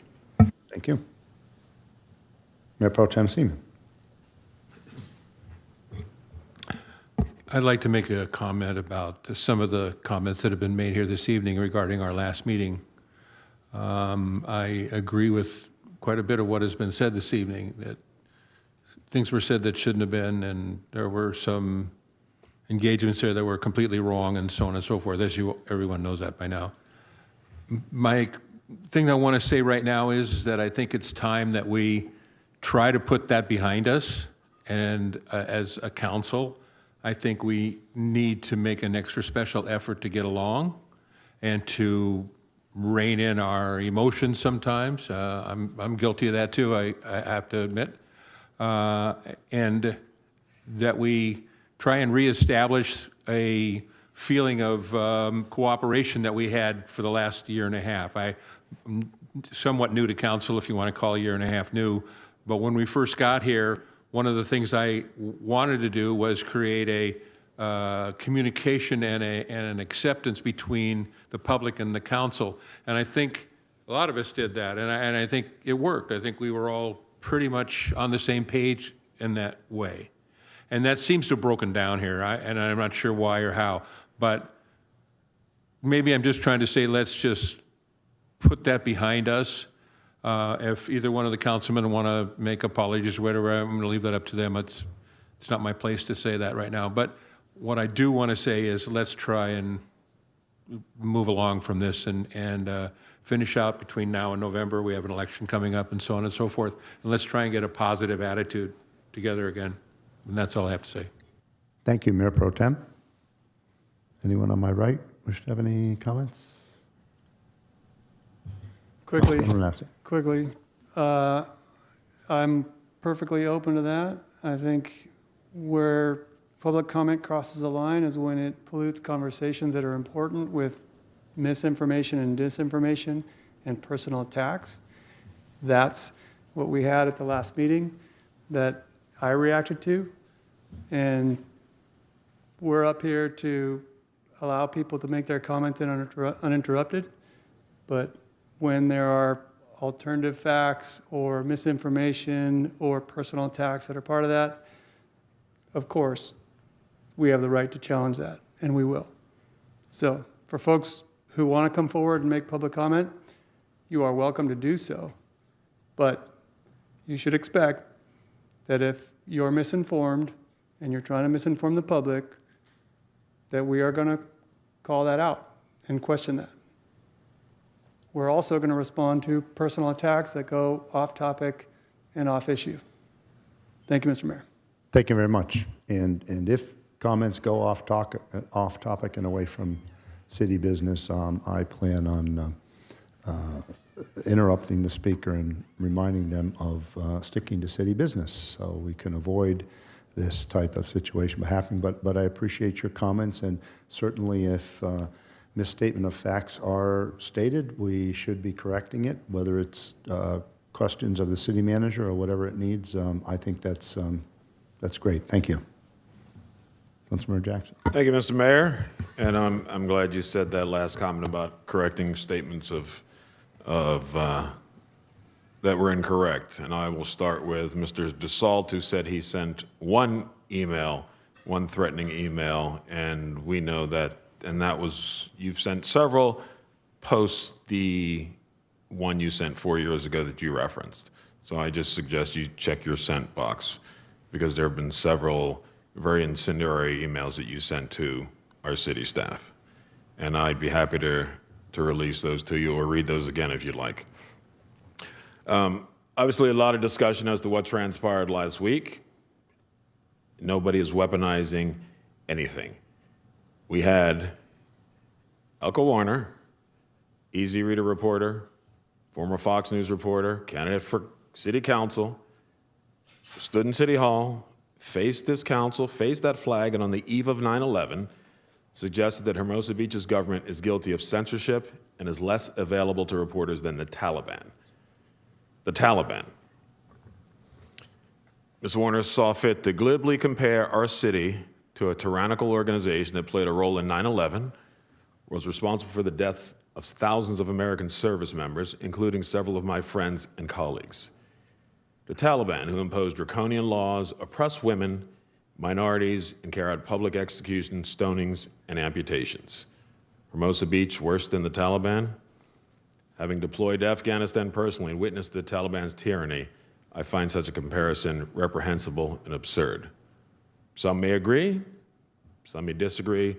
Thank you. Mayor Pro Tem Seaman. I'd like to make a comment about some of the comments that have been made here this evening regarding our last meeting. I agree with quite a bit of what has been said this evening, that things were said that shouldn't have been, and there were some engagements there that were completely wrong, and so on and so forth, as everyone knows that by now. My thing I want to say right now is that I think it's time that we try to put that behind us. And as a council, I think we need to make an extra special effort to get along and to rein in our emotions sometimes. I'm guilty of that too, I have to admit. And that we try and reestablish a feeling of cooperation that we had for the last year and a half. I'm somewhat new to council, if you want to call a year and a half new, but when we first got here, one of the things I wanted to do was create a communication and an acceptance between the public and the council. And I think a lot of us did that, and I think it worked. I think we were all pretty much on the same page in that way. And that seems to have broken down here, and I'm not sure why or how, but maybe I'm just trying to say let's just put that behind us. If either one of the councilmen want to make apologies or whatever, I'm going to leave that up to them. It's not my place to say that right now. But what I do want to say is let's try and move along from this and finish out between now and November. We have an election coming up and so on and so forth. And let's try and get a positive attitude together again. And that's all I have to say. Thank you, Mayor Pro Tem. Anyone on my right wish to have any comments? Councilman Renassi. Quickly, I'm perfectly open to that. I think where public comment crosses the line is when it pollutes conversations that are important with misinformation and disinformation and personal attacks. That's what we had at the last meeting that I reacted to. And we're up here to allow people to make their comments uninterrupted. But when there are alternative facts or misinformation or personal attacks that are part of that, of course, we have the right to challenge that, and we will. So for folks who want to come forward and make public comment, you are welcome to do so. But you should expect that if you're misinformed and you're trying to misinform the public, that we are going to call that out and question that. We're also going to respond to personal attacks that go off topic and off issue. Thank you, Mr. Mayor. Thank you very much. And if comments go off topic and away from city business, I plan on interrupting the speaker and reminding them of sticking to city business so we can avoid this type of situation happening. But I appreciate your comments, and certainly if misstatement of facts are stated, we should be correcting it, whether it's questions of the city manager or whatever it needs. I think that's great. Thank you. Councilmember Jackson. Thank you, Mr. Mayor. And I'm glad you said that last comment about correcting statements of that were incorrect. And I will start with Mr. DeSalt, who said he sent one email, one threatening email, and we know that, and that was, you've sent several post the one you sent 4 years ago that you referenced. So I just suggest you check your sent box, because there have been several very incendiary emails that you sent to our city staff. And I'd be happy to release those to you or read those again if you'd like. Obviously, a lot of discussion as to what transpired last week. Nobody is weaponizing anything. We had Elko Warner, Easy Reader reporter, former Fox News reporter, candidate for city council, stood in City Hall, faced this council, faced that flag, and on the eve of 9/11, suggested that Hermosa Beach's government is guilty of censorship and is less available to reporters than the Taliban. The Taliban. Ms. Warner saw fit to glibly compare our city to a tyrannical organization that played a role in 9/11, was responsible for the deaths of thousands of American service members, including several of my friends and colleagues. The Taliban, who imposed draconian laws, oppressed women, minorities, and carried out public executions, stonings, and amputations. Hermosa Beach worse than the Taliban? Having deployed to Afghanistan personally and witnessed the Taliban's tyranny, I find such a comparison reprehensible and absurd. Some may agree, some may disagree,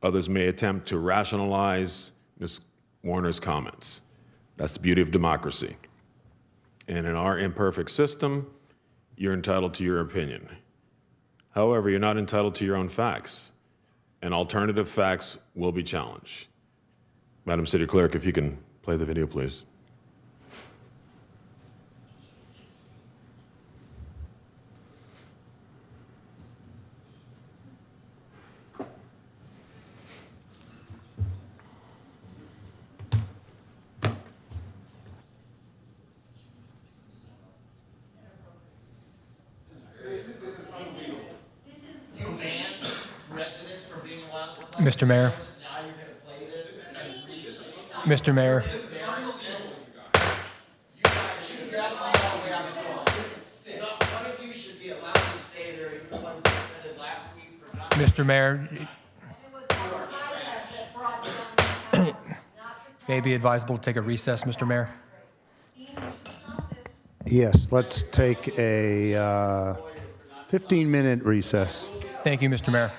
others may attempt to rationalize Ms. Warner's comments. That's the beauty of democracy. And in our imperfect system, you're entitled to your opinion. However, you're not entitled to your own facts, and alternative facts will be challenged. Madam City Clerk, if you can play the video, please. Mr. Mayor. Mr. Mayor. Mr. Mayor. May it be advisable to take a recess, Mr. Mayor? Yes, let's take a 15-minute recess. Thank you, Mr. Mayor.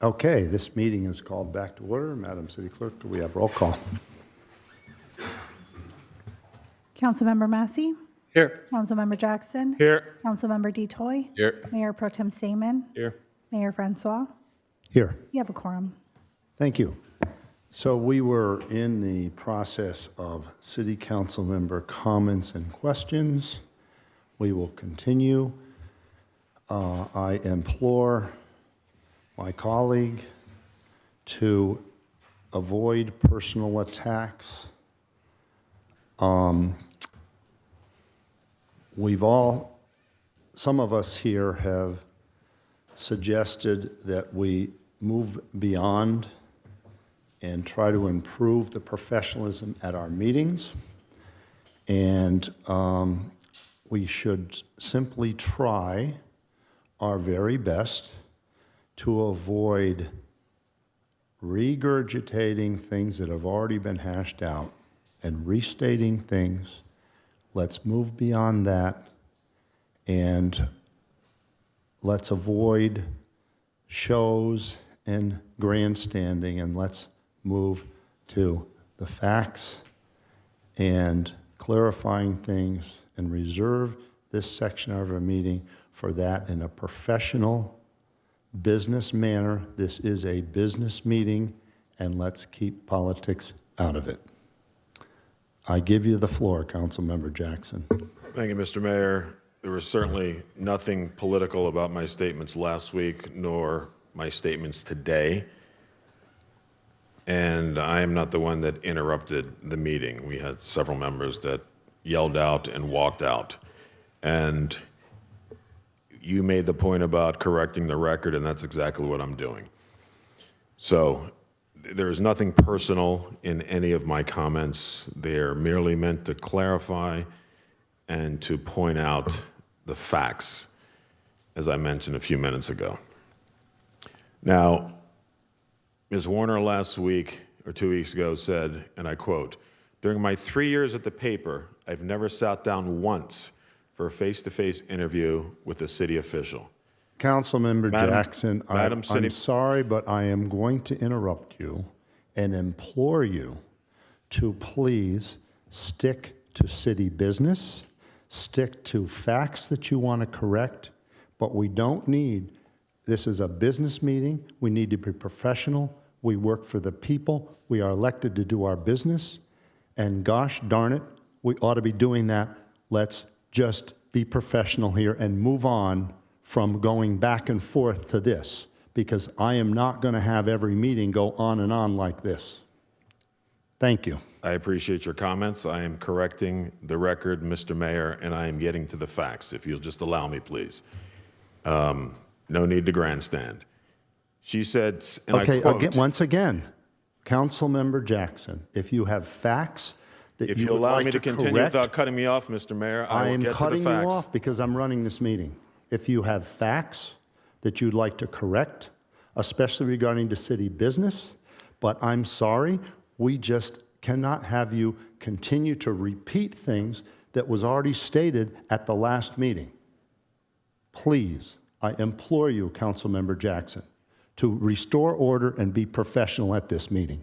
Okay, this meeting is called back to order. Madam City Clerk, do we have roll call? Councilmember Massey? Here. Councilmember Jackson? Here. Councilmember DeToy? Here. Mayor Pro Tem Seaman? Here. Mayor Francois? Here. You have a quorum. Thank you. So we were in the process of city council member comments and questions. We will continue. I implore my colleague to avoid personal attacks. Some of us here have suggested that we move beyond and try to improve the professionalism at our meetings. And we should simply try our very best to avoid regurgitating things that have already been hashed out and restating things. Let's move beyond that, and let's avoid shows and grandstanding, and let's move to the facts and clarifying things, and reserve this section of our meeting for that in a professional business manner. This is a business meeting, and let's keep politics out of it. I give you the floor, Councilmember Jackson. Thank you, Mr. Mayor. There was certainly nothing political about my statements last week, nor my statements today. And I am not the one that interrupted the meeting. We had several members that yelled out and walked out. And you made the point about correcting the record, and that's exactly what I'm doing. So there is nothing personal in any of my comments. They're merely meant to clarify and to point out the facts, as I mentioned a few minutes ago. Now, Ms. Warner last week or 2 weeks ago said, and I quote, "During my 3 years at the paper, I've never sat down once for a face-to-face interview with a city official." Councilmember Jackson, Madam I'm sorry, but I am going to interrupt you and implore you to please stick to city business, stick to facts that you want to correct, but we don't need, this is a business meeting, we need to be professional, we work for the people, we are elected to do our business, and gosh darn it, we ought to be doing that. Let's just be professional here and move on from going back and forth to this, because I am not going to have every meeting go on and on like this. Thank you. I appreciate your comments. I am correcting the record, Mr. Mayor, and I am getting to the facts, if you'll just allow me, please. No need to grandstand. She said, and Okay, I quote, again, once again, Councilmember Jackson, if you have facts that if you you would allow like me to continue correct, without cutting me off, Mr. Mayor, I will am get to the cutting you facts. off because I'm running this meeting. If you have facts that you'd like to correct, especially regarding to city business, but I'm sorry, we just cannot have you continue to repeat things that was already stated at the last meeting. Please, I implore you, Councilmember Jackson, to restore order and be professional at this meeting.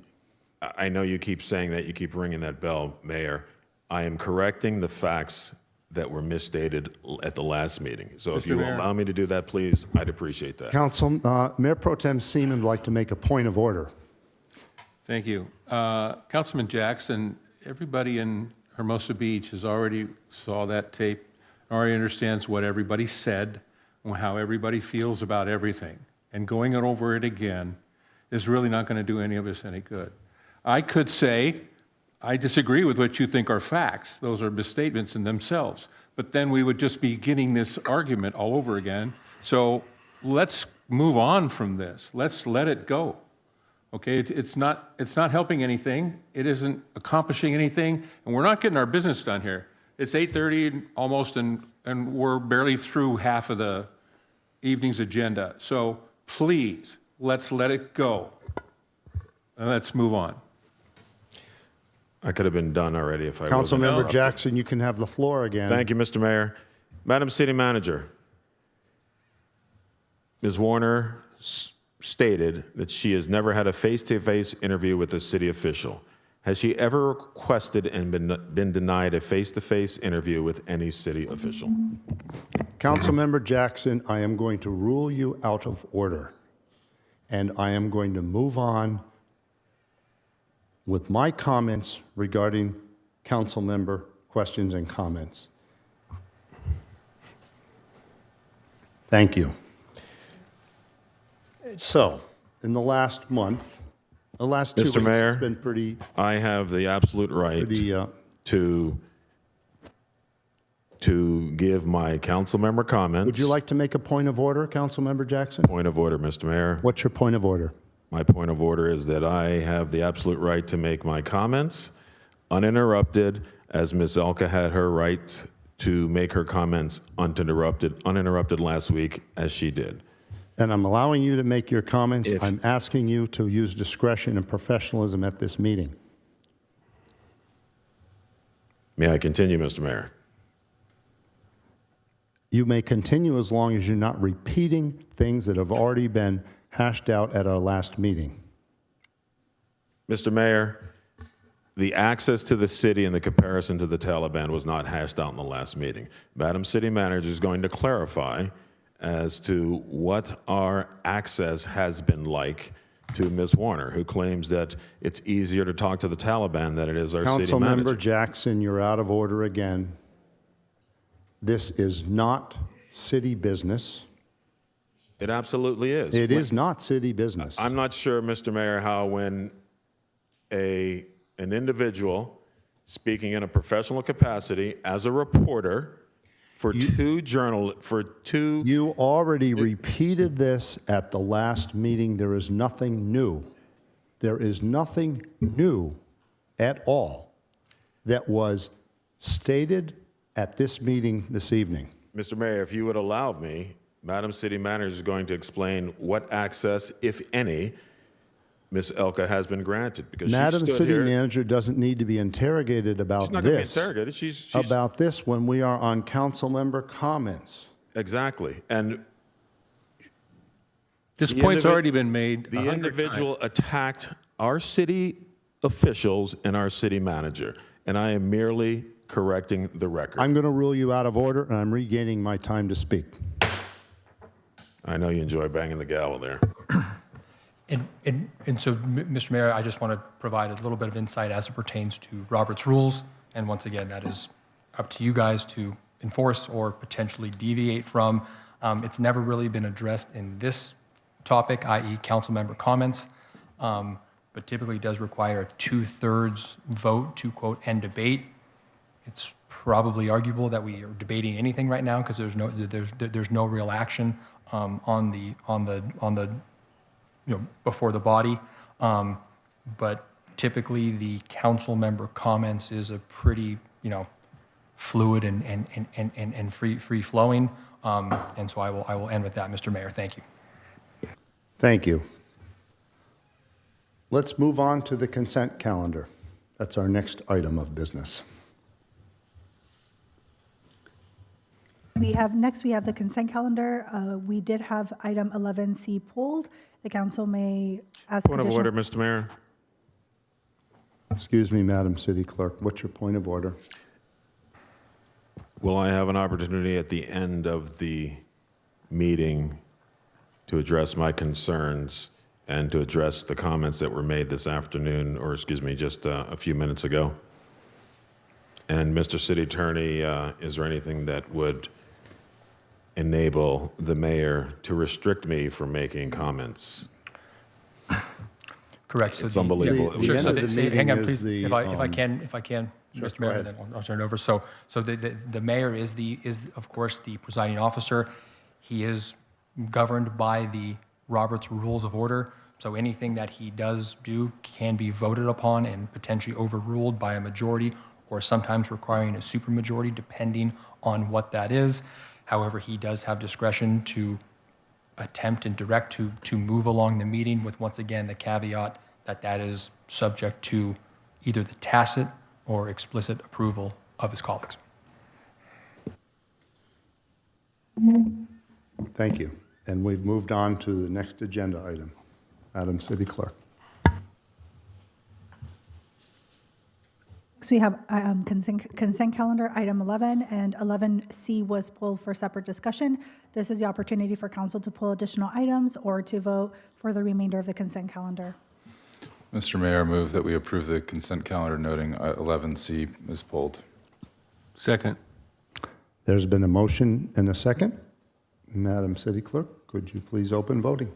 I know you keep saying that, you keep ringing that bell, Mayor. I am correcting the facts that were misstated at the last meeting. So if Mr. you will Mayor. allow me to do that, please, I'd appreciate that. Mayor Pro Tem Seaman would like to make a point of order. Thank you. Councilman Jackson, everybody in Hermosa Beach has already saw that tape, already understands what everybody said, and how everybody feels about everything. And going over it again is really not going to do any of us any good. I could say, I disagree with what you think are facts. Those are misstatements in themselves. But then we would just be getting this argument all over again. So let's move on from this. Let's let it go. Okay, it's not helping anything. It isn't accomplishing anything, and we're not getting our business done here. It's 8:30 almost, and we're barely through half of the evening's agenda. So please, let's let it go, and let's move on. I could have been done already if I wasn't Councilmember interrupted. Jackson, you can have the floor again. Thank you, Mr. Mayor. Madam City Manager, Ms. Warner stated that she has never had a face-to-face interview with a city official. Has she ever requested and been denied a face-to-face interview with any city official? Councilmember Jackson, I am going to rule you out of order, and I am going to move on with my comments regarding council member questions and comments. Thank you. So, in the last month, the last 2 Mr. weeks, Mayor, it's been pretty, I have the absolute right to give my council member comments. would you like to make a point of order, Councilmember Jackson? Point of order, Mr. Mayor. What's your point of order? My point of order is that I have the absolute right to make my comments uninterrupted, as Ms. Elka had her right to make her comments uninterrupted last week, as she did. And I'm allowing you to make your comments. I'm asking you to use discretion and professionalism at this meeting. May I continue, Mr. Mayor? You may continue as long as you're not repeating things that have already been hashed out at our last meeting. Mr. Mayor, the access to the city in the comparison to the Taliban was not hashed out in the last meeting. Madam City Manager is going to clarify as to what our access has been like to Ms. Warner, who claims that it's easier to talk to the Taliban than it is our city manager. Councilmember Jackson, you're out of order again. This is not city business. It absolutely is. It is not city business. I'm not sure, Mr. Mayor, how when an individual speaking in a professional capacity as a reporter for You already repeated this at the last meeting. There is nothing new. There is nothing new at all that was stated at this meeting this evening. Mr. Mayor, if you would allow me, Madam City Manager is going to explain what access, if any, Ms. Elka has been granted. Because Madam she stood City here. Manager doesn't need to be interrogated about She's not going to be this. interrogated. She's About this when we are on council member comments. Exactly. And This the point's individ- already been made. The 100 individual attacked our city officials and our city manager, and I am merely correcting the record. I'm going to rule you out of order, and I'm regaining my time to speak. I know you enjoy banging the gavel there. And so, Mr. Mayor, I just want to provide a little bit of insight as it pertains to Robert's rules. And once again, that is up to you guys to enforce or potentially deviate from. It's never really been addressed in this topic, i.e. council member comments, but typically does require a 2/3 vote to quote end debate. It's probably arguable that we are debating anything right now because there's no real action on the before the body. But typically the council member comments is a pretty fluid and free flowing. And so I will end with that, Mr. Mayor. Thank you. Thank you. Let's move on to the consent calendar. That's our next item of business. Next we have the consent calendar. We did have item 11C pulled. The council may ask Point of order, Mr. Mayor. Excuse me, Madam City Clerk. What's your point of order? Will I have an opportunity at the end of the meeting to address my concerns and to address the comments that were made this afternoon, or excuse me, just a few minutes ago? And Mr. City Attorney, is there anything that would enable the mayor to restrict me from making comments? Correct. So It's unbelievable. Sure. So end of the meeting hang on, is please. the, If I can, Sure, Mr. go Mayor, ahead. then I'll turn it over. So the mayor is of course the presiding officer. He is governed by the Robert's Rules of Order. So anything that he does do can be voted upon and potentially overruled by a majority, or sometimes requiring a supermajority, depending on what that is. However, he does have discretion to attempt and direct to move along the meeting with, once again, the caveat that is subject to either the tacit or explicit approval of his colleagues. Thank you. And we've moved on to the next agenda item. Madam City Clerk. Next, we have consent calendar, item 11, and 11C was pulled for separate discussion. This is the opportunity for council to pull additional items or to vote for the remainder of the consent calendar. Mr. Mayor, I move that we approve the consent calendar noting 11C is pulled. Second. There's been a motion and a second. Madam City Clerk, could you please open voting?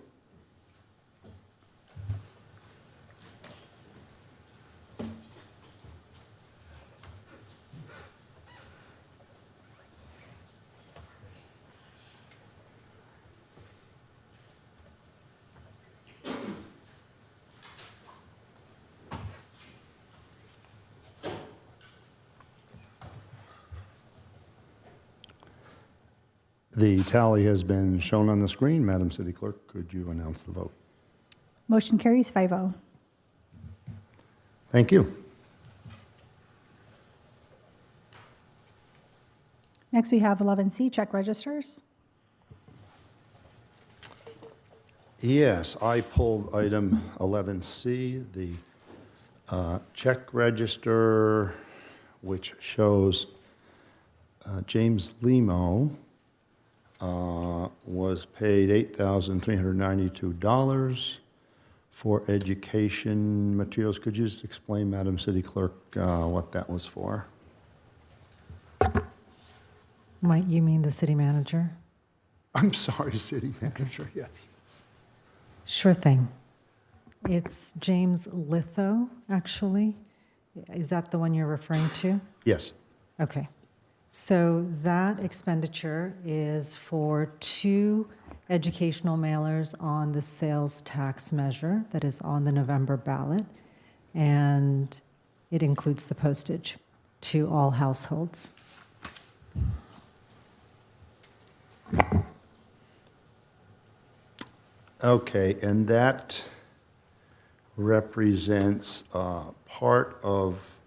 The tally has been shown on the screen. Madam City Clerk, could you announce the vote? Motion carries 5-0. Thank you. Next, we have 11C, check registers. Yes, I pulled item 11C, the check register, which shows James Limo was paid $8,392 for education materials. Could you just explain, Madam City Clerk, what that was for? Might you mean the city manager? I'm sorry, City Manager, yes. Sure thing. It's James Litho, actually. Is that the one you're referring to? Yes. Okay. So that expenditure is for 2 educational mailers on the sales tax measure that is on the November ballot, and it includes the postage to all households. Okay, and that represents part of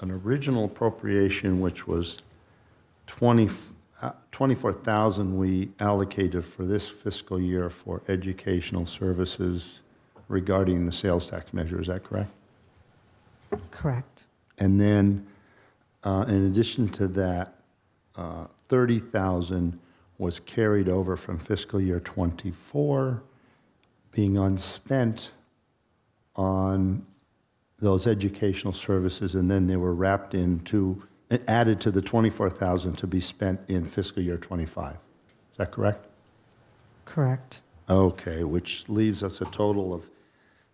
an original appropriation, which was $24,000 we allocated for this fiscal year for educational services regarding the sales tax measure. Is that correct? Correct. And then, in addition to that, $30,000 was carried over from fiscal year '24, being unspent on those educational services, and then they were wrapped into, added to the $24,000 to be spent in fiscal year '25. Is that correct? Correct. Okay, which leaves us a total of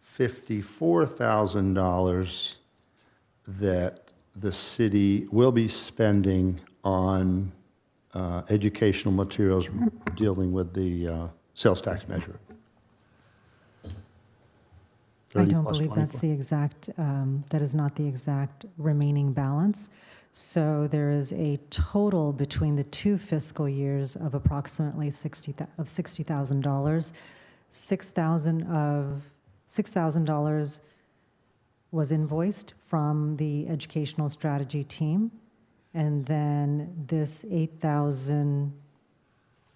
$54,000 that the city will be spending on educational materials dealing with the sales tax measure. I 30 don't plus believe that's 24. the exact, that is not the exact remaining balance. So there is a total between the 2 fiscal years of approximately $60,000. $6,000 was invoiced from the educational strategy team. And then this $8,000,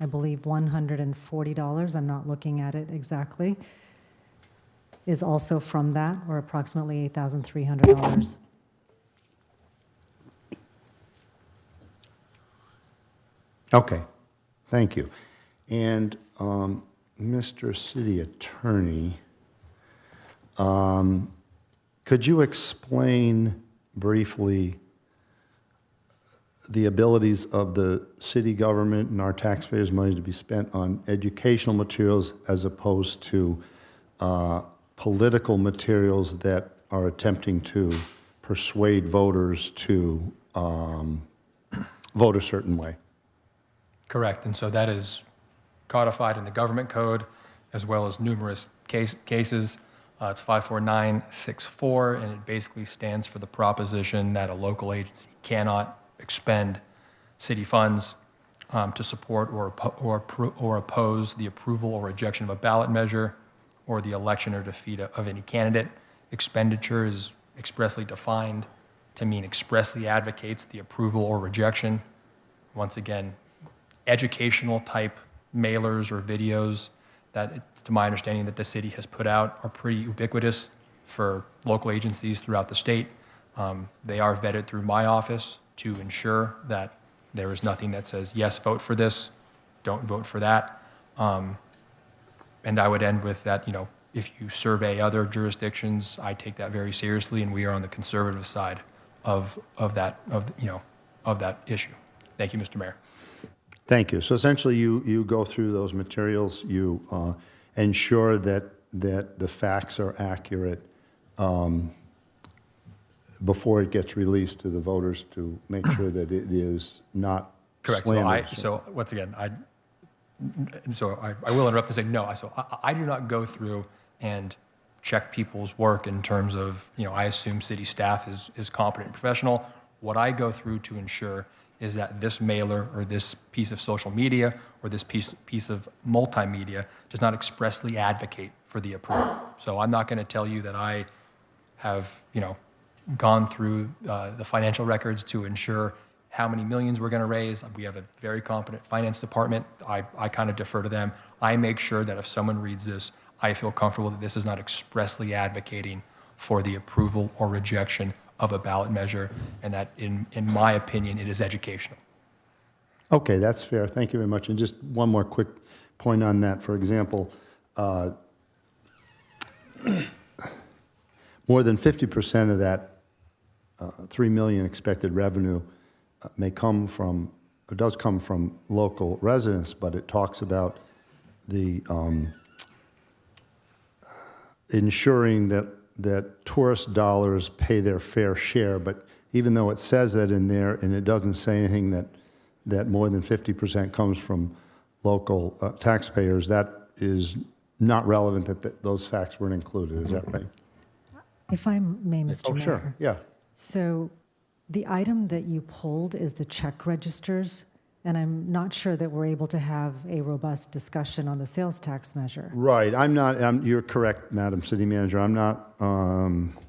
I believe $140, I'm not looking at it exactly, is also from that, or approximately $8,300. Okay, thank you. And Mr. City Attorney, could you explain briefly the abilities of the city government and our taxpayers' money to be spent on educational materials as opposed to political materials that are attempting to persuade voters to vote a certain way? Correct, and so that is codified in the government code as well as numerous cases. It's 54964, and it basically stands for the proposition that a local agency cannot expend city funds to support or oppose the approval or rejection of a ballot measure or the election or defeat of any candidate. Expenditure is expressly defined to mean expressly advocates the approval or rejection. Once again, educational type mailers or videos that, to my understanding, that the city has put out are pretty ubiquitous for local agencies throughout the state. They are vetted through my office to ensure that there is nothing that says, yes, vote for this, don't vote for that. And I would end with that, if you survey other jurisdictions, I take that very seriously, and we are on the conservative side of that issue. Thank you, Mr. Mayor. Thank you. So essentially, you go through those materials, you ensure that the facts are accurate before it gets released to the voters to make sure that it is not Correct. slanderous. So once again, I will interrupt and say no. I do not go through and check people's work in terms of, I assume city staff is competent and professional. What I go through to ensure is that this mailer or this piece of social media or this piece of multimedia does not expressly advocate for the approval. So I'm not going to tell you that I have, gone through the financial records to ensure how many millions we're going to raise. We have a very competent finance department. I kind of defer to them. I make sure that if someone reads this, I feel comfortable that this is not expressly advocating for the approval or rejection of a ballot measure, and that, in my opinion, it is educational. Okay, that's fair. Thank you very much. And just one more quick point on that. For example, more than 50% of that $3 million expected revenue does come from local residents, but it talks about the ensuring that tourist dollars pay their fair share. But even though it says that in there, and it doesn't say anything that more than 50% comes from local taxpayers, that is not relevant, that those facts weren't included. Is that right? If I may, Mr. Mayor. Sure, yeah. So the item that you pulled is the check registers, and I'm not sure that we're able to have a robust discussion on the sales tax measure. Right. You're correct, Madam City Manager. I'm not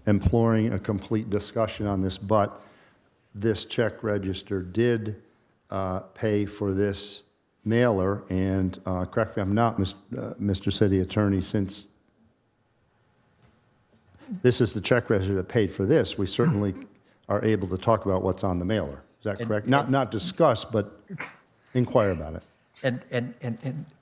imploring a complete discussion on this, but this check register did pay for this mailer, and correct me if I'm not, Mr. City Attorney, since this is the check register that paid for this, we certainly are able to talk about what's on the mailer. Is that correct? Not discuss, but inquire about it.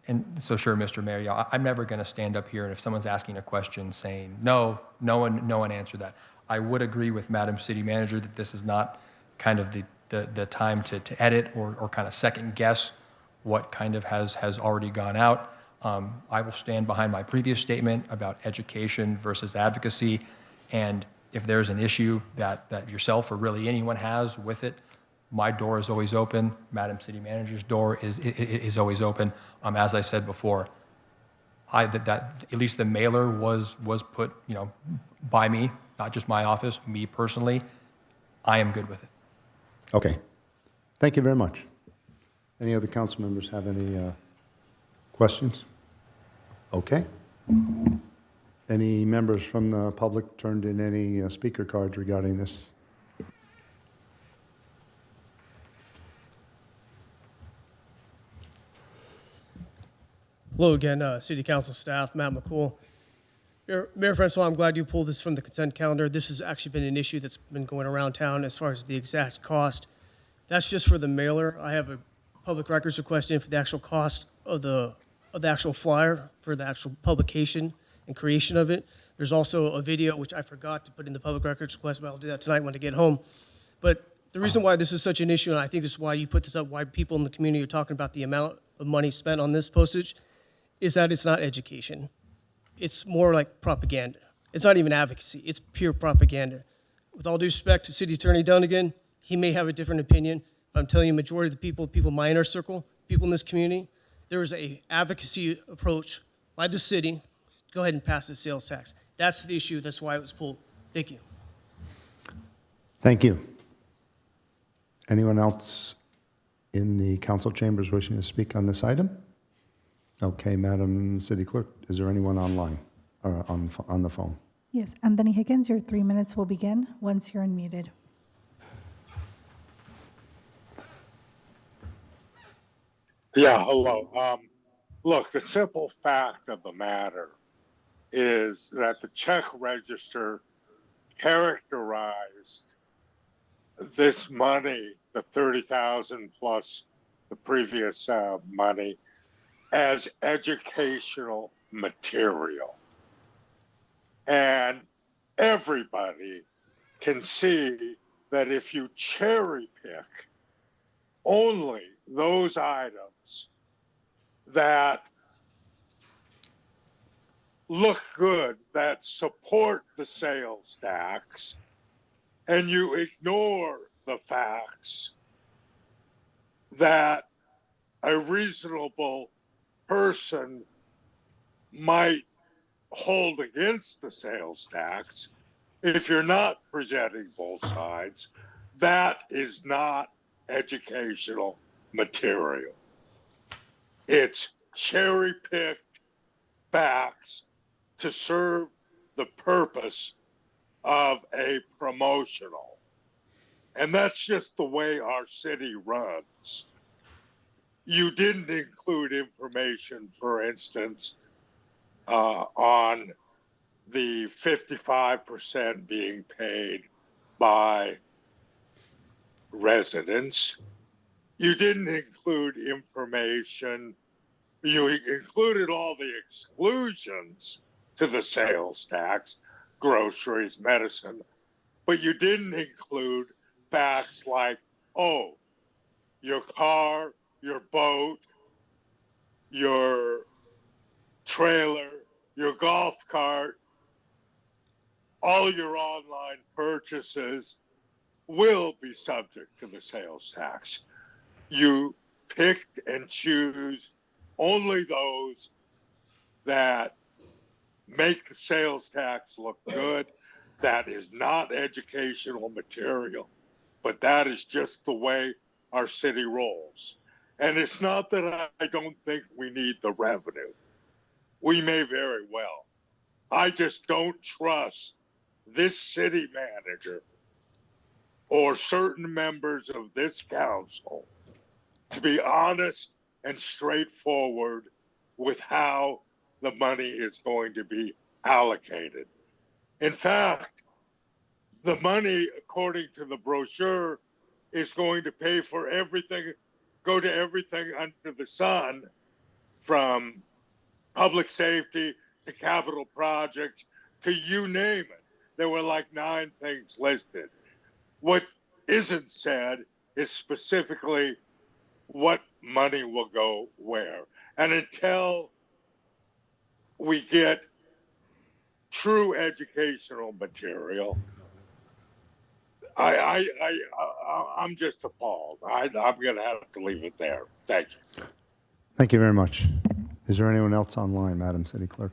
And so sure, Mr. Mayor, yeah, I'm never going to stand up here and if someone's asking a question saying, no one answered that. I would agree with Madam City Manager that this is not kind of the time to edit or kind of second guess what kind of has already gone out. I will stand behind my previous statement about education versus advocacy. And if there's an issue that yourself or really anyone has with it, my door is always open. Madam City Manager's door is always open. As I said before, that at least the mailer was put, by me, not just my office, me personally. I am good with it. Okay. Thank you very much. Any other council members have any questions? Okay. Any members from the public turned in any speaker cards regarding this? Hello again, City Council staff, Matt McCool. Mayor Francois, I'm glad you pulled this from the consent calendar. This has actually been an issue that's been going around town as far as the exact cost. That's just for the mailer. I have a public records request in for the actual cost of the actual flyer for the actual publication and creation of it. There's also a video, which I forgot to put in the public records request, but I'll do that tonight when I get home. But the reason why this is such an issue, and I think this is why you put this up, why people in the community are talking about the amount of money spent on this postage, is that it's not education. It's more like propaganda. It's not even advocacy. It's pure propaganda. With all due respect to City Attorney Dunnigan, he may have a different opinion, but I'm telling you, majority of the people in my inner circle, people in this community, there is a advocacy approach by the city. Go ahead and pass the sales tax. That's the issue. That's why it was pulled. Thank you. Thank you. Anyone else in the council chambers wishing to speak on this item? Okay, Madam City Clerk, is there anyone online or on the phone? Yes, Anthony Higgins, your 3 minutes will begin once you're unmuted. Yeah, hello. Look, the simple fact of the matter is that the check register characterized this money, the 30,000 plus the previous money, as educational material. And everybody can see that if you cherry pick only those items that look good, that support the sales tax, and you ignore the facts that a reasonable person might hold against the sales tax, if you're not presenting both sides, that is not educational material. It's cherry-picked facts to serve the purpose of a promotional. And that's just the way our city runs. You didn't include information, for instance, on the 55% being paid by residents. You didn't include information. You included all the exclusions to the sales tax, groceries, medicine, but you didn't include facts like, oh, your car, your boat, your trailer, your golf cart, all your online purchases will be subject to the sales tax. You pick and choose only those that make the sales tax look good. That is not educational material, but that is just the way our city rolls. And it's not that I don't think we need the revenue. We may very well. I just don't trust this city manager or certain members of this council to be honest and straightforward with how the money is going to be allocated. In fact, the money, according to the brochure, is going to pay for everything, go to everything under the sun, from public safety to capital projects to you name it. There were like 9 things listed. What isn't said is specifically what money will go where. And until we get true educational material, I'm just appalled. I'm going to have to leave it there. Thank you. Thank you very much. Is there anyone else online, Madam City Clerk?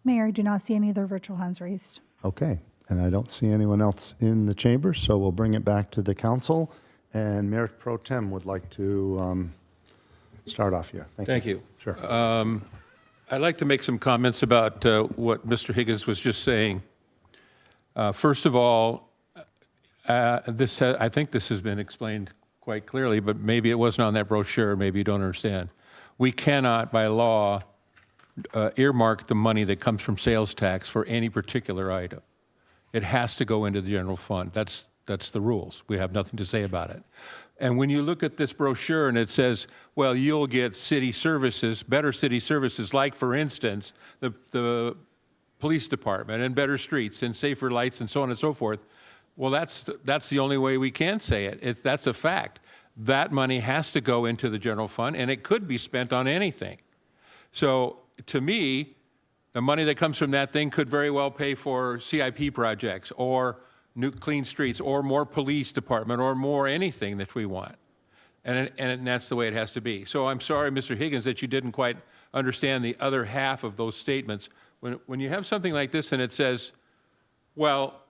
Mayor, I do not see any other virtual hands raised. Okay, and I don't see anyone else in the chamber, so we'll bring it back to the council. And Mayor Pro Tem would like to start off here. Thank you. Sure. I'd like to make some comments about what Mr. Higgins was just saying. First of all, I think this has been explained quite clearly, but maybe it wasn't on that brochure. Maybe you don't understand. We cannot, by law, earmark the money that comes from sales tax for any particular item. It has to go into the general fund. That's the rules. We have nothing to say about it. And when you look at this brochure and it says, well, you'll get city services, better city services, like, for instance, the police department and better streets and safer lights and so on and so forth, well, that's the only way we can say it. That's a fact. That money has to go into the general fund, and it could be spent on anything. So to me, the money that comes from that thing could very well pay for CIP projects or new clean streets or more police department or more anything that we want. And that's the way it has to be. So I'm sorry, Mr. Higgins, that you didn't quite understand the other half of those statements. When you have something like this and it says, well,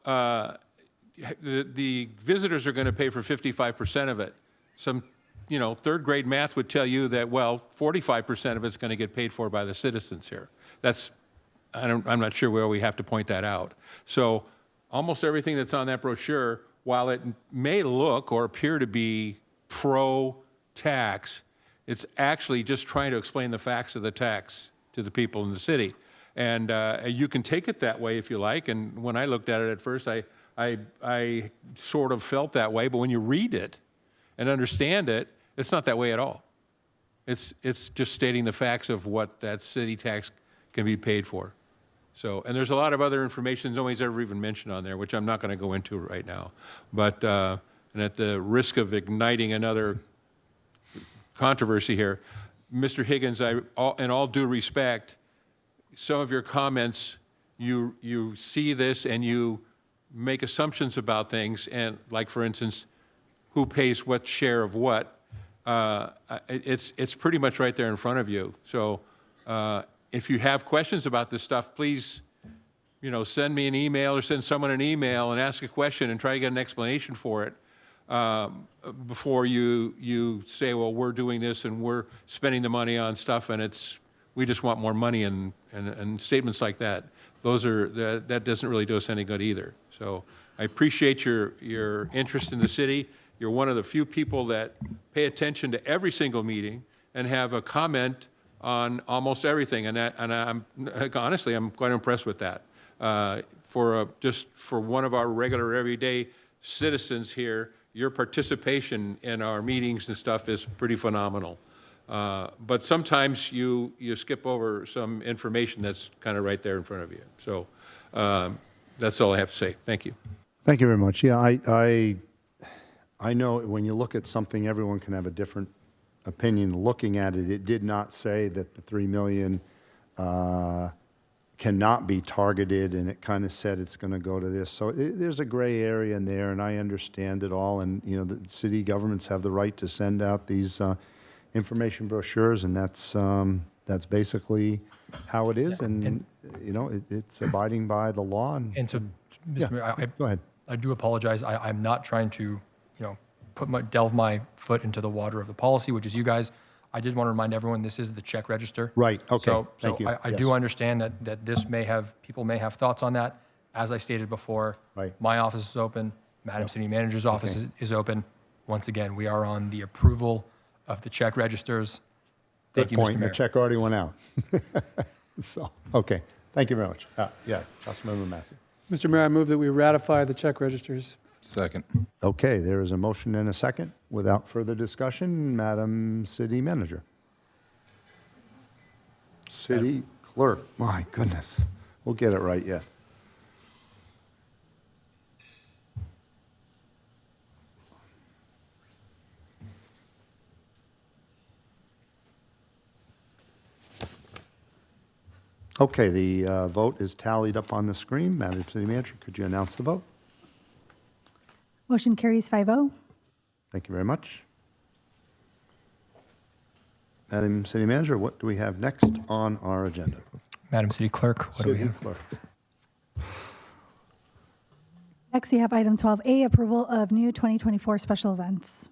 the visitors are going to pay for 55% of it. Some, third grade math would tell you that, well, 45% of it's going to get paid for by the citizens here. I'm not sure where we have to point that out. So almost everything that's on that brochure, while it may look or appear to be pro-tax, It's actually just trying to explain the facts of the tax to the people in the city. And you can take it that way if you like. And when I looked at it at first, I sort of felt that way. But when you read it and understand it, it's not that way at all. It's just stating the facts of what that city tax can be paid for. So, and there's a lot of other information nobody's ever even mentioned on there, which I'm not going to go into right now. But, and at the risk of igniting another controversy here, Mr. Higgins, in all due respect, some of your comments, you see this and you make assumptions about things, and like, for instance, who pays what share of what, it's pretty much right there in front of you. So if you have questions about this stuff, please, send me an email or send someone an email and ask a question and try to get an explanation for it before you say, well, we're doing this and we're spending the money on stuff and we just want more money, and statements like that. That doesn't really do us any good either. So I appreciate your interest in the city. You're one of the few people that pay attention to every single meeting and have a comment on almost everything. And honestly, I'm quite impressed with that. Just for one of our regular everyday citizens here, your participation in our meetings and stuff is pretty phenomenal. But sometimes you skip over some information that's kind of right there in front of you. So that's all I have to say. Thank you. Thank you very much. Yeah, I know when you look at something, everyone can have a different opinion. Looking at it, it did not say that the 3 million cannot be targeted, and it kind of said it's going to go to this. So there's a gray area in there, and I understand it all. And the city governments have the right to send out these information brochures, and that's basically how it is. And it's abiding by the law. And so, Mr. Mayor, go ahead. I do apologize. I'm not trying to, delve my foot into the water of the policy, which is you guys. I did want to remind everyone this is the check register. Right. Okay. So Thank you. I do understand that this people may have thoughts on that. As I stated before, Right. my office is open. Madam City Manager's office is open. Once again, we are on the approval of the check registers. Thank you, Good point. Mr. Mayor. The check already went out. So, okay. Thank you very much. Yeah, Councilmember Massey. Mr. Mayor, I move that we ratify the check registers. Second. Okay, there is a motion and a second. Without further discussion, Madam City Manager. City Clerk, my goodness. We'll get it right yet. Okay, the vote is tallied up on the screen. Madam City Manager, could you announce the vote? Motion carries 5-0. Thank you very much. Madam City Manager, what do we have next on our agenda? Madam City Clerk, what do we City have? Clerk. Next, we have item 12A, approval of new 2024 special events.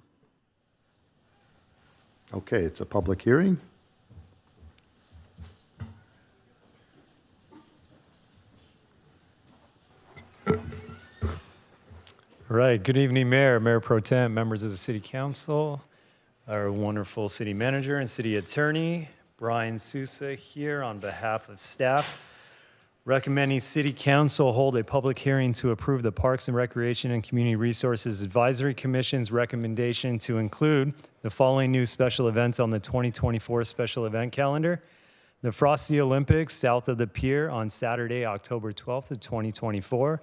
Okay, it's a public hearing. All right, good evening, Mayor, Mayor Pro Tem, members of the City Council, our wonderful City Manager and City Attorney, Brian Sousa here on behalf of staff, recommending City Council hold a public hearing to approve the Parks and Recreation and Community Resources Advisory Commission's recommendation to include the following new special events on the 2024 special event calendar. The Frosty Olympics south of the pier on Saturday, October 12th of 2024,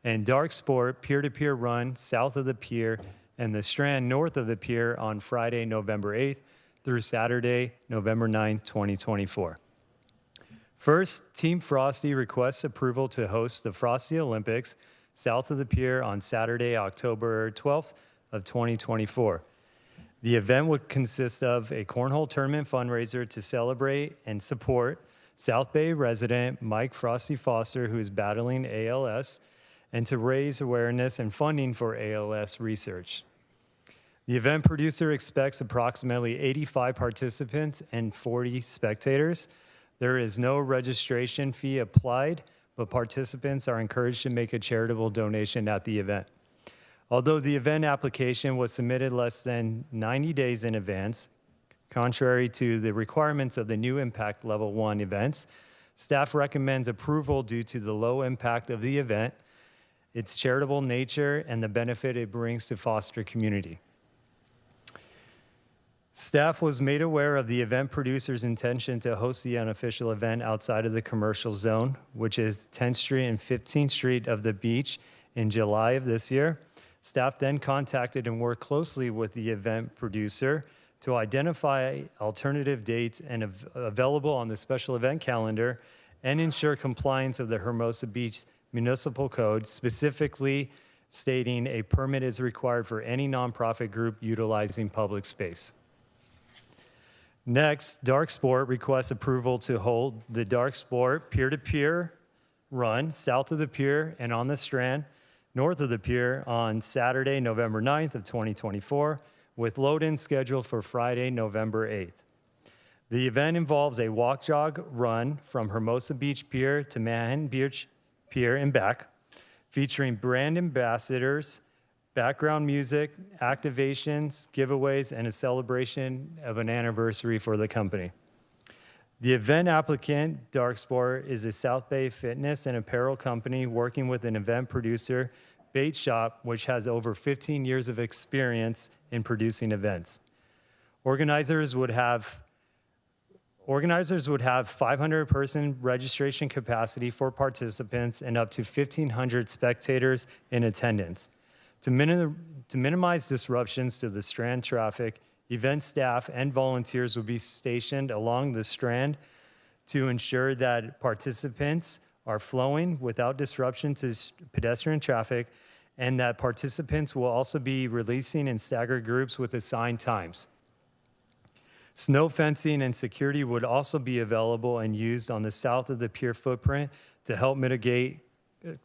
and Dark Sport peer-to-peer run south of the pier and the Strand north of the pier on Friday, November 8th through Saturday, November 9th, 2024. First, Team Frosty requests approval to host the Frosty Olympics south of the pier on Saturday, October 12th of 2024. The event would consist of a cornhole tournament fundraiser to celebrate and support South Bay resident Mike Frosty Foster, who is battling ALS, and to raise awareness and funding for ALS research. The event producer expects approximately 85 participants and 40 spectators. There is no registration fee applied, but participants are encouraged to make a charitable donation at the event. Although the event application was submitted less than 90 days in advance, Contrary to the requirements of the new Impact Level 1 events, staff recommends approval due to the low impact of the event, its charitable nature, and the benefit it brings to foster community. Staff was made aware of the event producer's intention to host the unofficial event outside of the commercial zone, which is 10th Street and 15th Street of the beach, in July of this year. Staff then contacted and worked closely with the event producer to identify alternative dates and available on the special event calendar and ensure compliance of the Hermosa Beach Municipal Code, specifically stating a permit is required for any nonprofit group utilizing public space. Next, Dark Sport requests approval to hold the Dark Sport peer-to-peer run south of the pier and on the Strand, north of the pier on Saturday, November 9th of 2024, with load-in scheduled for Friday, November 8th. The event involves a walk-jog run from Hermosa Beach Pier to Manhattan Beach Pier and back, featuring brand ambassadors, background music, activations, giveaways, and a celebration of an anniversary for the company. The event applicant, Dark Sport, is a South Bay fitness and apparel company working with an event producer, Bait Shop, which has over 15 years of experience in producing events. Organizers would have 500-person registration capacity for participants and up to 1,500 spectators in attendance. To minimize disruptions to the Strand traffic, event staff and volunteers will be stationed along the Strand to ensure that participants are flowing without disruption to pedestrian traffic, and that participants will also be releasing in staggered groups with assigned times. Snow fencing and security would also be available and used on the south of the pier footprint to help mitigate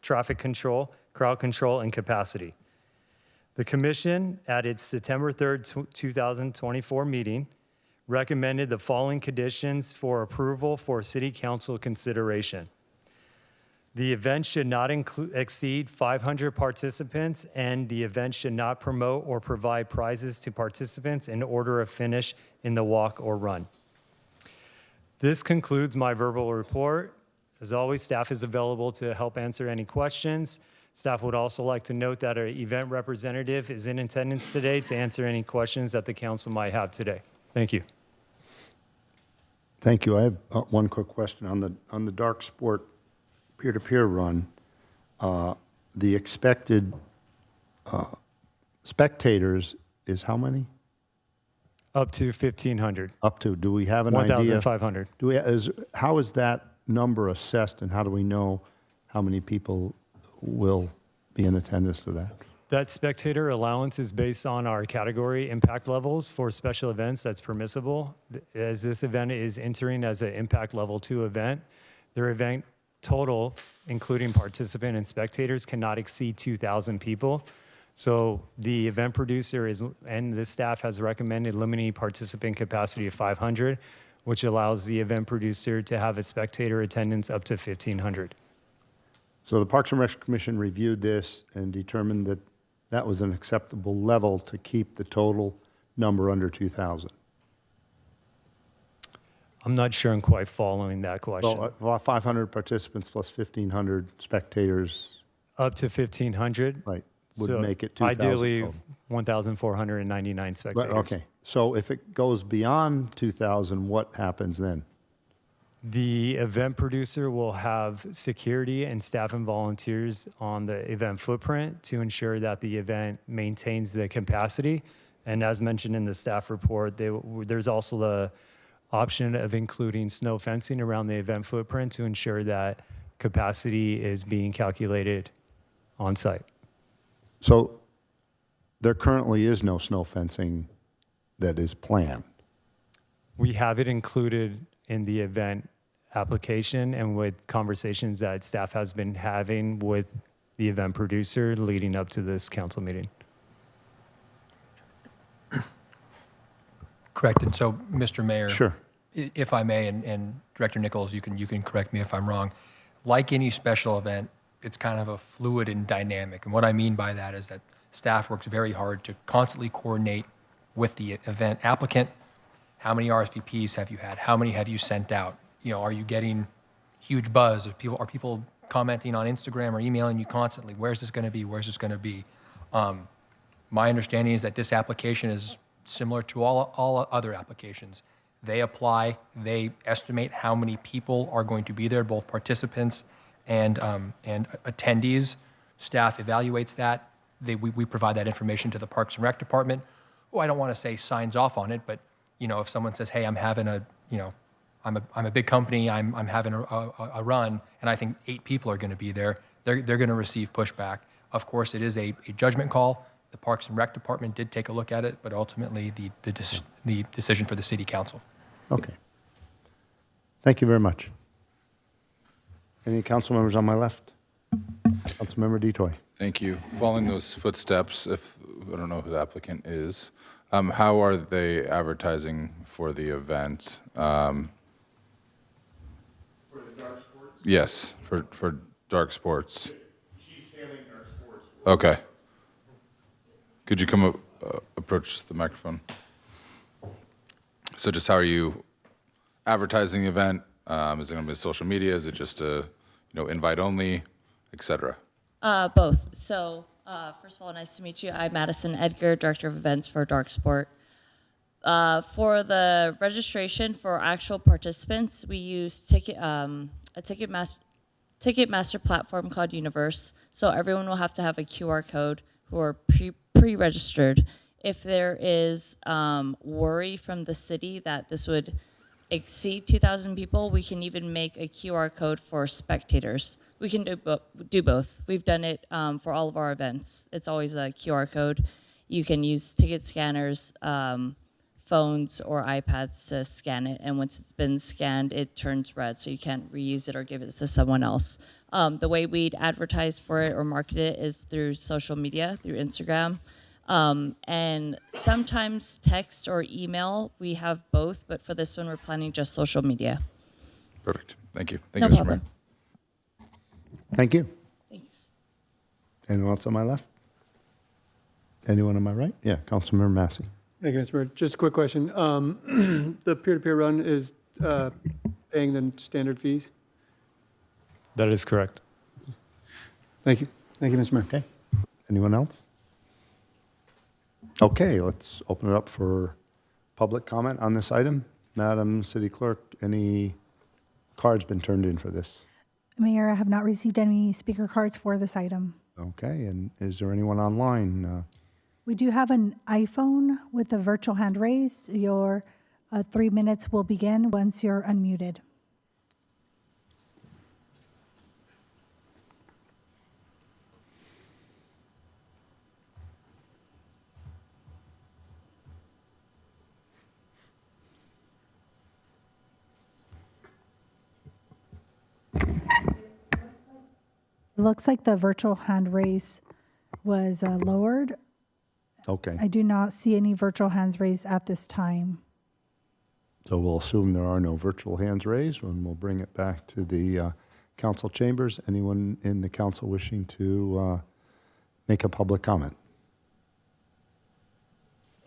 traffic control, crowd control, and capacity. The Commission, at its September 3rd, 2024 meeting, recommended the following conditions for approval for City Council consideration. The event should not exceed 500 participants, and the event should not promote or provide prizes to participants in order of finish in the walk or run. This concludes my verbal report. As always, staff is available to help answer any questions. Staff would also like to note that our event representative is in attendance today to answer any questions that the council might have today. Thank you. Thank you. I have one quick question on the Dark Sport peer-to-peer run. The expected spectators is how many? Up to 1,500. Up to. Do we have an idea? 1,500. How is that number assessed, and how do we know how many people will be in attendance to that? That spectator allowance is based on our category impact levels for special events that's permissible. As this event is entering as an impact level 2 event, their event total, including participant and spectators, cannot exceed 2,000 people. So the event producer and the staff has recommended limiting participant capacity of 500, which allows the event producer to have a spectator attendance up to 1,500. So the Parks and Rec Commission reviewed this and determined that that was an acceptable level to keep the total number under 2,000. I'm not sure I'm quite following that question. Well, 500 participants plus 1,500 spectators. Up to 1,500? Right, would So make it 2,000 ideally, total. 1,499 spectators. Right, okay, so if it goes beyond 2,000, what happens then? The event producer will have security and staff and volunteers on the event footprint to ensure that the event maintains the capacity. And as mentioned in the staff report, there's also the option of including snow fencing around the event footprint to ensure that capacity is being calculated on site. So there currently is no snow fencing that is planned. We have it included in the event application and with conversations that staff has been having with the event producer leading up to this council meeting. Correct. And so, Mr. Mayor, Sure. If I may, and Director Nichols, you can correct me if I'm wrong. Like any special event, it's kind of a fluid and dynamic. And what I mean by that is that staff works very hard to constantly coordinate with the event applicant how many RSVPs have you had? How many have you sent out? You know, are you getting huge buzz? Are people commenting on Instagram or emailing you constantly? Where's this going to be? Where's this going to be? My understanding is that this application is similar to all other applications. They apply, they estimate how many people are going to be there, both participants and attendees. Staff evaluates that. We provide that information to the Parks and Rec Department, who I don't want to say signs off on it, but you know, if someone says, hey, I'm having a, you know, I'm a big company, I'm having a run, and I think 8 people are going to be there, they're going to receive pushback. Of course, it is a judgment call. The Parks and Rec Department did take a look at it, but ultimately the decision for the City Council. Okay. Thank you very much. Any council members on my left? Councilmember DeToy. Thank you. Following those footsteps, if, I don't know who the applicant is, how are they advertising for the event? For the dark sports? Yes, for dark sports. She's handling dark sports. Okay. Could you come up, approach the microphone? So just how are you advertising the event? Is it going to be social media? Is it just a, invite only, et cetera? Both. So, first of all, nice to meet you. I'm Madison Edgar, Director of Events for Dark Sport. For the registration for actual participants, we use a Ticketmaster platform called Universe. So everyone will have to have a QR code who are pre-registered. If there is worry from the city that this would exceed 2,000 people, we can even make a QR code for spectators. We can do both. We've done it for all of our events. It's always a QR code. You can use ticket scanners, phones or iPads to scan it, and once it's been scanned, it turns red, so you can't reuse it or give it to someone else. The way we'd advertise for it or market it is through social media, through Instagram, and sometimes text or email. We have both, but for this one, we're planning just social media. Perfect. Thank you. No Thank you, Mr. problem. Mayor. Thank you. Thanks. Anyone else on my left? Anyone on my right? Yeah, Councilmember Massey. Thank you, Mr. Mayor. Just a quick question. The peer-to-peer run is paying the standard fees? That is correct. Thank you. Thank you, Mr. Mayor. Okay. Anyone else? Okay, let's open it up for public comment on this item. Madam City Clerk, any cards been turned in for this? Mayor, I have not received any speaker cards for this item. Okay, and is there anyone online? We do have an iPhone with a virtual hand raise. Your 3 minutes will begin once you're unmuted. It looks like the virtual hand raise was lowered. Okay, I do not see any virtual hands raised at this time. so we'll assume there are no virtual hands raised, and we'll bring it back to the council chambers. Anyone in the council wishing to make a public comment?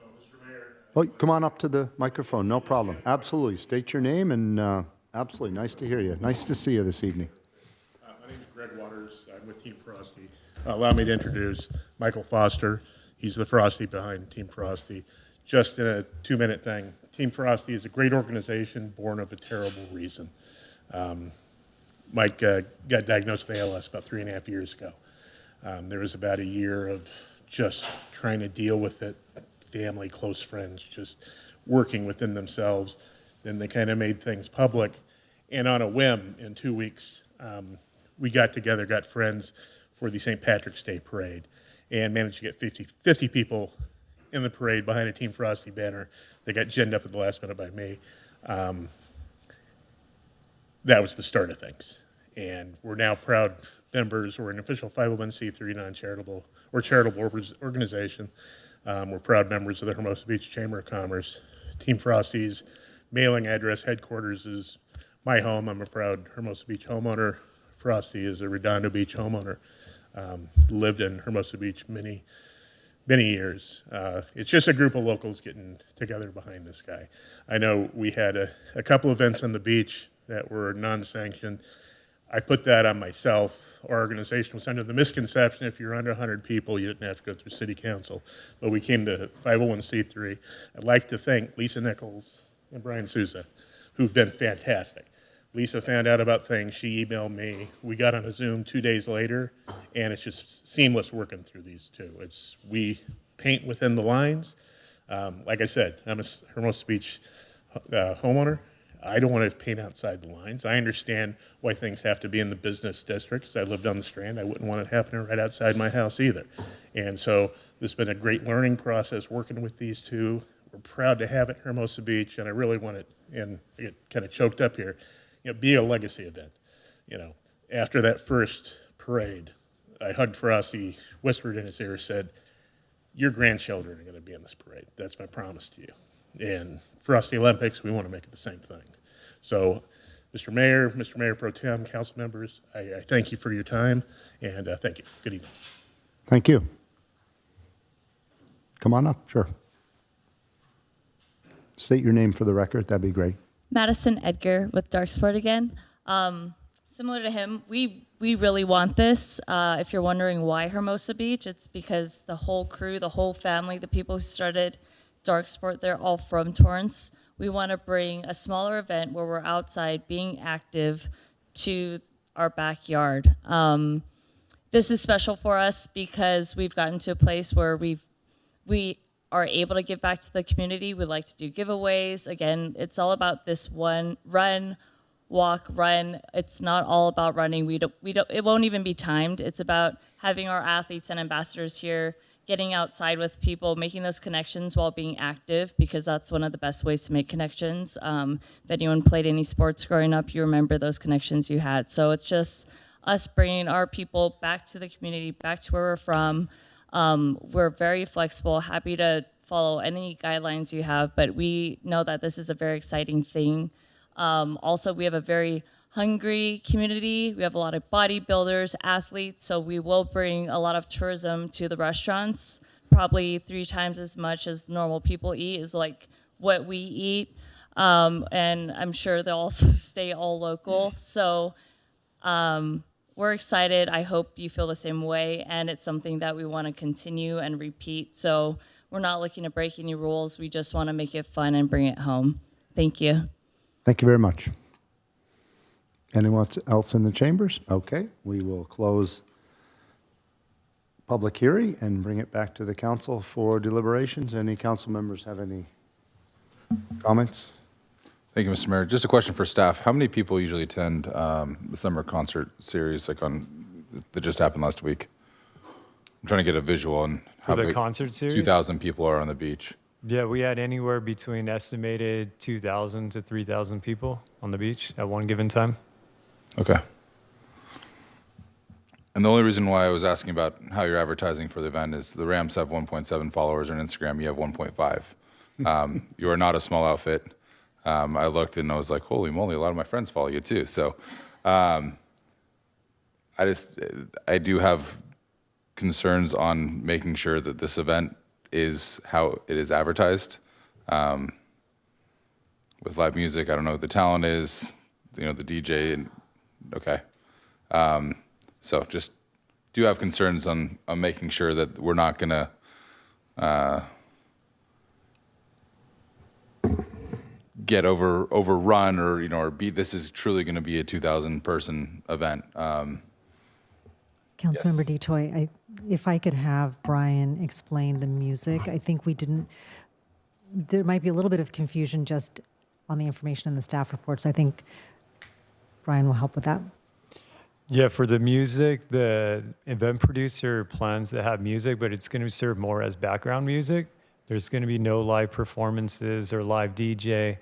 Mr. Mayor. Oh, come on up to the microphone, no problem. Absolutely, state your name and absolutely, nice to hear you. Nice to see you this evening. My name is Greg Waters. I'm with Team Frosty. Allow me to introduce Michael Foster. He's the Frosty behind Team Frosty. Just in a 2-minute thing, Team Frosty is a great organization born of a terrible reason. Mike got diagnosed with ALS about 3.5 years ago. There was about a year of just trying to deal with it, family, close friends, just working within themselves. Then they kind of made things public. And on a whim, in 2 weeks, we got together, got friends for the St. Patrick's Day Parade, and managed to get 50 people in the parade behind a Team Frosty banner. They got ginned up at the last minute by me. That was the start of things. And we're now proud members. We're an official 501c3 non-charitable or charitable organization. We're proud members of the Hermosa Beach Chamber of Commerce. Team Frosty's mailing address headquarters is my home. I'm a proud Hermosa Beach homeowner. Frosty is a Redondo Beach homeowner. Lived in Hermosa Beach many many years. It's just a group of locals getting together behind this guy. I know we had a couple events on the beach that were non-sanctioned. I put that on myself. Our organization was under the misconception if you're under 100 people, you didn't have to go through city council. But we came to 501c3. I'd like to thank Lisa Nichols and Brian Souza, who've been fantastic. Lisa found out about things. She emailed me. We got on a Zoom 2 days later, and it's just seamless working through these two. We paint within the lines. Like I said, I'm a Hermosa Beach homeowner. I don't want to paint outside the lines. I understand why things have to be in the business district, because I lived on the Strand. I wouldn't want it happening right outside my house either. And so this has been a great learning process working with these two. We're proud to have it Hermosa Beach, and I really want it, and I get kind of choked up here, be a legacy event. After that first parade, I hugged Frosty, whispered in his ear, said, your grandchildren are going to be in this parade. That's my promise to you. And Frosty Olympics, we want to make it the same thing. So, Mr. Mayor Pro Tem, council members, I thank you for your time, and thank you. Good evening. Thank you. Come on up, sure. State your name for the record, that'd be great. Madison Edgar with Dark Sport again. Similar to him, we really want this. If you're wondering why Hermosa Beach, it's because the whole crew, the whole family, the people who started Dark Sport, they're all from Torrance. We want to bring a smaller event where we're outside being active to our backyard. This is special for us because we've gotten to a place where we are able to give back to the community. We like to do giveaways. Again, it's all about this one run, walk, run. It's not all about running. It won't even be timed. It's about having our athletes and ambassadors here, getting outside with people, making those connections while being active, because that's one of the best ways to make connections. If anyone played any sports growing up, you remember those connections you had. So it's just us bringing our people back to the community, back to where we're from. We're very flexible, happy to follow any guidelines you have, but we know that this is a very exciting thing. Also, we have a very hungry community. We have a lot of bodybuilders, athletes, so we will bring a lot of tourism to the restaurants, probably 3 times as much as normal people eat is like what we eat. And I'm sure they'll also stay all local. So we're excited. I hope you feel the same way, and it's something that we want to continue and repeat. So we're not looking to break any rules. We just want to make it fun and bring it home. Thank you. Thank you very much. Anyone else in the chambers? Okay, we will close public hearing and bring it back to the council for deliberations. Any council members have any comments? Thank you, Mr. Mayor. Just a question for staff. How many people usually attend the summer concert series that just happened last week? I'm trying to get a visual on how For the big concert series? 2,000 people are on the beach. Yeah, we had anywhere between estimated 2,000 to 3,000 people on the beach at one given time. Okay. And the only reason why I was asking about how you're advertising for the event is the Rams have 1.7 followers on Instagram. You have 1.5. You are not a small outfit. I looked and I was like, holy moly, a lot of my friends follow you too. So I do have concerns on making sure that this event is how it is advertised. With live music, I don't know what the talent is, the DJ, and okay. So just do have concerns on making sure that we're not gonna get overrun or be, this is truly gonna be a 2,000 person event. Councilmember DeToy, if I could have Brian explain the music. I think there might be a little bit of confusion just on the information in the staff reports. I think Brian will help with that. Yeah, for the music, the event producer plans to have music, but it's going to serve more as background music. There's going to be no live performances or live DJ.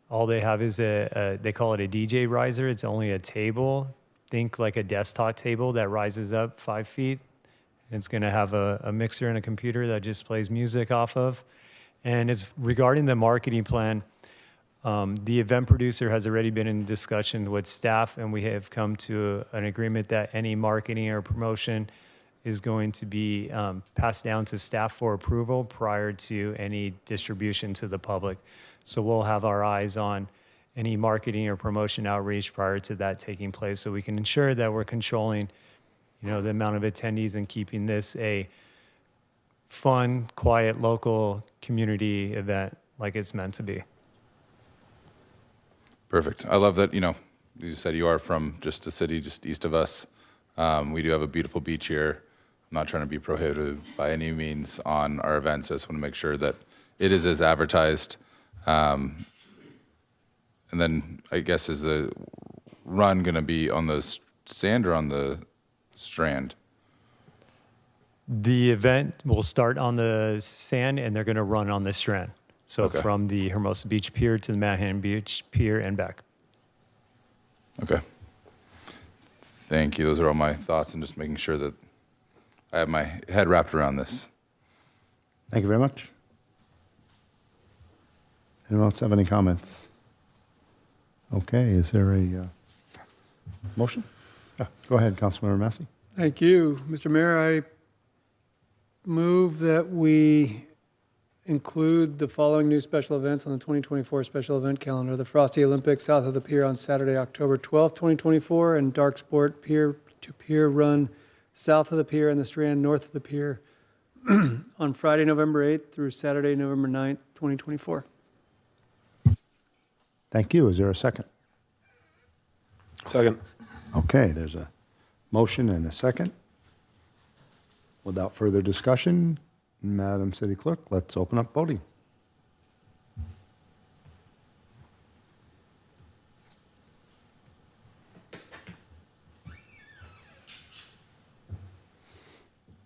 All they have is they call it a DJ riser. It's only a table. Think like a desktop table that rises up 5 feet. It's going to have a mixer and a computer that just plays music off of. And it's regarding the marketing plan. The event producer has already been in discussion with staff, and we have come to an agreement that any marketing or promotion is going to be passed down to staff for approval prior to any distribution to the public. So we'll have our eyes on any marketing or promotion outreach prior to that taking place, so we can ensure that we're controlling, the amount of attendees and keeping this a fun, quiet, local community event like it's meant to be. Perfect. I love that, you said you are from just a city just east of us. We do have a beautiful beach here. I'm not trying to be prohibitive by any means on our events. I just want to make sure that it is as advertised. And then I guess, is the run going to be on the sand or on the strand? The event will start on the sand, and they're going to run on the strand. So Okay. from the Hermosa Beach Pier to the Manhattan Beach Pier and back. Okay. Thank you. Those are all my thoughts, and just making sure that I have my head wrapped around this. Thank you very much. Anyone else have any comments? Okay, is there a motion? Go ahead, Councilmember Massey. Thank you. Mr. Mayor, I move that we include the following new special events on the 2024 special event calendar: the Frosty Olympics south of the pier on Saturday, October 12th, 2024, and Dark Sport Pier-to-Pier Run south of the pier and the Strand north of the pier on Friday, November 8th through Saturday, November 9th, 2024. Thank you. Is there a second? Second. Okay, there's a motion and a second. Without further discussion, Madam City Clerk, let's open up voting.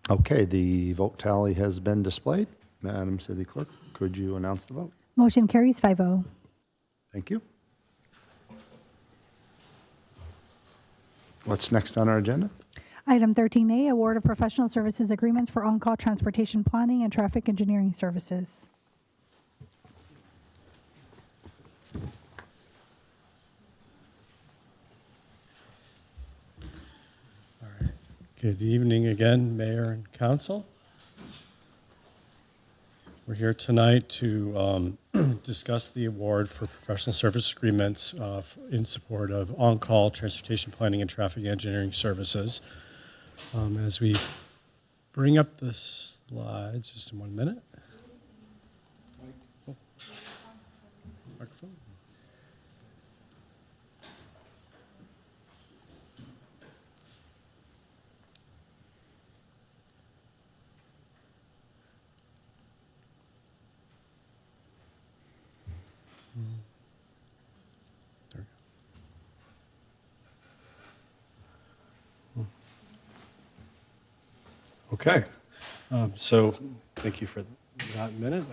Okay, the vote tally has been displayed. Madam City Clerk, could you announce the vote? Motion carries 5-0. Thank you. What's next on our agenda? Item 13A, award of professional services agreements for on-call transportation planning and traffic engineering services. Good evening again, Mayor and Council. We're here tonight to discuss the award for professional service agreements in support of on-call transportation planning and traffic engineering services. As we bring up the slides, just in 1 minute. Oh. Microphone. There we go. Okay, so thank you for that minute.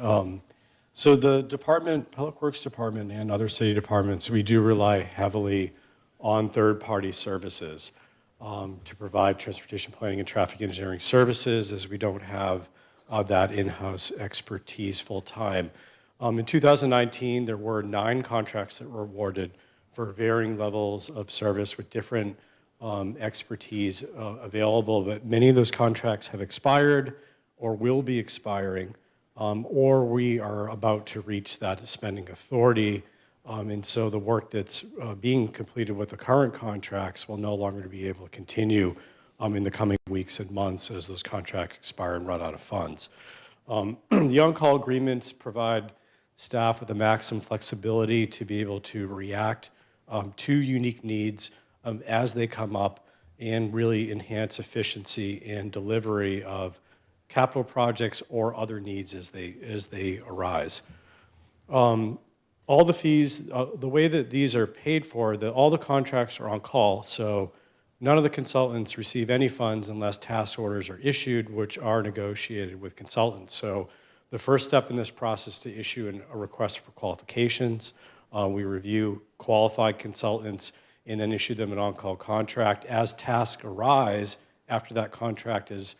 So the department, Public Works Department and other city departments, we do rely heavily on third-party services to provide transportation planning and traffic engineering services, as we don't have that in-house expertise full-time. In 2019, there were 9 contracts that were awarded for varying levels of service with different expertise available, but many of those contracts have expired or will be expiring, or we are about to reach that spending authority. And so the work that's being completed with the current contracts will no longer be able to continue in the coming weeks and months as those contracts expire and run out of funds. The on-call agreements provide staff with the maximum flexibility to be able to react to unique needs as they come up and really enhance efficiency and delivery of capital projects or other needs as they arise. All the fees, the way that these are paid for, all the contracts are on call, so none of the consultants receive any funds unless task orders are issued, which are negotiated with consultants. So the first step in this process is to issue a request for qualifications. We review qualified consultants and then issue them an on-call contract. As tasks arise after that contract is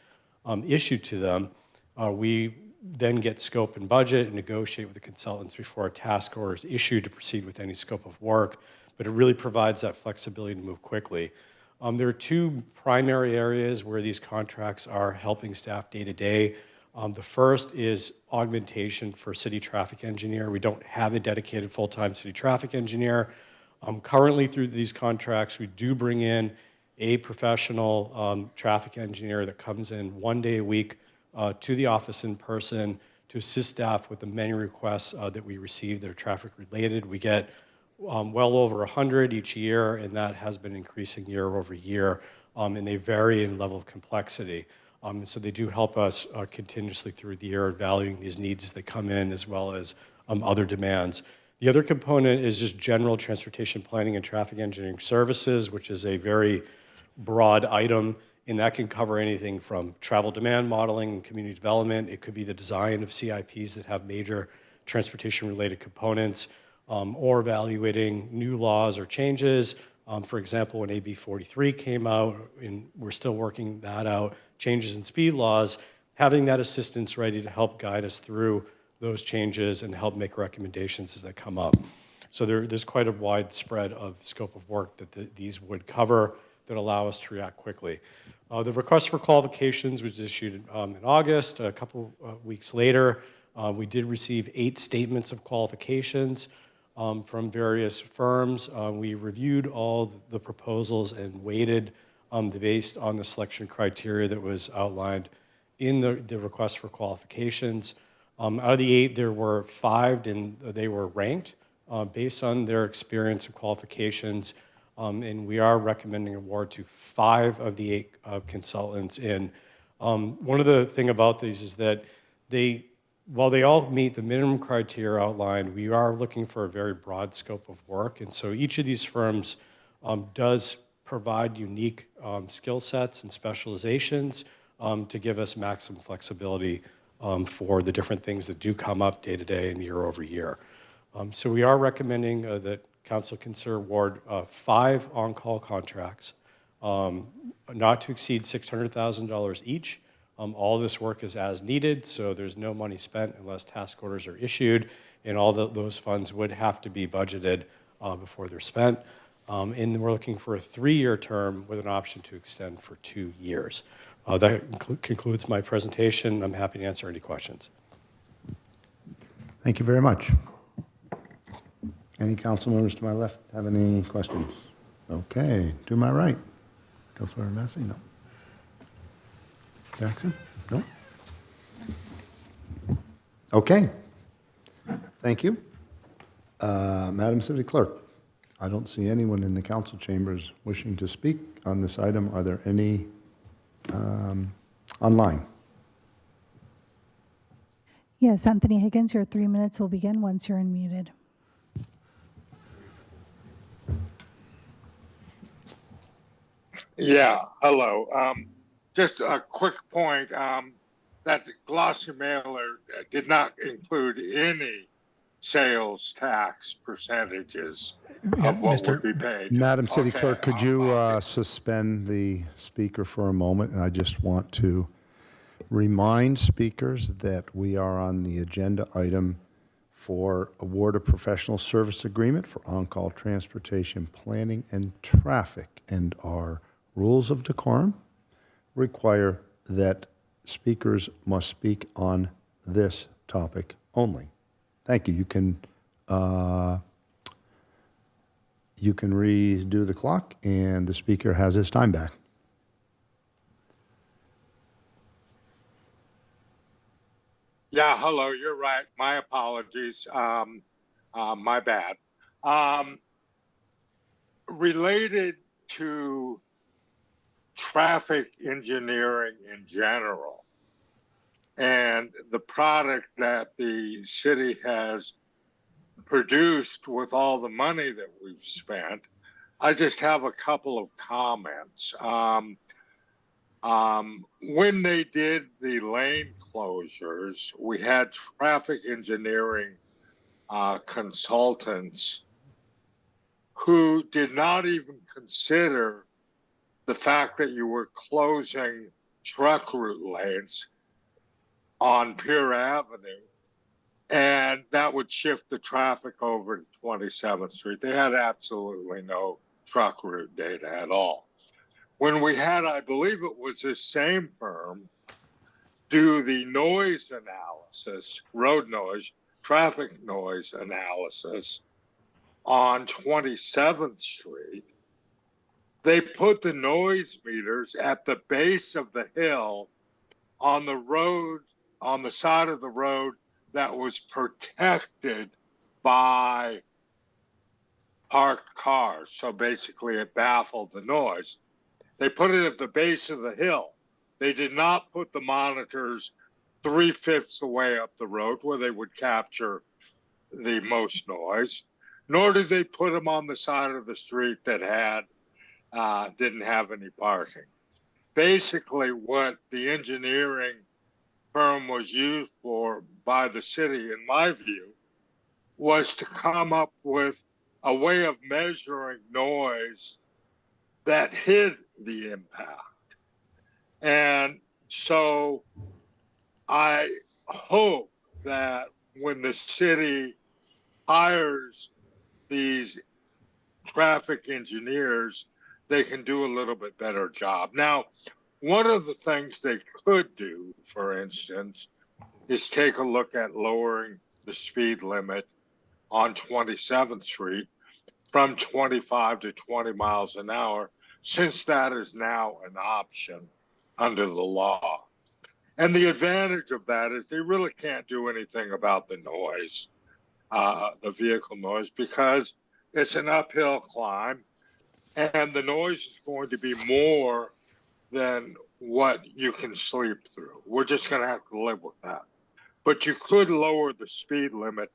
issued to them, we then get scope and budget and negotiate with the consultants before a task order is issued to proceed with any scope of work. But it really provides that flexibility to move quickly. There are two primary areas where these contracts are helping staff day to day. The first is augmentation for city traffic engineer. We don't have a dedicated full-time city traffic engineer. Currently, through these contracts, we do bring in a professional traffic engineer that comes in 1 day a week to the office in person to assist staff with the many requests that we receive that are traffic related. We get well over 100 each year, and that has been increasing year over year, and they vary in level of complexity. So they do help us continuously through the year, evaluating these needs as they come in, as well as other demands. The other component is just general transportation planning and traffic engineering services, which is a very broad item, and that can cover anything from travel demand modeling and community development. It could be the design of CIPs that have major transportation-related components, or evaluating new laws or changes. For example, when AB 43 came out, and we're still working that out, changes in speed laws, having that assistance ready to help guide us through those changes and help make recommendations as they come up. So there's quite a wide spread of scope of work that these would cover that allow us to react quickly. The request for qualifications was issued in August. A couple weeks later, we did receive 8 statements of qualifications from various firms. We reviewed all the proposals and weighted based on the selection criteria that was outlined in the request for qualifications. Out of the 8, there were 5, and they were ranked based on their experience and qualifications. And we are recommending award to 5 of the 8 consultants. And one of the things about these is that while they all meet the minimum criteria outlined, we are looking for a very broad scope of work. And so each of these firms does provide unique skill sets and specializations to give us maximum flexibility for the different things that do come up day to day and year over year. So we are recommending that Council consider award 5 on-call contracts, not to exceed $600,000 each. All this work is as needed, so there's no money spent unless task orders are issued, and all those funds would have to be budgeted before they're spent. And we're looking for a 3-year term with an option to extend for 2 years. That concludes my presentation. I'm happy to answer any questions. Thank you very much. Any council members to my left have any questions? Okay, to my right. Councilmember Massey, no. Jackson? No? Okay. Thank you. Madam City Clerk, I don't see anyone in the council chambers wishing to speak on this item. Are there any online? Yes, Anthony Higgins, your 3 minutes will begin once you're unmuted. Yeah, hello. Just a quick point, that the glossy mailer did not include any sales tax percentages of what would be paid. Madam City Okay, Clerk, could you suspend the speaker for a moment? And I just want to remind speakers that we are on the agenda item for award of professional service agreement for on-call transportation planning and traffic, and our rules of decorum require that speakers must speak on this topic only. Thank you. You can redo the clock, and the speaker has his time back. Yeah, hello, you're right. My apologies. My bad. Related to traffic engineering in general and the product that the city has produced with all the money that we've spent, I just have a couple of comments. When they did the lane closures, we had traffic engineering consultants who did not even consider the fact that you were closing truck route lanes on Pier Avenue, and that would shift the traffic over to 27th Street. They had absolutely no truck route data at all. when we had, I believe it was this same firm, do the noise analysis, road noise, traffic noise analysis on 27th Street, they put the noise meters at the base of the hill on the road, on the side of the road that was protected by parked cars. So basically it baffled the noise. They put it at the base of the hill. They did not put the monitors 3/5 the way up the road where they would capture the most noise, nor did they put them on the side of the street that didn't have any parking. Basically, what the engineering firm was used for by the city, in my view, was to come up with a way of measuring noise that hid the impact. And so I hope that when the city hires these traffic engineers, they can do a little bit better job. Now, one of the things they could do, for instance, is take a look at lowering the speed limit on 27th Street from 25 to 20 miles an hour, since that is now an option under the law. And the advantage of that is they really can't do anything about the noise, the vehicle noise, because it's an uphill climb and the noise is going to be more than what you can sleep through. We're just going to have to live with that. But you could lower the speed limit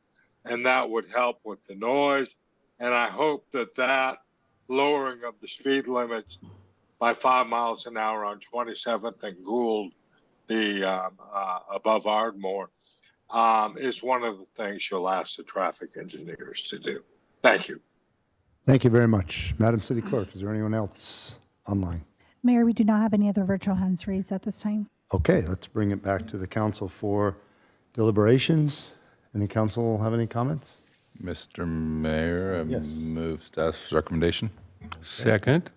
and that would help with the noise. And I hope that lowering of the speed limits by 5 miles an hour on 27th and Gould, the above Ardmore, is one of the things you'll ask the traffic engineers to do. Thank you. Thank you very much. Madam City Clerk, is there anyone else online? Mayor, we do not have any other virtual hands raised at this time. Okay, let's bring it back to the council for deliberations. Any council have any comments? Mr. Mayor, I Yes. move staff's recommendation. Second.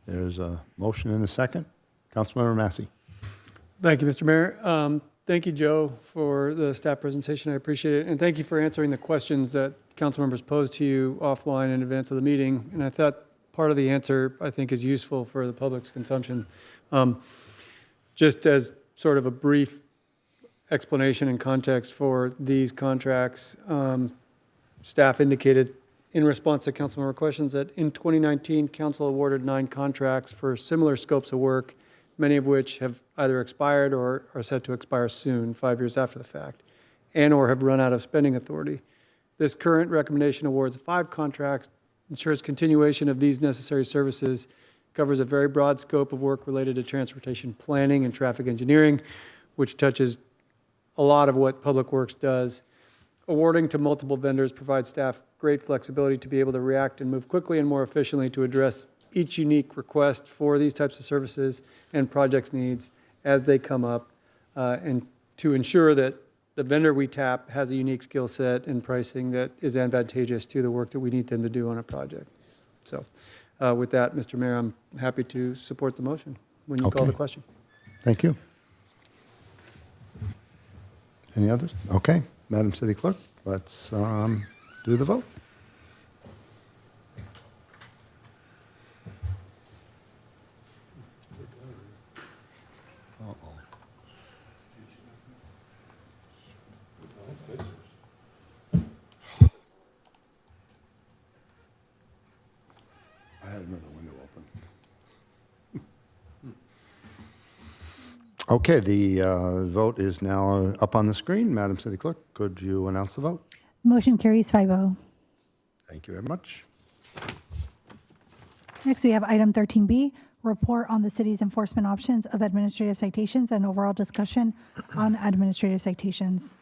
There's a motion and a second. Councilmember Massey. Thank you, Mr. Mayor. Thank you, Joe, for the staff presentation. I appreciate it. And thank you for answering the questions that council members posed to you offline in advance of the meeting. And I thought part of the answer, I think, is useful for the public's consumption. Just as sort of a brief explanation and context for these contracts, staff indicated in response to council member questions that in 2019, council awarded 9 contracts for similar scopes of work, many of which have either expired or are set to expire soon, 5 years after the fact, and or have run out of spending authority. This current recommendation awards 5 contracts, ensures continuation of these necessary services, covers a very broad scope of work related to transportation planning and traffic engineering, which touches a lot of what Public Works does. Awarding to multiple vendors provides staff great flexibility to be able to react and move quickly and more efficiently to address each unique request for these types of services and project needs as they come up, and to ensure that the vendor we tap has a unique skill set and pricing that is advantageous to the work that we need them to do on a project. So with that, Mr. Mayor, I'm happy to support the motion when you call the question. Thank you. Any others? Okay. Madam City Clerk, let's do the vote. I had another window open. Okay, the vote is now up on the screen. Madam City Clerk, could you announce the vote? Motion carries 5-0. Thank you very much. Next, we have item 13B, report on the city's enforcement options of administrative citations and overall discussion on administrative citations.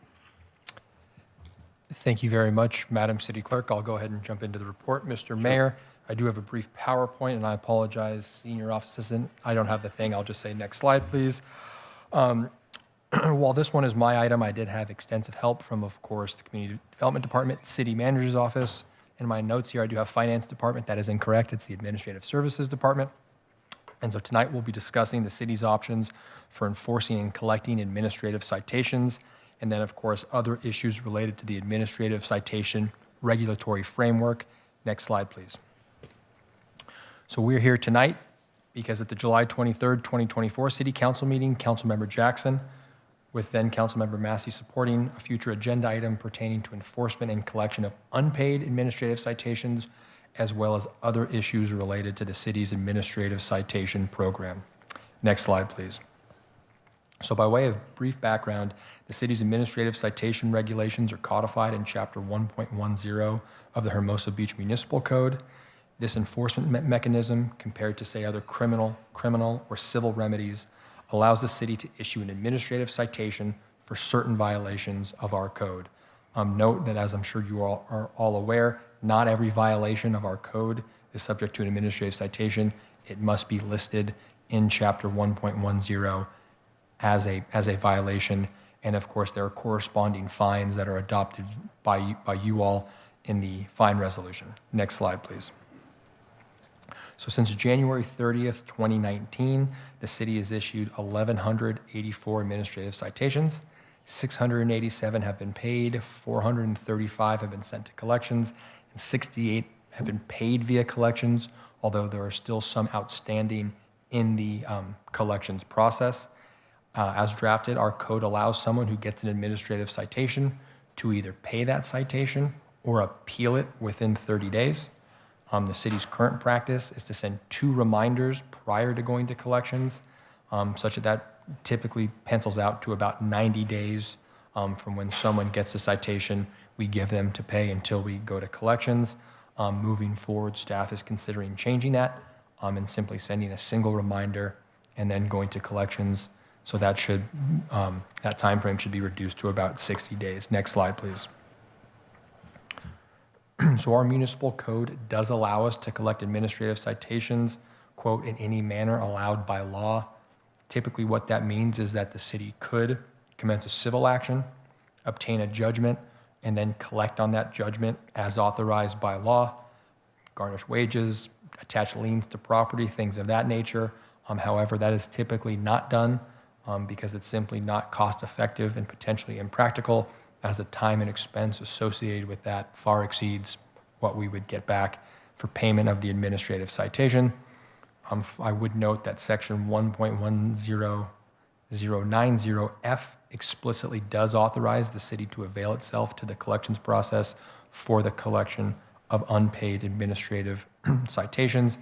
Thank you very much, Madam City Clerk. I'll go ahead and jump into the report. Mr. Mayor, I do have a brief PowerPoint, and I apologize, Senior Office Assistant. I don't have the thing. I'll just say next slide, please. While this one is my item, I did have extensive help from, of course, the Community Development Department, City Manager's Office. In my notes here, I do have Finance Department. That is incorrect. It's the Administrative Services Department. And so tonight we'll be discussing the city's options for enforcing and collecting administrative citations, and then of course other issues related to the administrative citation regulatory framework. Next slide, please. So we're here tonight because at the July 23rd, 2024 City Council meeting, Councilmember Jackson, with then Councilmember Massey supporting a future agenda item pertaining to enforcement and collection of unpaid administrative citations, as well as other issues related to the city's administrative citation program. Next slide, please. So by way of brief background, the city's administrative citation regulations are codified in Chapter 1.10 of the Hermosa Beach Municipal Code. This enforcement mechanism, compared to, say, other criminal or civil remedies, allows the city to issue an administrative citation for certain violations of our code. Note that, as I'm sure you all are all aware, not every violation of our code is subject to an administrative citation. It must be listed in Chapter 1.10 as a violation. And of course, there are corresponding fines that are adopted by you all in the fine resolution. Next slide, please. So since January 30th, 2019, the city has issued 1,184 administrative citations. 687 have been paid, 435 have been sent to collections, and 68 have been paid via collections, although there are still some outstanding in the collections process. As drafted, our code allows someone who gets an administrative citation to either pay that citation or appeal it within 30 days. The city's current practice is to send 2 reminders prior to going to collections, such that typically pencils out to about 90 days from when someone gets a citation. We give them to pay until we go to collections. Moving forward, staff is considering changing that and simply sending a single reminder and then going to collections. So that that time frame should be reduced to about 60 days. Next slide, please. So our municipal code does allow us to collect administrative citations, quote, in any manner allowed by law. Typically what that means is that the city could commence a civil action, obtain a judgment, and then collect on that judgment as authorized by law, garnish wages, attach liens to property, things of that nature. However, that is typically not done because it's simply not cost effective and potentially impractical, as the time and expense associated with that far exceeds what we would get back for payment of the administrative citation. I would note that section 1.10090F explicitly does authorize the city to avail itself to the collections process for the collection of unpaid administrative citations.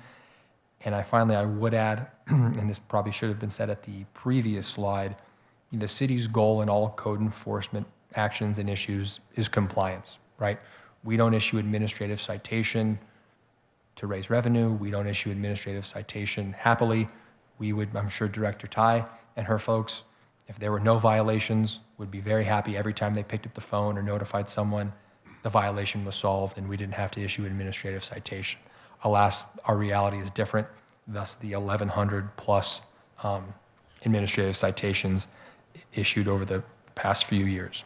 And I would add, and this probably should have been said at the previous slide, the city's goal in all code enforcement actions and issues is compliance, right? We don't issue administrative citation to raise revenue. We don't issue administrative citation happily. We would, I'm sure Director Tai and her folks, if there were no violations, would be very happy every time they picked up the phone or notified someone the violation was solved and we didn't have to issue administrative citation. Alas, our reality is different, thus the 1,100 plus administrative citations issued over the past few years.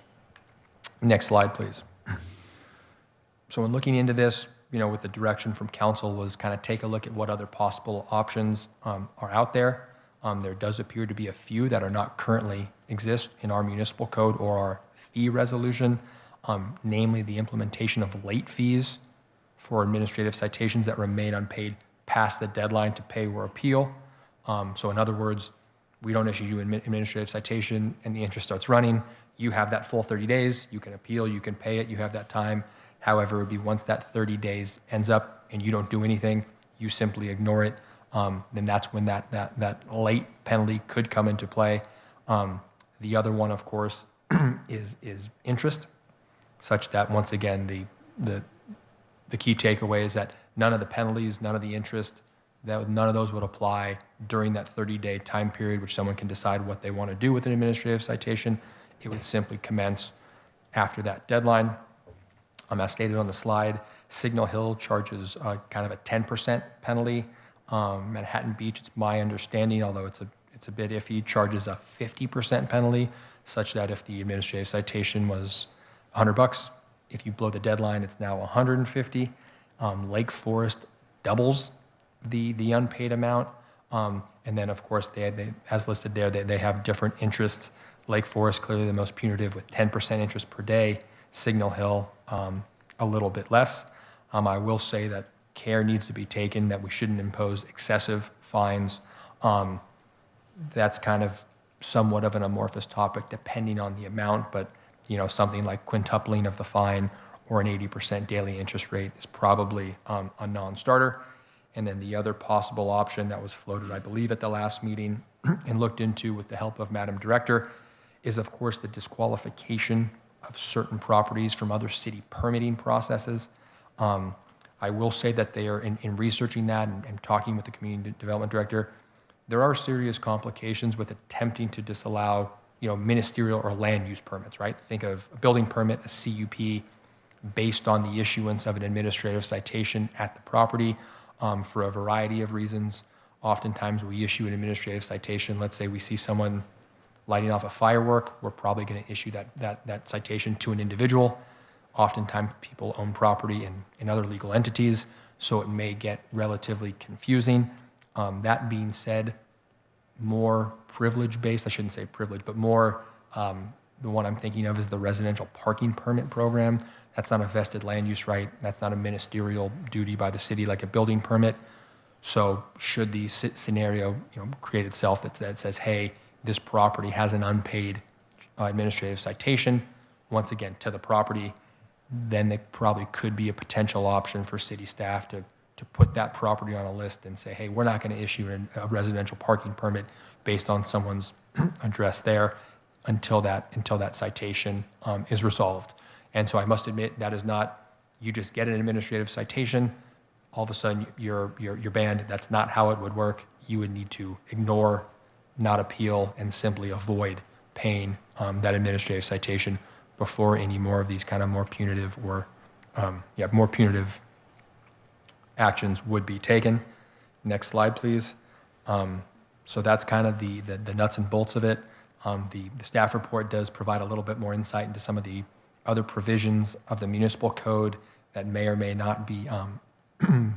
Next slide, please. So in looking into this, with the direction from council was kind of take a look at what other possible options are out there. There does appear to be a few that are not currently exist in our municipal code or our fee resolution, namely the implementation of late fees for administrative citations that remain unpaid past the deadline to pay or appeal. So in other words, we don't issue you an administrative citation and the interest starts running. You have that full 30 days, you can appeal, you can pay it, you have that time. However, it would be once that 30 days ends up and you don't do anything, you simply ignore it, then that's when that late penalty could come into play. The other one, of course, is interest, such that once again, the key takeaway is that none of the penalties, none of the interest, none of those would apply during that 30-day time period, which someone can decide what they want to do with an administrative citation. It would simply commence after that deadline. As stated on the slide, Signal Hill charges kind of a 10% penalty. Manhattan Beach, it's my understanding, although it's a bit iffy, charges a 50% penalty, such that if the administrative citation was $100, if you blow the deadline, it's now $150. Lake Forest doubles the unpaid amount. And then, of course, they as listed there, they have different interests. Lake Forest, clearly the most punitive with 10% interest per day. Signal Hill, a little bit less. I will say that care needs to be taken, that we shouldn't impose excessive fines. That's kind of somewhat of an amorphous topic depending on the amount, but something like quintupling of the fine or an 80% daily interest rate is probably a non-starter. And then the other possible option that was floated, I believe, at the last meeting and looked into with the help of Madam Director is, of course, the disqualification of certain properties from other city permitting processes. I will say that they are in researching that and talking with the Community Development Director. There are serious complications with attempting to disallow, ministerial or land use permits, right? Think of a building permit, a CUP, based on the issuance of an administrative citation at the property for a variety of reasons. Oftentimes we issue an administrative citation. Let's say we see someone lighting off a firework, we're probably going to issue that citation to an individual. Oftentimes people own property in other legal entities, so it may get relatively confusing. That being said, more privilege-based, I shouldn't say privilege, but more, the one I'm thinking of is the residential parking permit program. That's not a vested land use right. That's not a ministerial duty by the city like a building permit. So should the scenario create itself that says, hey, this property has an unpaid administrative citation, once again, to the property, then there probably could be a potential option for city staff to put that property on a list and say, hey, we're not going to issue a residential parking permit based on someone's address there until that citation is resolved. And so I must admit, that is not, you just get an administrative citation, all of a sudden you're banned. That's not how it would work. You would need to ignore, not appeal, and simply avoid paying that administrative citation before any more of these kind of more punitive or more punitive actions would be taken. Next slide, please. So that's kind of the nuts and bolts of it. The staff report does provide a little bit more insight into some of the other provisions of the municipal code that may or may not be, I don't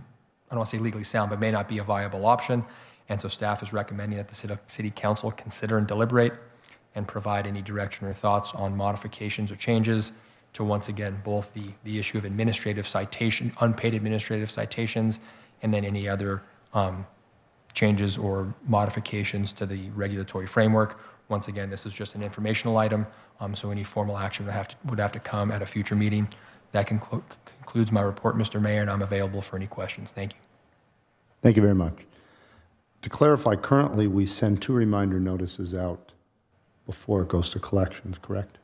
want to say legally sound, but may not be a viable option. And so staff is recommending that the city council consider and deliberate and provide any direction or thoughts on modifications or changes to, once again, both the issue of administrative citation, unpaid administrative citations, and then any other changes or modifications to the regulatory framework. Once again, this is just an informational item, so any formal action would have to come at a future meeting. That concludes my report, Mr. Mayor, and I'm available for any questions. Thank you. Thank you very much. To clarify, currently we send 2 reminder notices out before it goes to collections, correct?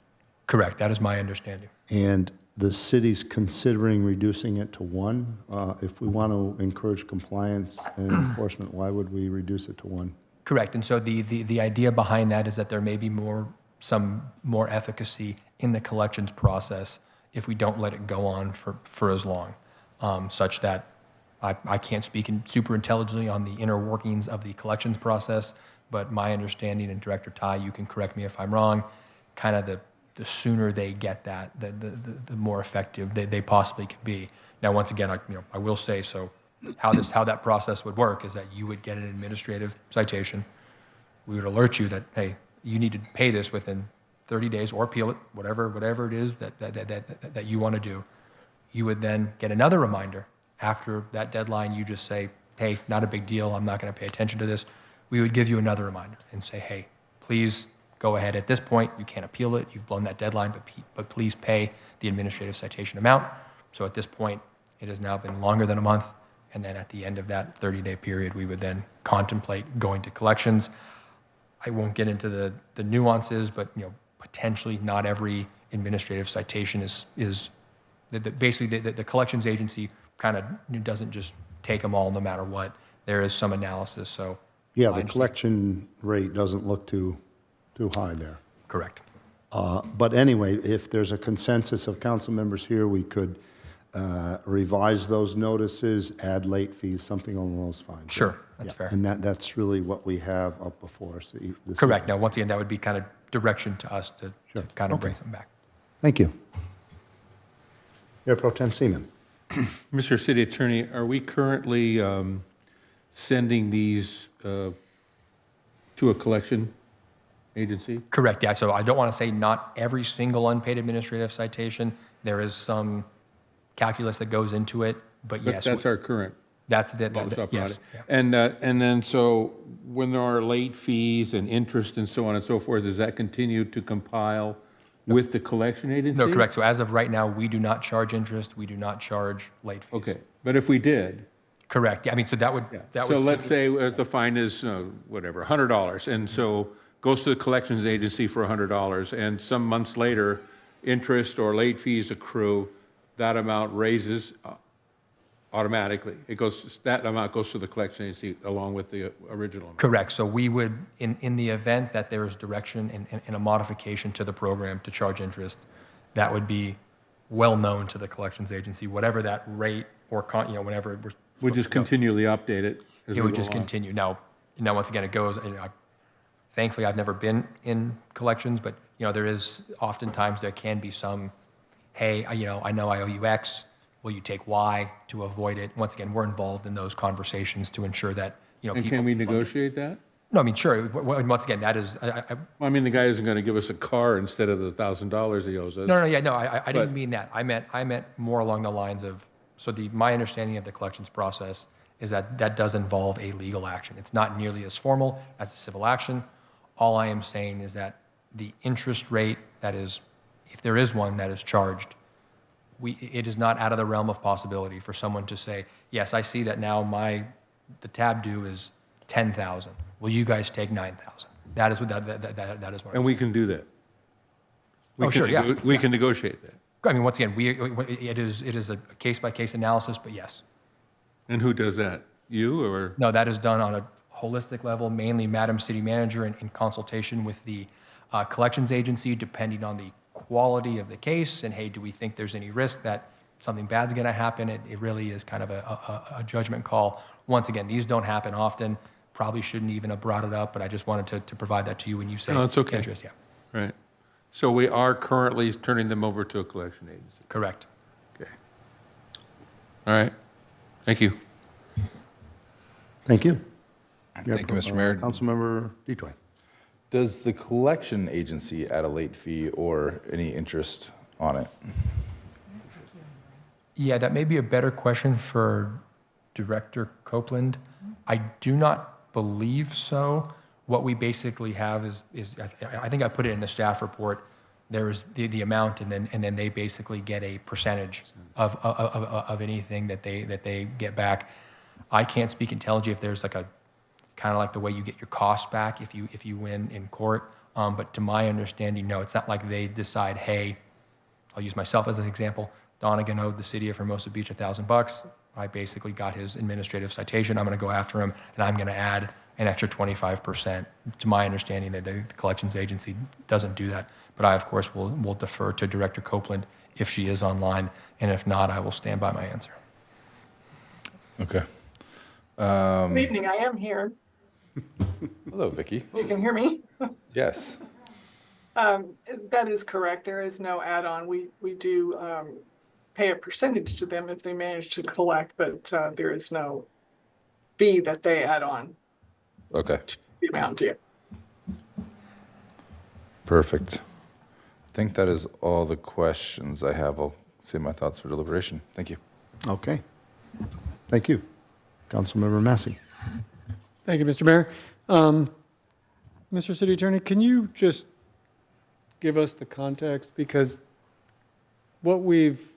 Correct. That is my understanding. And the city's considering reducing it to 1. If we want to encourage compliance and enforcement, why would we reduce it to 1? Correct. And so the idea behind that is that there may be some more efficacy in the collections process if we don't let it go on for as long, such that I can't speak super intelligently on the inner workings of the collections process, but my understanding, and Director Tai, you can correct me if I'm wrong, kind of the sooner they get that, the more effective they possibly can be. Now, once again, I will say, so how that process would work is that you would get an administrative citation. We would alert you that, hey, you need to pay this within 30 days or appeal it, whatever it is that you want to do. You would then get another reminder after that deadline. You just say, hey, not a big deal, I'm not going to pay attention to this. We would give you another reminder and say, hey, please go ahead at this point. You can't appeal it. You've blown that deadline, but please pay the administrative citation amount. So at this point, it has now been longer than a month. And then at the end of that 30-day period, we would then contemplate going to collections. I won't get into the nuances, but potentially not every administrative citation is basically the collections agency kind of doesn't just take them all no matter what. There is some analysis. So yeah, the collection rate doesn't look too high there. Correct. But anyway, if there's a consensus of council members here, we could revise those notices, add late fees, something along those lines. Sure, that's fair. And that's really what we have up before us. Correct. Now, once again, that would be kind of direction to us to kind of bring something back. Thank you. Mayor Pro Tem Seaman. Mr. City Attorney, are we currently sending these to a collection agency? Correct, yeah. So I don't want to say not every single unpaid administrative citation. There is some calculus that goes into it, but But yes. that's our current That's the, modus operandi. yes. Yeah. And then, so when there are late fees and interest and so on and so forth, does that continue to compile with the collection agency? No, correct. So as of right now, we do not charge interest. We do not charge late fees. Okay, but if we did, Correct. Yeah, I mean, so that would, that so would. let's say the fine is, whatever, $100, and so goes to the collections agency for $100, and some months later, interest or late fees accrue, that amount raises automatically. That amount goes to the collection agency along with the original amount. Correct. So we would, in the event that there is direction and a modification to the program to charge interest, that would be well known to the collections agency, whatever that rate or, whenever we're. We just continually update it as we It would go just along. continue. Now, once again, it goes, thankfully, I've never been in collections, but, there is oftentimes there can be some, hey, I know I owe you X, will you take Y to avoid it? Once again, we're involved in those conversations to ensure that, And people. can we negotiate that? No, I mean, sure. Once again, that is, I mean, the guy isn't going to give us a car instead of the $1,000 he owes us. no, I But- didn't mean that. I meant more along the lines of, so my understanding of the collections process is that that does involve a legal action. It's not nearly as formal as a civil action. All I am saying is that the interest rate that is, if there is one that is charged, it is not out of the realm of possibility for someone to say, yes, I see that now the tab due is 10,000. Will you guys take 9,000? That is what that is what. And we can do that. Oh, sure, yeah. We can negotiate that. I mean, once again, it is a case-by-case analysis, but yes. And who does that? You or? No, that is done on a holistic level, mainly Madam City Manager in consultation with the collections agency, depending on the quality of the case, and hey, do we think there's any risk that something bad's going to happen? It really is kind of a judgment call. Once again, these don't happen often. Probably shouldn't even have brought it up, but I just wanted to provide that to you when you say No, it's okay. interest. Yeah, Right. So we are currently turning them over to a collection agency. correct. Okay. All right. Thank you. Thank you. Thank you, Mr. Mayor. Councilmember Detoy. Does the collection agency add a late fee or any interest on it? Yeah, that may be a better question for Director Copeland. I do not believe so. What we basically have is I think I put it in the staff report. There is the amount, and then they basically get a percentage of anything that they get back. I can't speak intelligently if there's like a kind of like the way you get your costs back if you win in court. But to my understanding, no, it's not like they decide, hey, I'll use myself as an example. Donegan owed the city of Hermosa Beach $1,000. I basically got his administrative citation. I'm going to go after him, and I'm going to add an extra 25%. To my understanding, that the collections agency doesn't do that. But I, of course, will defer to Director Copeland if she is online, and if not, I will stand by my answer. Okay. Good evening, I am here. Hello, Vicky. You can hear me? Yes. That is correct. There is no add-on. We do pay a percentage to them if they manage to collect, but there is no fee that they add on Okay. to the amount due. Perfect. I think that is all the questions I have. I'll save my thoughts for deliberation. Thank you. Okay. Thank you. Councilmember Massey. Thank you, Mr. Mayor. Mr. City Attorney, can you just give us the context? Because what we've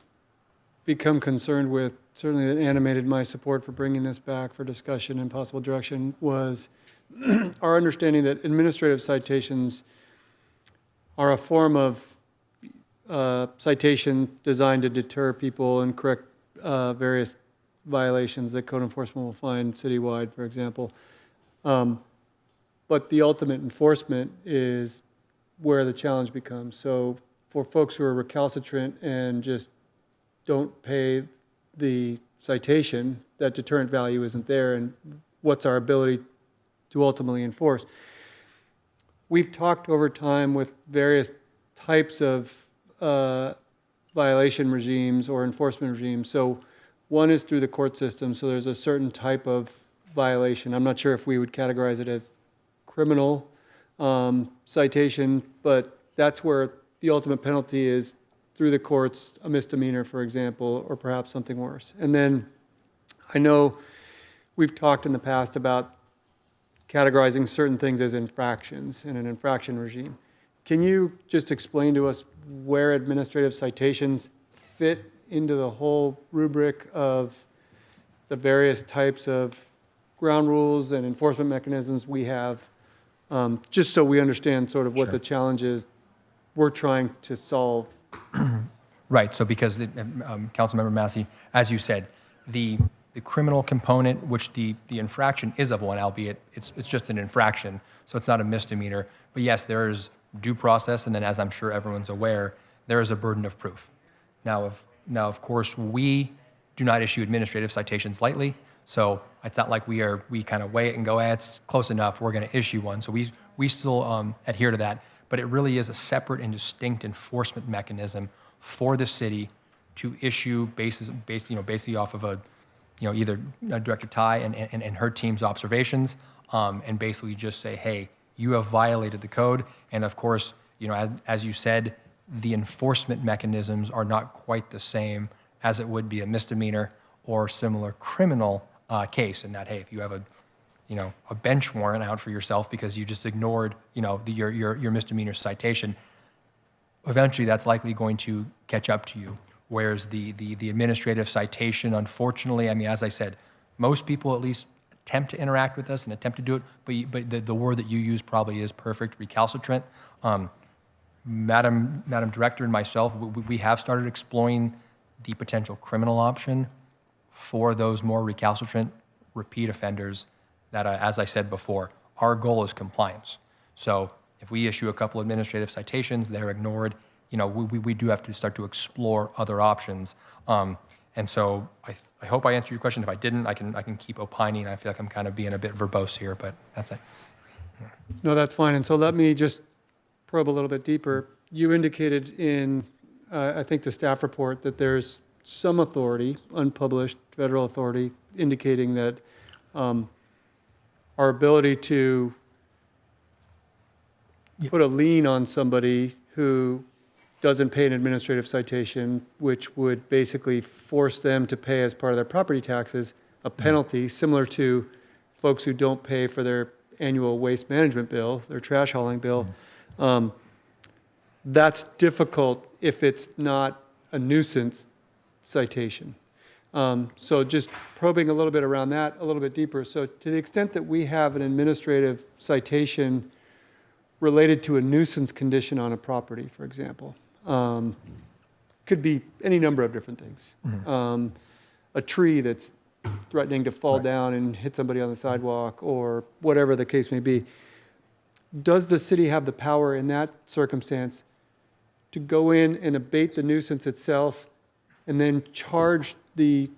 become concerned with, certainly that animated my support for bringing this back for discussion and possible direction, was our understanding that administrative citations are a form of citation designed to deter people and correct various violations that code enforcement will find citywide, for example. But the ultimate enforcement is where the challenge becomes. So for folks who are recalcitrant and just don't pay the citation, that deterrent value isn't there, and what's our ability to ultimately enforce? We've talked over time with various types of violation regimes or enforcement regimes. So one is through the court system, so there's a certain type of violation. I'm not sure if we would categorize it as criminal citation, but that's where the ultimate penalty is through the courts, a misdemeanor, for example, or perhaps something worse. And then I know we've talked in the past about categorizing certain things as infractions in an infraction regime. Can you just explain to us where administrative citations fit into the whole rubric of the various types of ground rules and enforcement mechanisms we have, just so we understand sort of what the challenge is we're trying to solve? Right, so because, Councilmember Massey, as you said, the criminal component, which the infraction is of one, albeit it's just an infraction, so it's not a misdemeanor. But yes, there is due process, and then as I'm sure everyone's aware, there is a burden of proof. Now, of course, we do not issue administrative citations lightly, so it's not like we kind of weigh it and go, it's close enough, we're going to issue one. So we still adhere to that, but it really is a separate and distinct enforcement mechanism for the city to issue basically off of either Director Ty and her team's observations, and basically just say, hey, you have violated the code. And of course, as you said, the enforcement mechanisms are not quite the same as it would be a misdemeanor or similar criminal case. In that, hey, if you have a bench warrant out for yourself because you just ignored your misdemeanor citation, eventually that's likely going to catch up to you. Whereas the administrative citation, unfortunately, I mean, as I said, most people at least attempt to interact with us and attempt to do it, but the word that you use probably is perfect, recalcitrant. Madam Director and myself, we have started exploring the potential criminal option for those more recalcitrant repeat offenders that, as I said before, our goal is compliance. So if we issue a couple administrative citations, they're ignored, we do have to start to explore other options. And so I hope I answered your question. If I didn't, I can keep opining. I feel like I'm kind of being a bit verbose here, but that's it. No, that's fine. And so let me just probe a little bit deeper. You indicated in, I think, the staff report that there's some authority, unpublished federal authority, indicating that our ability to put a lien on somebody who doesn't pay an administrative citation, which would basically force them to pay as part of their property taxes a penalty similar to folks who don't pay for their annual waste management bill, their trash hauling bill. That's difficult if it's not a nuisance citation. So just probing a little bit around that a little bit deeper. So to the extent that we have an administrative citation related to a nuisance condition on a property, for example, could be any number of different things. A tree that's threatening to fall down and hit somebody on the sidewalk, or whatever the case may be. Does the city have the power in that circumstance to go in and abate the nuisance itself and then charge the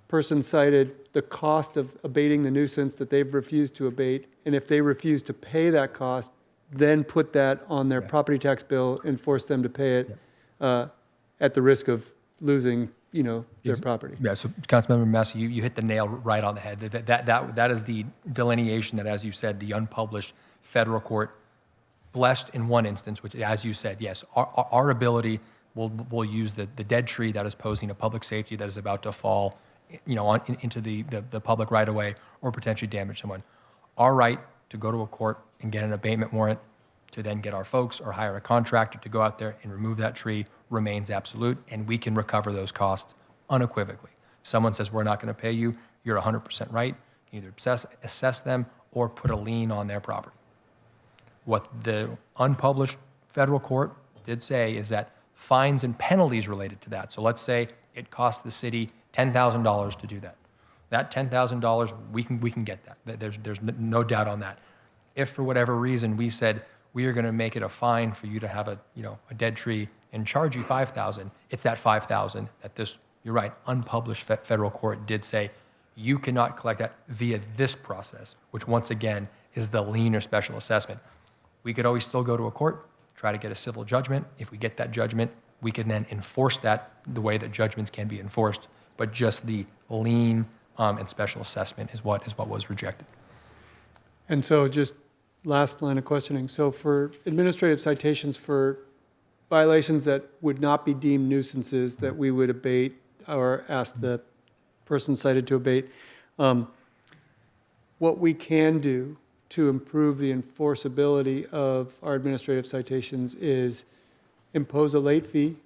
person cited the cost of abating the nuisance that they've refused to abate? And if they refuse to pay that cost, then put that on their property tax bill and force them to pay it at the risk of losing, their property? Yeah, so Councilmember Massey, you hit the nail right on the head. That is the delineation that, as you said, the unpublished federal court blessed in one instance, which, as you said, yes, our ability will use the dead tree that is posing a public safety that is about to fall, into the public right of way or potentially damage someone. Our right to go to a court and get an abatement warrant to then get our folks or hire a contractor to go out there and remove that tree remains absolute, and we can recover those costs unequivocally. Someone says, we're not going to pay you, you're 100% right. You can either assess them or put a lien on their property. What the unpublished federal court did say is that fines and penalties related to that. So let's say it costs the city $10,000 to do that. That $10,000, we can get that. There's no doubt on that. If for whatever reason we said we are going to make it a fine for you to have a dead tree and charge you $5,000, it's that $5,000 that this, you're right, unpublished federal court did say you cannot collect that via this process, which once again is the lien or special assessment. We could always still go to a court, try to get a civil judgment. If we get that judgment, we can then enforce that the way that judgments can be enforced. But just the lien and special assessment is what was rejected. And so just last line of questioning. So for administrative citations for violations that would not be deemed nuisances that we would abate or ask the person cited to abate, what we can do to improve the enforceability of our administrative citations is impose a late fee,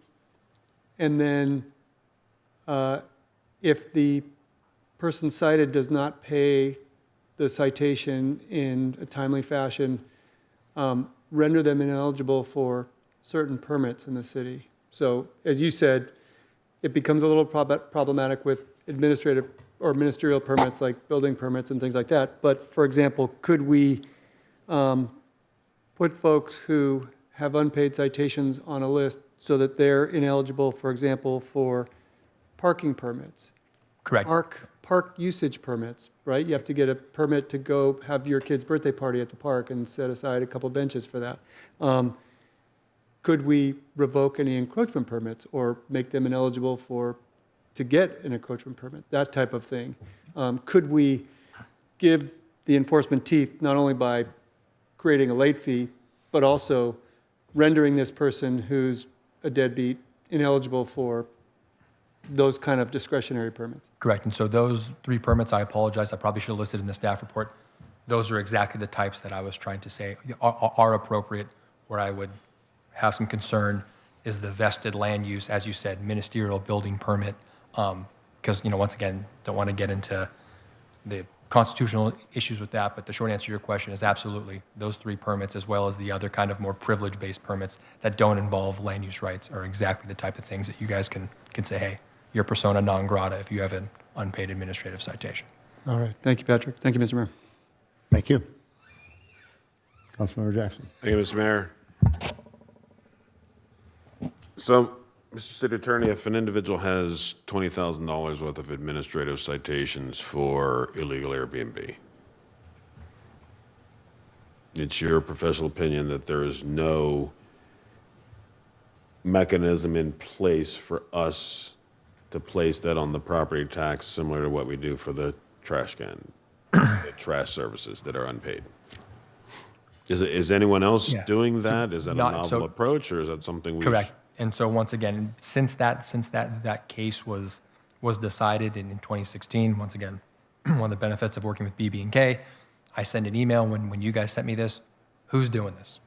and then if the person cited does not pay the citation in a timely fashion, render them ineligible for certain permits in the city. So as you said, it becomes a little problematic with administrative or ministerial permits like building permits and things like that. But for example, could we put folks who have unpaid citations on a list so that they're ineligible, for example, for parking permits? Correct. Park usage permits, right? You have to get a permit to go have your kid's birthday party at the park and set aside a couple benches for that. Could we revoke any encroachment permits or make them ineligible to get an encroachment permit? That type of thing. Could we give the enforcement teeth not only by creating a late fee, but also rendering this person who's a deadbeat ineligible for those kind of discretionary permits? Correct. And so those 3 permits, I apologize, I probably should have listed in the staff report. Those are exactly the types that I was trying to say are appropriate. Where I would have some concern is the vested land use, as you said, ministerial building permit. Because, once again, don't want to get into the constitutional issues with that, but the short answer to your question is absolutely. Those 3 permits, as well as the other kind of more privilege-based permits that don't involve land use rights, are exactly the type of things that you guys can say, hey, you're persona non grata if you have an unpaid administrative citation. All right. Thank you, Patrick. Thank you, Mr. Mayor. Thank you. Councilmember Jackson. Thank you, Mr. Mayor. So, Mr. City Attorney, if an individual has $20,000 worth of administrative citations for illegal Airbnb, it's your professional opinion that there is no mechanism in place for us to place that on the property tax similar to what we do for the trash can, the trash services that are unpaid? Is anyone else doing that? Is that a novel approach, or is that something we... Correct. And so once again, since that case was decided in 2016, once again, one of the benefits of working with BB&K, I send an email when you guys sent me this, who's doing this?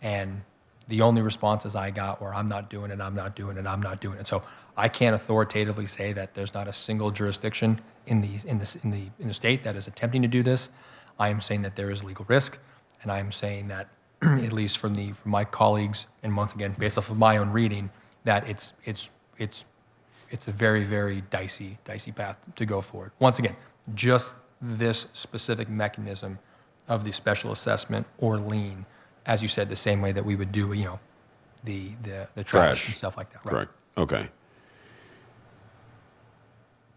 And the only responses I got were, I'm not doing it, I'm not doing it, I'm not doing it. So I can't authoritatively say that there's not a single jurisdiction in the state that is attempting to do this. I am saying that there is legal risk, and I am saying that, at least from my colleagues, and once again, based off of my own reading, that it's a very, very dicey path to go forward. Once again, just this specific mechanism of the special assessment or lien, as you said, the same way that we would do, the trash and stuff like that. Right? Correct. Okay.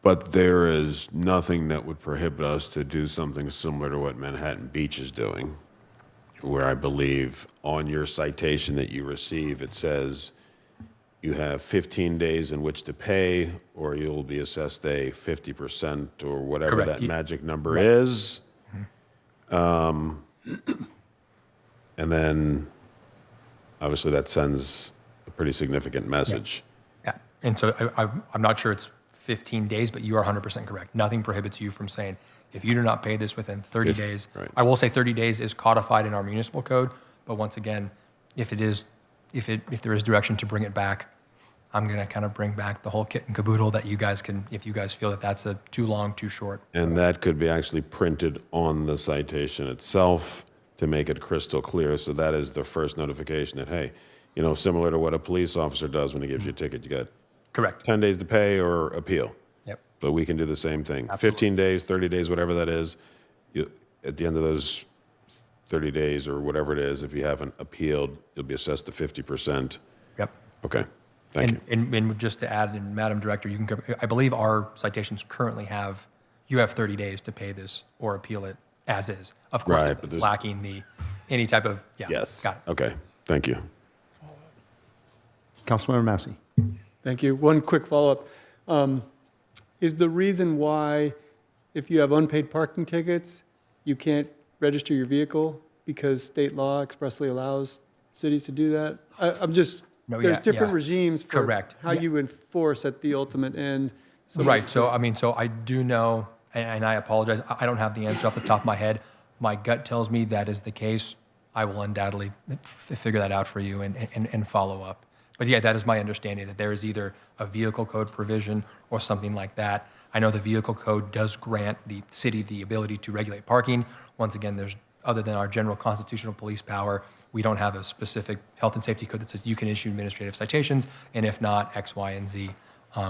But there is nothing that would prohibit us to do something similar to what Manhattan Beach is doing, where I believe on your citation that you receive, it says you have 15 days in which to pay, or you'll be assessed a 50% or whatever Correct. that magic number is. And then, obviously, that sends a pretty significant message. Yeah. And so I'm not sure it's 15 days, but you are 100% correct. Nothing prohibits you from saying, if you do not pay this within 30 days, right. I will say 30 days is codified in our municipal code, but once again, if there is direction to bring it back, I'm going to kind of bring back the whole kit and caboodle that you guys can, if you guys feel that that's too long, too short. And that could be actually printed on the citation itself to make it crystal clear. So that is the first notification that, hey, similar to what a police officer does when he gives you a ticket, you got Correct. 10 days to pay or appeal. Yep. But we can do the same thing. Absolutely. 15 days, 30 days, whatever that is. At the end of those 30 days or whatever it is, if you haven't appealed, you'll be assessed to 50%. Yep. Okay. Thank you. And just to add, and Madam Director, I believe our citations currently you have 30 days to pay this or appeal it as is. Of course, Right, it's lacking any type of, Yes. Got it. Okay. Thank you. Councilmember Massey. Thank you. One quick follow-up. Is the reason why, if you have unpaid parking tickets, you can't register your vehicle because state law expressly allows cities to do that? I'm just, No, there's yeah, different yeah. regimes for Correct. how you enforce at the ultimate end. Right, so I mean, so I do know, and I apologize, I don't have the answer off the top of my head. My gut tells me that is the case. I will undoubtedly figure that out for you and follow up. But yeah, that is my understanding, that there is either a vehicle code provision or something like that. I know the vehicle code does grant the city the ability to regulate parking. Once again, there's, other than our general constitutional police power, we don't have a specific health and safety code that says you can issue administrative citations, and if not, X, Y, and Z.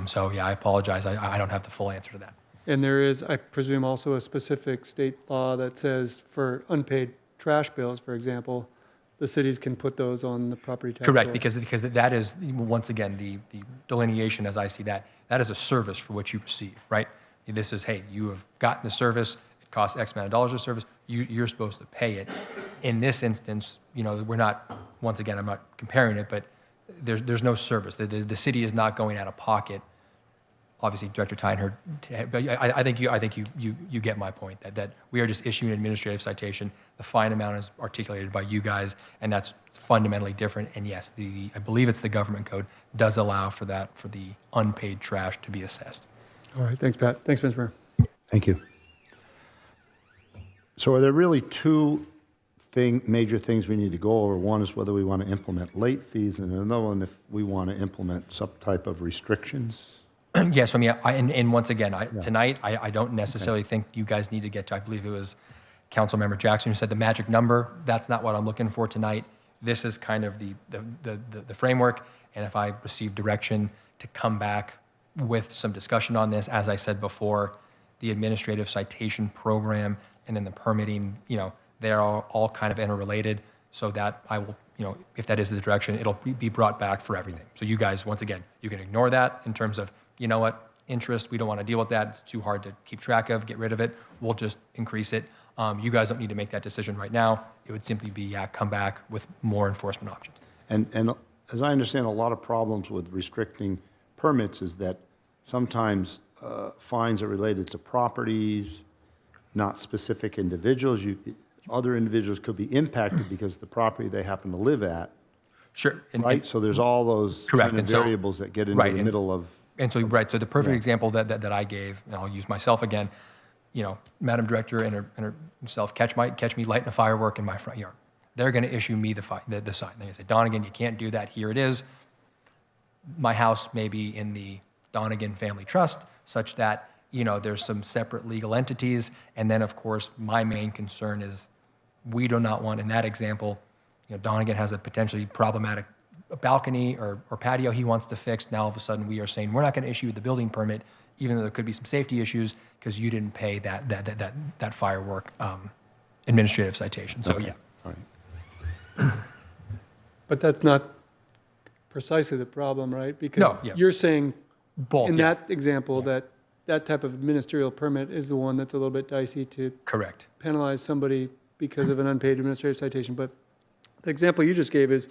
So yeah, I apologize. I don't have the full answer to that. And there is, I presume, also a specific state law that says for unpaid trash bills, for example, the cities can put those on the property tax. Correct, rolls. because that is, once again, the delineation as I see that is a service for what you receive, right? This is, hey, you have gotten the service, it costs X amount of dollars a service, you're supposed to pay it. In this instance, we're not, once again, I'm not comparing it, but there's no service. The city is not going out of pocket. Obviously, Director Tyner, but I think you get my point, that we are just issuing an administrative citation. The fine amount is articulated by you guys, and that's fundamentally different. And yes, I believe it's the government code does allow for that, for the unpaid trash to be assessed. All right, thanks, Pat. Thanks, Mr. Mayor. Thank you. So are there really two major things we need to go over? One is whether we want to implement late fees, and another one if we want to implement some type of restrictions. Yes, I mean, and once again, tonight, I don't necessarily think you guys need to get to, I believe it was Councilmember Jackson who said the magic number. That's not what I'm looking for tonight. This is kind of the framework, and if I receive direction to come back with some discussion on this, as I said before, the administrative citation program and then the permitting, they're all kind of interrelated, so that I will, if that is the direction, it'll be brought back for everything. So you guys, once again, you can ignore that in terms of, you know what, interest, we don't want to deal with that. It's too hard to keep track of, get rid of it. We'll just increase it. You guys don't need to make that decision right now. It would simply be, come back with more enforcement options. And as I understand, a lot of problems with restricting permits is that sometimes fines are related to properties, not specific individuals. Other individuals could be impacted because the property they happen to live at. Sure. Right? So there's all those kind of variables that get into the middle of. And so, right, so the perfect example that I gave, and I'll use myself again, Madam Director and herself catch me lighting a firework in my front yard. They're going to issue me the sign. They're going to say, Donegan, you can't do that. Here it is. My house may be in the Donegan Family Trust, such that, there's some separate legal entities. And then, of course, my main concern is we do not want, in that example, Donegan has a potentially problematic balcony or patio he wants to fix. Now, all of a sudden, we are saying we're not going to issue the building permit, even though there could be some safety issues because you didn't pay that firework administrative citation. So, Okay. yeah. All right. But that's not precisely the problem, right? Because you're saying both in that example that type of ministerial permit is the one that's a little bit dicey to Correct. penalize somebody because of an unpaid administrative citation. But the example you just gave is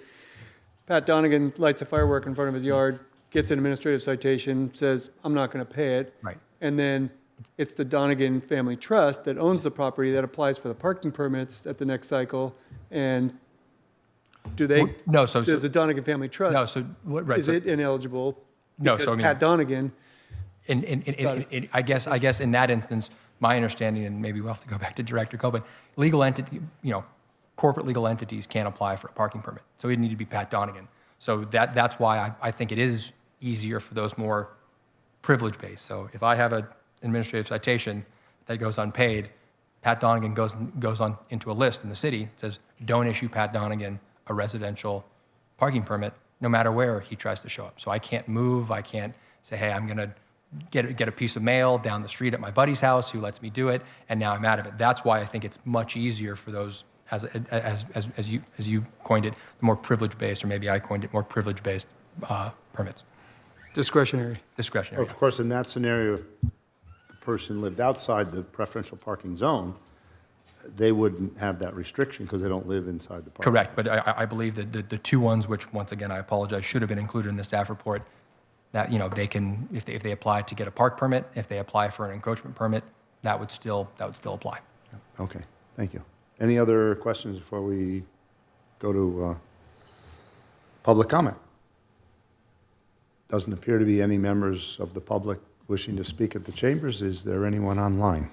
Pat Donegan lights a firework in front of his yard, gets an administrative citation, says, I'm not going to pay it. Right. And then it's the Donegan Family Trust that owns the property that applies for the parking permits at the next cycle. And do they? No, does the Donegan Family Trust? No, so right. Is it ineligible? No, Because so I mean, Pat Donegan. I guess in that instance, my understanding, and maybe we'll have to go back to Director Cole, but legal entity, corporate legal entities can't apply for a parking permit. So it need to be Pat Donegan. So that's why I think it is easier for those more privilege-based. So if I have an administrative citation that goes unpaid, Pat Donegan goes on into a list in the city that says, don't issue Pat Donegan a residential parking permit, no matter where he tries to show up. So I can't move. I can't say, hey, I'm going to get a piece of mail down the street at my buddy's house who lets me do it, and now I'm out of it. That's why I think it's much easier for those, as you coined it, the more privilege-based, or maybe I coined it more privilege-based permits. Discretionary. Discretionary. Of course, in that scenario, if the person lived outside the preferential parking zone, they wouldn't have that restriction because they don't live inside the parking. Correct, but I believe that the two ones, which once again I apologize, should have been included in the staff report, that, they can, if they apply to get a park permit, if they apply for an encroachment permit, that would still apply. Okay, thank you. Any other questions before we go to public comment? Doesn't appear to be any members of the public wishing to speak at the chambers. Is there anyone online?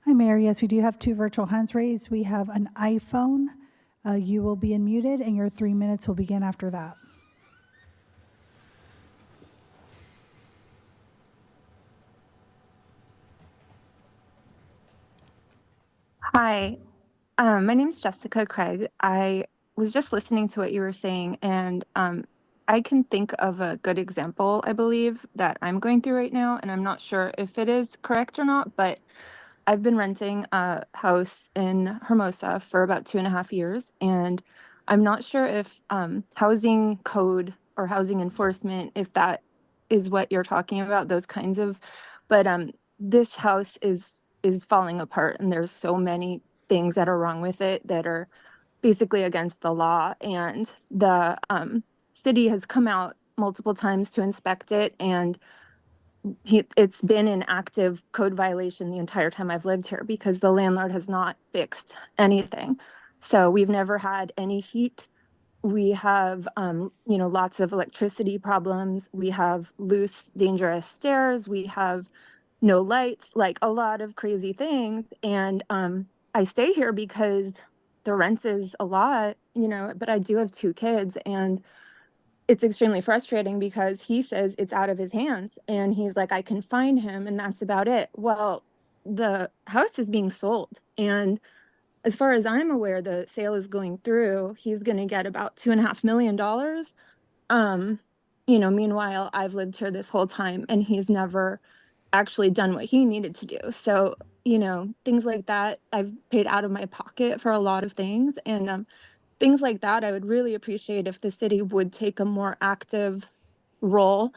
Hi, Mayor. Yes, we do have 2 virtual hands raised. We have an iPhone. You will be unmuted, and your 3 minutes will begin after that. Hi, my name is Jessica Craig. I was just listening to what you were saying, and I can think of a good example, I believe, that I'm going through right now, and I'm not sure if it is correct or not, but I've been renting a house in Hermosa for about 2.5 years, and I'm not sure if housing code or housing enforcement, if that is what you're talking about, those kinds of, but this house is falling apart, and there's so many things that are wrong with it that are basically against the law, and the city has come out multiple times to inspect it, and it's been an active code violation the entire time I've lived here because the landlord has not fixed anything. So we've never had any heat. We have, lots of electricity problems. We have loose, dangerous stairs. We have no lights, like a lot of crazy things. And I stay here because the rent is a lot, but I do have 2 kids, and it's extremely frustrating because he says it's out of his hands, and he's like, I can find him, and that's about it. Well, the house is being sold, and as far as I'm aware, the sale is going through. He's going to get about $2.5 million. Meanwhile, I've lived here this whole time, and he's never actually done what he needed to do. So, things like that, I've paid out of my pocket for a lot of things, and things like that, I would really appreciate if the city would take a more active role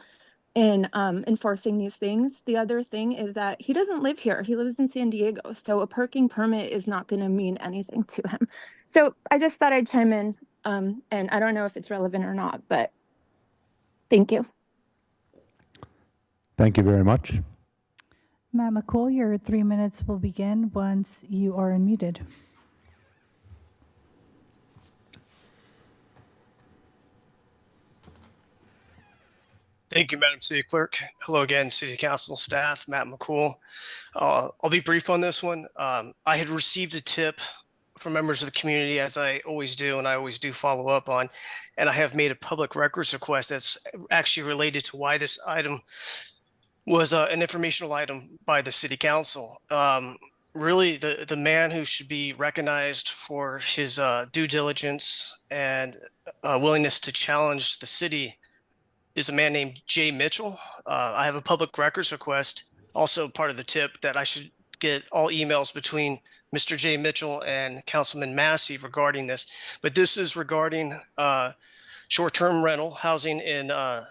in enforcing these things. The other thing is that he doesn't live here. He lives in San Diego. So a parking permit is not going to mean anything to him. So I just thought I'd chime in. And I don't know if it's relevant or not, but thank you. Thank you very much. Matt McCool, your 3 minutes will begin once you are unmuted. Thank you, Madam City Clerk. Hello again, City Council staff, Matt McCool. I'll be brief on this one. I had received a tip from members of the community, as I always do, and I always do follow up on, and I have made a public records request that's actually related to why this item was an informational item by the City Council. Really, the man who should be recognized for his due diligence and willingness to challenge the city is a man named Jay Mitchell. I have a public records request, also part of the tip, that I should get all emails between Mr. Jay Mitchell and Councilman Massey regarding this. But this is regarding short-term rental housing in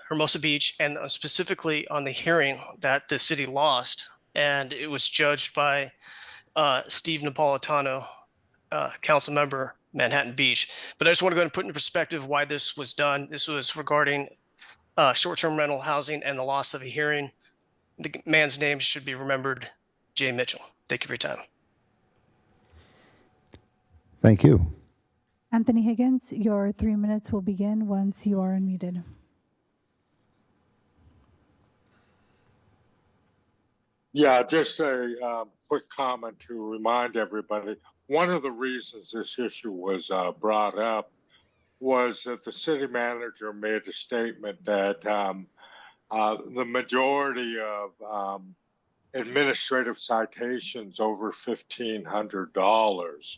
Hermosa Beach, and specifically on the hearing that the city lost. And it was judged by Steve Napolitano, council member, Manhattan Beach. But I just want to go ahead and put into perspective why this was done. This was regarding short-term rental housing and the loss of a hearing. The man's name should be remembered, Jay Mitchell. Thank you for your time. Thank you. Anthony Higgins, your 3 minutes will begin once you are unmuted. Yeah, just a quick comment to remind everybody. One of the reasons this issue was brought up was that the city manager made a statement that the majority of administrative citations over $1,500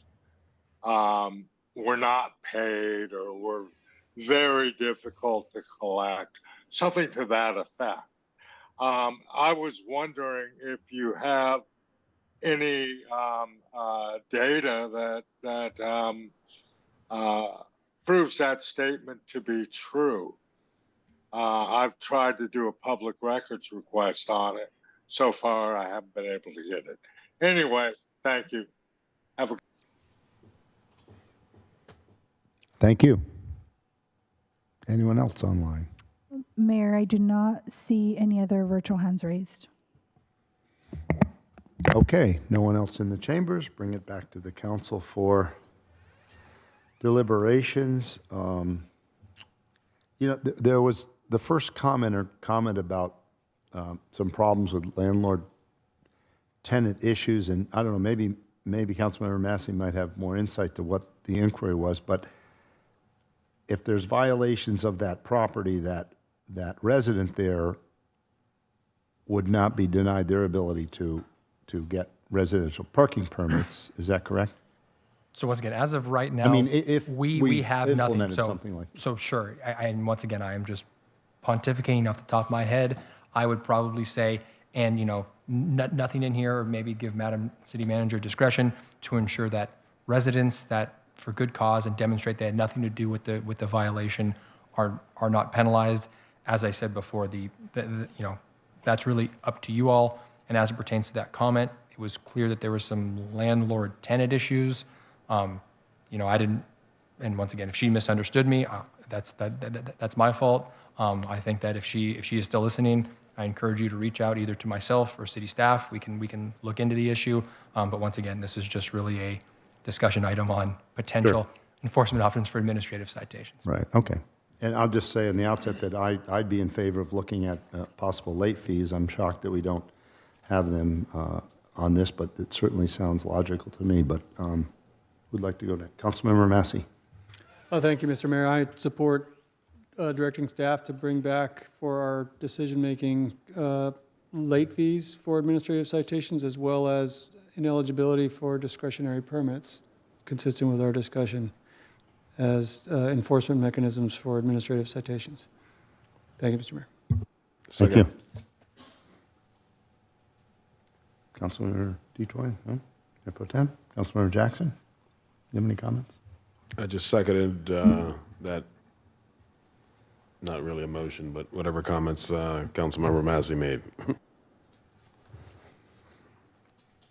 were not paid or were very difficult to collect, something to that effect. I was wondering if you have any data that proves that statement to be true. I've tried to do a public records request on it. So far, I haven't been able to get it. Anyway, thank you. Have a Thank you. Anyone else online? Mayor, I do not see any other virtual hands raised. Okay, no one else in the chambers. Bring it back to the council for deliberations. There was the first comment about some problems with landlord-tenant issues, and I don't know, maybe Councilmember Massey might have more insight to what the inquiry was, but if there's violations of that property, that resident there would not be denied their ability to get residential parking permits. Is that correct? So once again, as of right now, if we have nothing. implemented So, something like that. so sure. And once again, I am just pontificating off the top of my head. I would probably say, and nothing in here, or maybe give Madam City Manager discretion to ensure that residents that for good cause and demonstrate they had nothing to do with the violation are not penalized. As I said before, that's really up to you all. And as it pertains to that comment, it was clear that there were some landlord-tenant issues. I didn't, and once again, if she misunderstood me, that's my fault. I think that if she is still listening, I encourage you to reach out either to myself or city staff. We can look into the issue. But once again, this is just really a discussion item on potential enforcement options for administrative citations. Right, okay. And I'll just say in the outset that I'd be in favor of looking at possible late fees. I'm shocked that we don't have them on this, but it certainly sounds logical to me. But we'd like to go to Councilmember Massey. Thank you, Mr. Mayor. I support directing staff to bring back for our decision-making late fees for administrative citations, as well as ineligibility for discretionary permits, consistent with our discussion as enforcement mechanisms for administrative citations. Thank you, Mr. Mayor. Thank you. Councilmember DeTroy, no? Mayor Pro Tem? Councilmember Jackson? You have any comments? I just seconded that, not really a motion, but whatever comments Councilmember Massey made.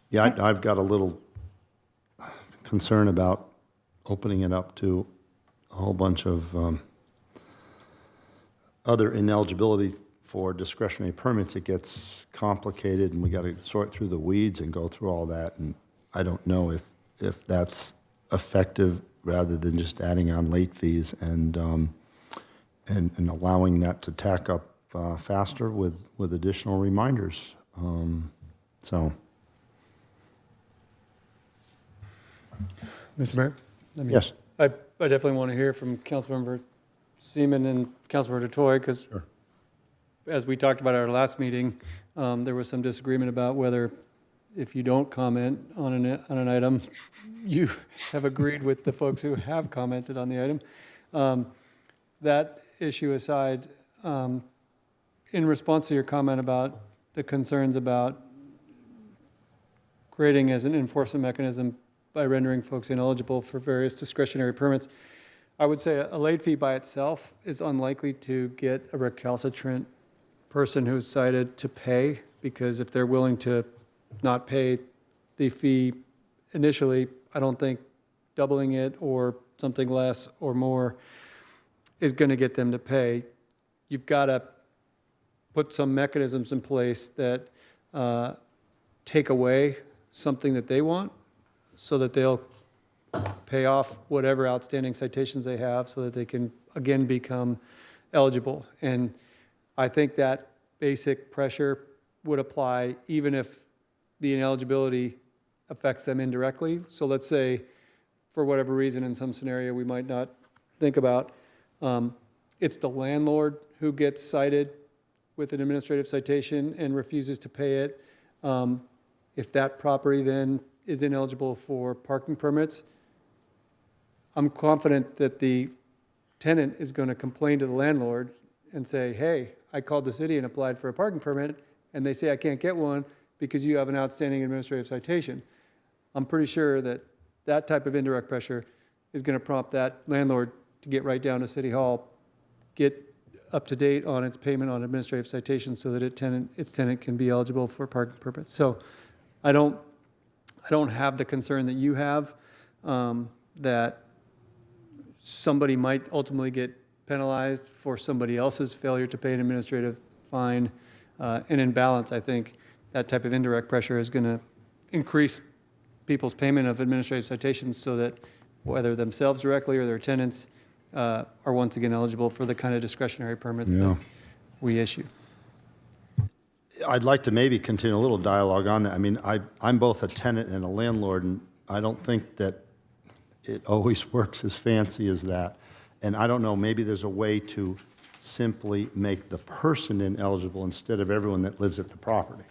Yeah, I've got a little concern about opening it up to a whole bunch of other ineligibility for discretionary permits. It gets complicated, and we got to sort through the weeds and go through all that. And I don't know if that's effective, rather than just adding on late fees and allowing that to tack up faster with additional reminders. So. Mr. Mayor? Yes. I definitely want to hear from Councilmember Seaman and Councilmember DeTroy, because as we talked about at our last meeting, there was some disagreement about whether, if you don't comment on an item, you have agreed with the folks who have commented on the item. That issue aside, in response to your comment about the concerns about creating as an enforcement mechanism by rendering folks ineligible for various discretionary permits, I would say a late fee by itself is unlikely to get a recalcitrant person who's cited to pay, because if they're willing to not pay the fee initially, I don't think doubling it or something less or more is going to get them to pay. You've got to put some mechanisms in place that take away something that they want, so that they'll pay off whatever outstanding citations they have, so that they can again become eligible. And I think that basic pressure would apply even if the ineligibility affects them indirectly. So let's say, for whatever reason, in some scenario we might not think about, it's the landlord who gets cited with an administrative citation and refuses to pay it. If that property then is ineligible for parking permits, I'm confident that the tenant is going to complain to the landlord and say, hey, I called the city and applied for a parking permit, and they say I can't get one because you have an outstanding administrative citation. I'm pretty sure that that type of indirect pressure is going to prompt that landlord to get right down to City Hall, get up to date on its payment on administrative citations, so that its tenant can be eligible for parking permits. So I don't have the concern that you have, that somebody might ultimately get penalized for somebody else's failure to pay an administrative fine. And in balance, I think that type of indirect pressure is going to increase people's payment of administrative citations so that whether themselves directly or their tenants are once again eligible for the kind of discretionary permits that we issue. I'd like to maybe continue a little dialogue on that. I mean, I'm both a tenant and a landlord, and I don't think that it always works as fancy as that. And I don't know, maybe there's a way to simply make the person ineligible instead of everyone that lives at the property.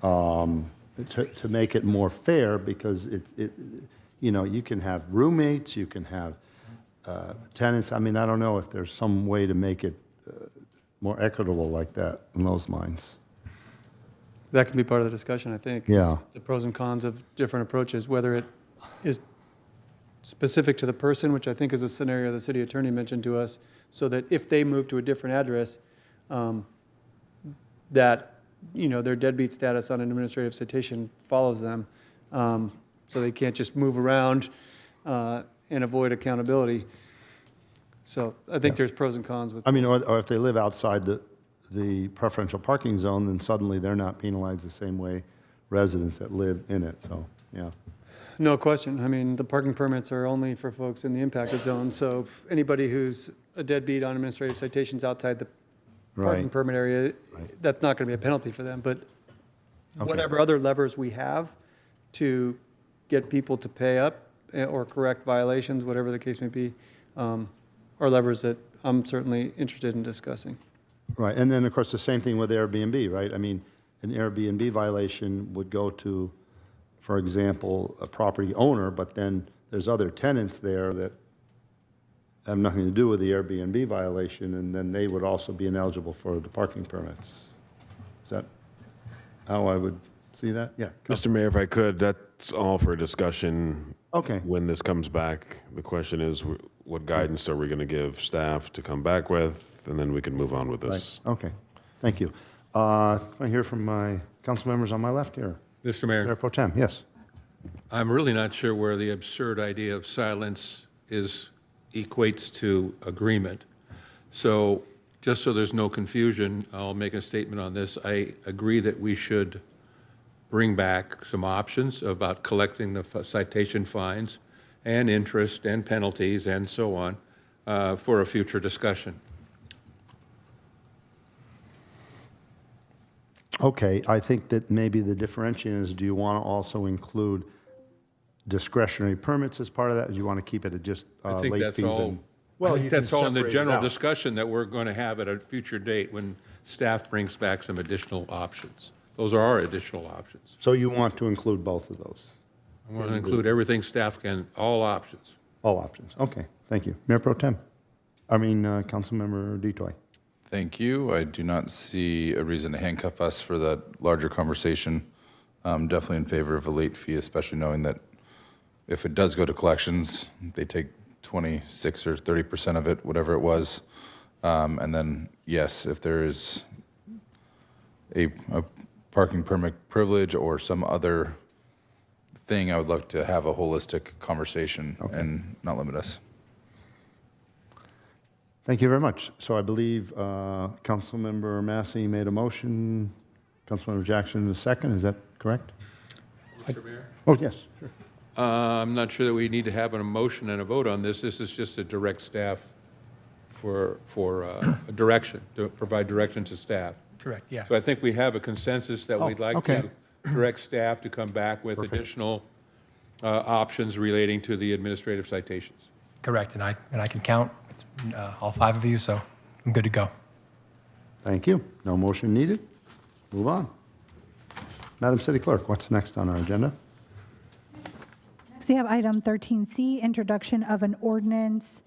To make it more fair, because you know, you can have roommates, you can have tenants. I mean, I don't know if there's some way to make it more equitable like that in those lines. That can be part of the discussion, I think. Yeah. The pros and cons of different approaches, whether it is specific to the person, which I think is a scenario the city attorney mentioned to us, so that if they move to a different address, that, you know, their deadbeat status on an administrative citation follows them. So they can't just move around and avoid accountability. So I think there's pros and cons with. I mean, or if they live outside the preferential parking zone, then suddenly they're not penalized the same way residents that live in it, so, yeah. No question. I mean, the parking permits are only for folks in the impacted zone, so anybody who's a deadbeat on administrative citations outside the parking Right. permit area, that's not going to be a penalty for them. But whatever other levers we have to get people to pay up or correct violations, whatever the case may be, are levers that I'm certainly interested in discussing. Right, and then, of course, the same thing with Airbnb, right? I mean, an Airbnb violation would go to, for example, a property owner, but then there's other tenants there that have nothing to do with the Airbnb violation, and then they would also be ineligible for the parking permits. Is that how I would see that? Yeah. Mr. Mayor, if I could, that's all for discussion. Okay. When this comes back, the question is, what guidance are we going to give staff to come back with, and then we can move on with this. Right. Okay, thank you. I hear from my council members on my left here. Mr. Mayor. Mayor Pro Tem, yes. I'm really not sure where the absurd idea of silence equates to agreement. So just so there's no confusion, I'll make a statement on this. I agree that we should bring back some options about collecting the citation fines and interest and penalties and so on for a future discussion. Okay, I think that maybe the differentiation is, do you want to also include discretionary permits as part of that? Or do you want to keep it at just I think late that's fees? all. And, Well, I you think can that's all in the separate it general out. discussion that we're going to have at a future date when staff brings back some additional options. Those are our additional options. So you want to include both of those? I want to include everything staff can, all options. All options, okay, thank you. Mayor Pro Tem, Councilmember Detoy. Thank you. I do not see a reason to handcuff us for that larger conversation. I'm definitely in favor of a late fee, especially knowing that if it does go to collections, they take 26 or 30% of it, whatever it was. And then, yes, if there is a parking permit privilege or some other thing, I would love to have a holistic conversation and not limit us. Thank you very much. So I believe Councilmember Massey made a motion, Councilmember Jackson a second, is that correct? Mr. Mayor? Oh, yes, sure. I'm not sure that we need to have a motion and a vote on this. This is just a direct staff for a direction, to provide direction to staff. Correct, yeah. So I think we have a consensus that we'd like okay. to direct staff to come back with additional options relating to the administrative citations. Correct, and I can count. It's all 5 of you, so I'm good to go. Thank you. No motion needed. Move on. Madam City Clerk, what's next on our agenda? Next, we have item 13C, introduction of an ordinance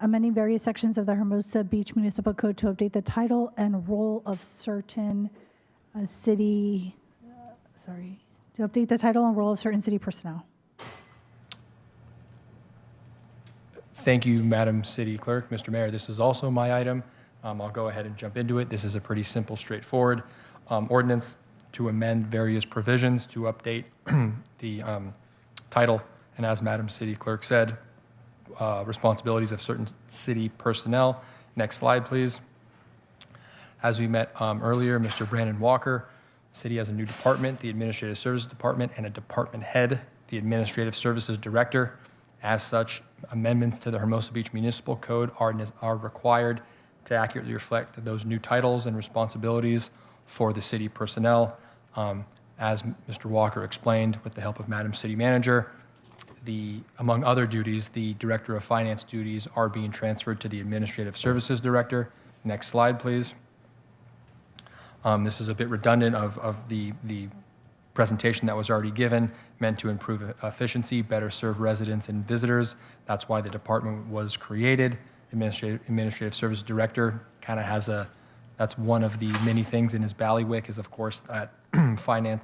amending various sections of the Hermosa Beach Municipal Code to update the title and role of certain city personnel. Thank you, Madam City Clerk. Mr. Mayor, this is also my item. I'll go ahead and jump into it. This is a pretty simple, straightforward ordinance to amend various provisions to update the title. And as Madam City Clerk said, responsibilities of certain city personnel. Next slide, please. As we met earlier, Mr. Brandon Walker, city has a new department, the Administrative Services Department, and a department head, the Administrative Services Director. As such, amendments to the Hermosa Beach Municipal Code are required to accurately reflect those new titles and responsibilities for the city personnel. As Mr. Walker explained, with the help of Madam City Manager, among other duties, the Director of Finance duties are being transferred to the Administrative Services Director. Next slide, please. This is a bit redundant of the presentation that was already given, meant to improve efficiency, better serve residents and visitors. That's why the department was created. Administrative Services Director kind of has that's one of the many things in his bailiwick is, of course, that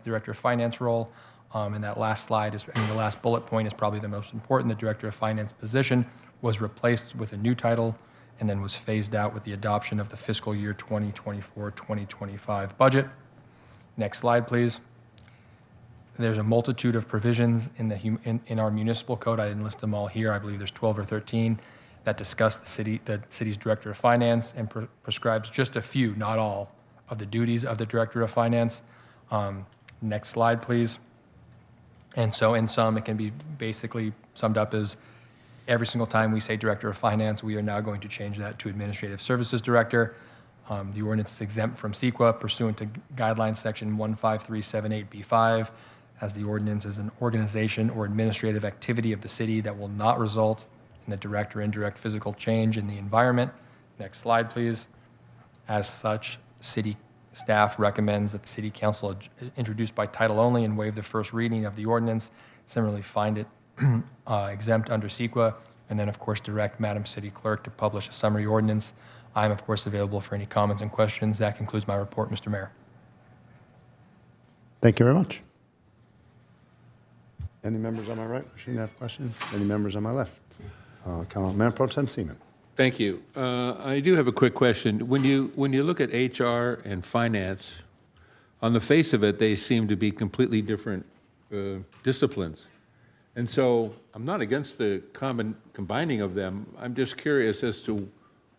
Director of Finance role. And that last slide the last bullet point is probably the most important. The Director of Finance position was replaced with a new title and then was phased out with the adoption of the fiscal year 2024-2025 budget. Next slide, please. There's a multitude of provisions in our municipal code. I didn't list them all here. I believe there's 12 or 13 that discuss the city's Director of Finance and prescribes just a few, not all, of the duties of the Director of Finance. Next slide, please. And so in sum, it can be basically summed up as every single time we say Director of Finance, we are now going to change that to Administrative Services Director. The ordinance is exempt from CEQA pursuant to guidelines section 15378B5, as the ordinance is an organization or administrative activity of the city that will not result in the direct or indirect physical change in the environment. Next slide, please. As such, city staff recommends that the City Council introduce by title only and waive the first reading of the ordinance. Similarly, find it exempt under CEQA, and then, of course, direct Madam City Clerk to publish a summary ordinance. I am, of course, available for any comments and questions. That concludes my report, Mr. Mayor. Thank you very much. Any members on my right wishing to have questions? Any members on my left? Mayor Pro Tem Seaman. Thank you. I do have a quick question. When you look at HR and finance, on the face of it, they seem to be completely different disciplines. And so I'm not against the combining of them. I'm just curious as to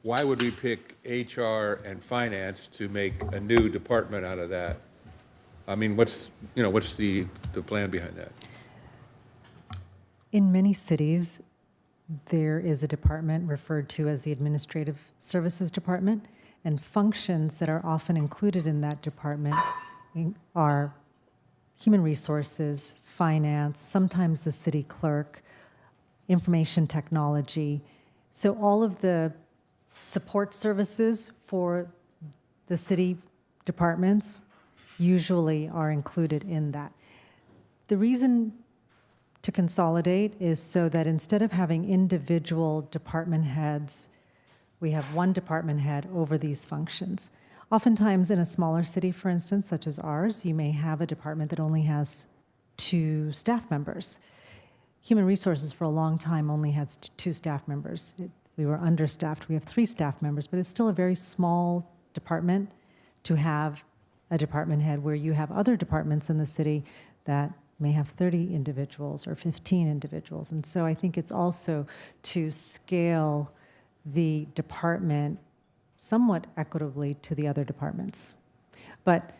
why would we pick HR and finance to make a new department out of that? I mean, what's the plan behind that? In many cities, there is a department referred to as the Administrative Services Department, and functions that are often included in that department are human resources, finance, sometimes the city clerk, information technology. So all of the support services for the city departments usually are included in that. The reason to consolidate is so that instead of having individual department heads, we have one department head over these functions. Oftentimes in a smaller city, for instance, such as ours, you may have a department that only has 2 staff members. Human Resources for a long time only had 2 staff members. We were understaffed. We have 3 staff members, but it's still a very small department to have a department head where you have other departments in the city that may have 30 individuals or 15 individuals. And so I think it's also to scale the department somewhat equitably to the other departments. But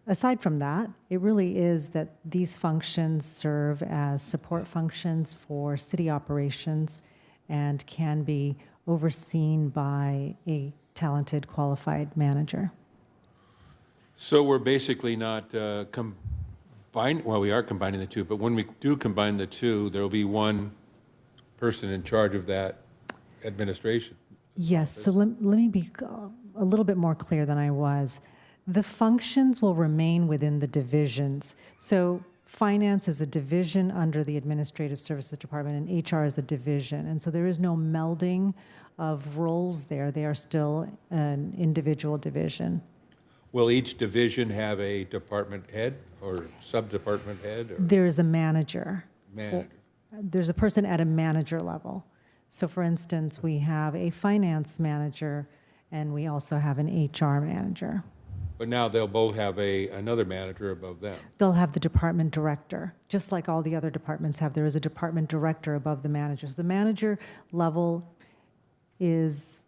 aside from that, it really is that these functions serve as support functions for city operations and can be overseen by a talented, qualified manager. So we're basically not well, we are combining the two, but when we do combine the two, there will be one person in charge of that administration. Yes, so let me be a little bit more clear than I was. The functions will remain within the divisions. So finance is a division under the Administrative Services Department, and HR is a division. And so there is no melding of roles there. They are still an individual division. Will each division have a department head or sub-department head? Or? There's a manager. Manager. There's a person at a manager level. So for instance, we have a finance manager and we also have an HR manager. But now they'll both have another manager above them. They'll have the department director, just like all the other departments have. There is a department director above the managers. The manager level is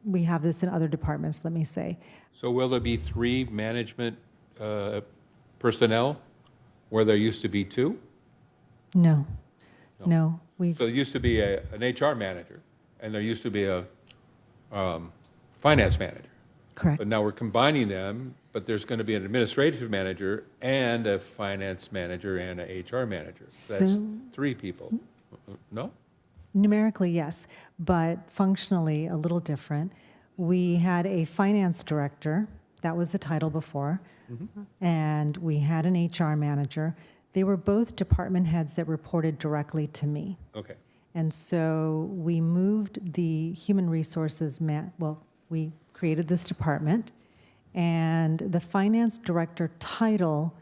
we have this in other departments, let me say. So will there be 3 management personnel where there used to be 2? No. No. No. So there used to be an HR manager, and there used to be a finance manager. Correct. But now we're combining them, but there's going to be an administrative manager and a finance manager and an HR manager. So that's 3 people. No? Numerically, yes, but functionally a little different. We had a finance director, that was the title before, and we had an HR manager. They were both department heads that reported directly to me. Okay. And so we moved the human resources, we created this department, and the finance director title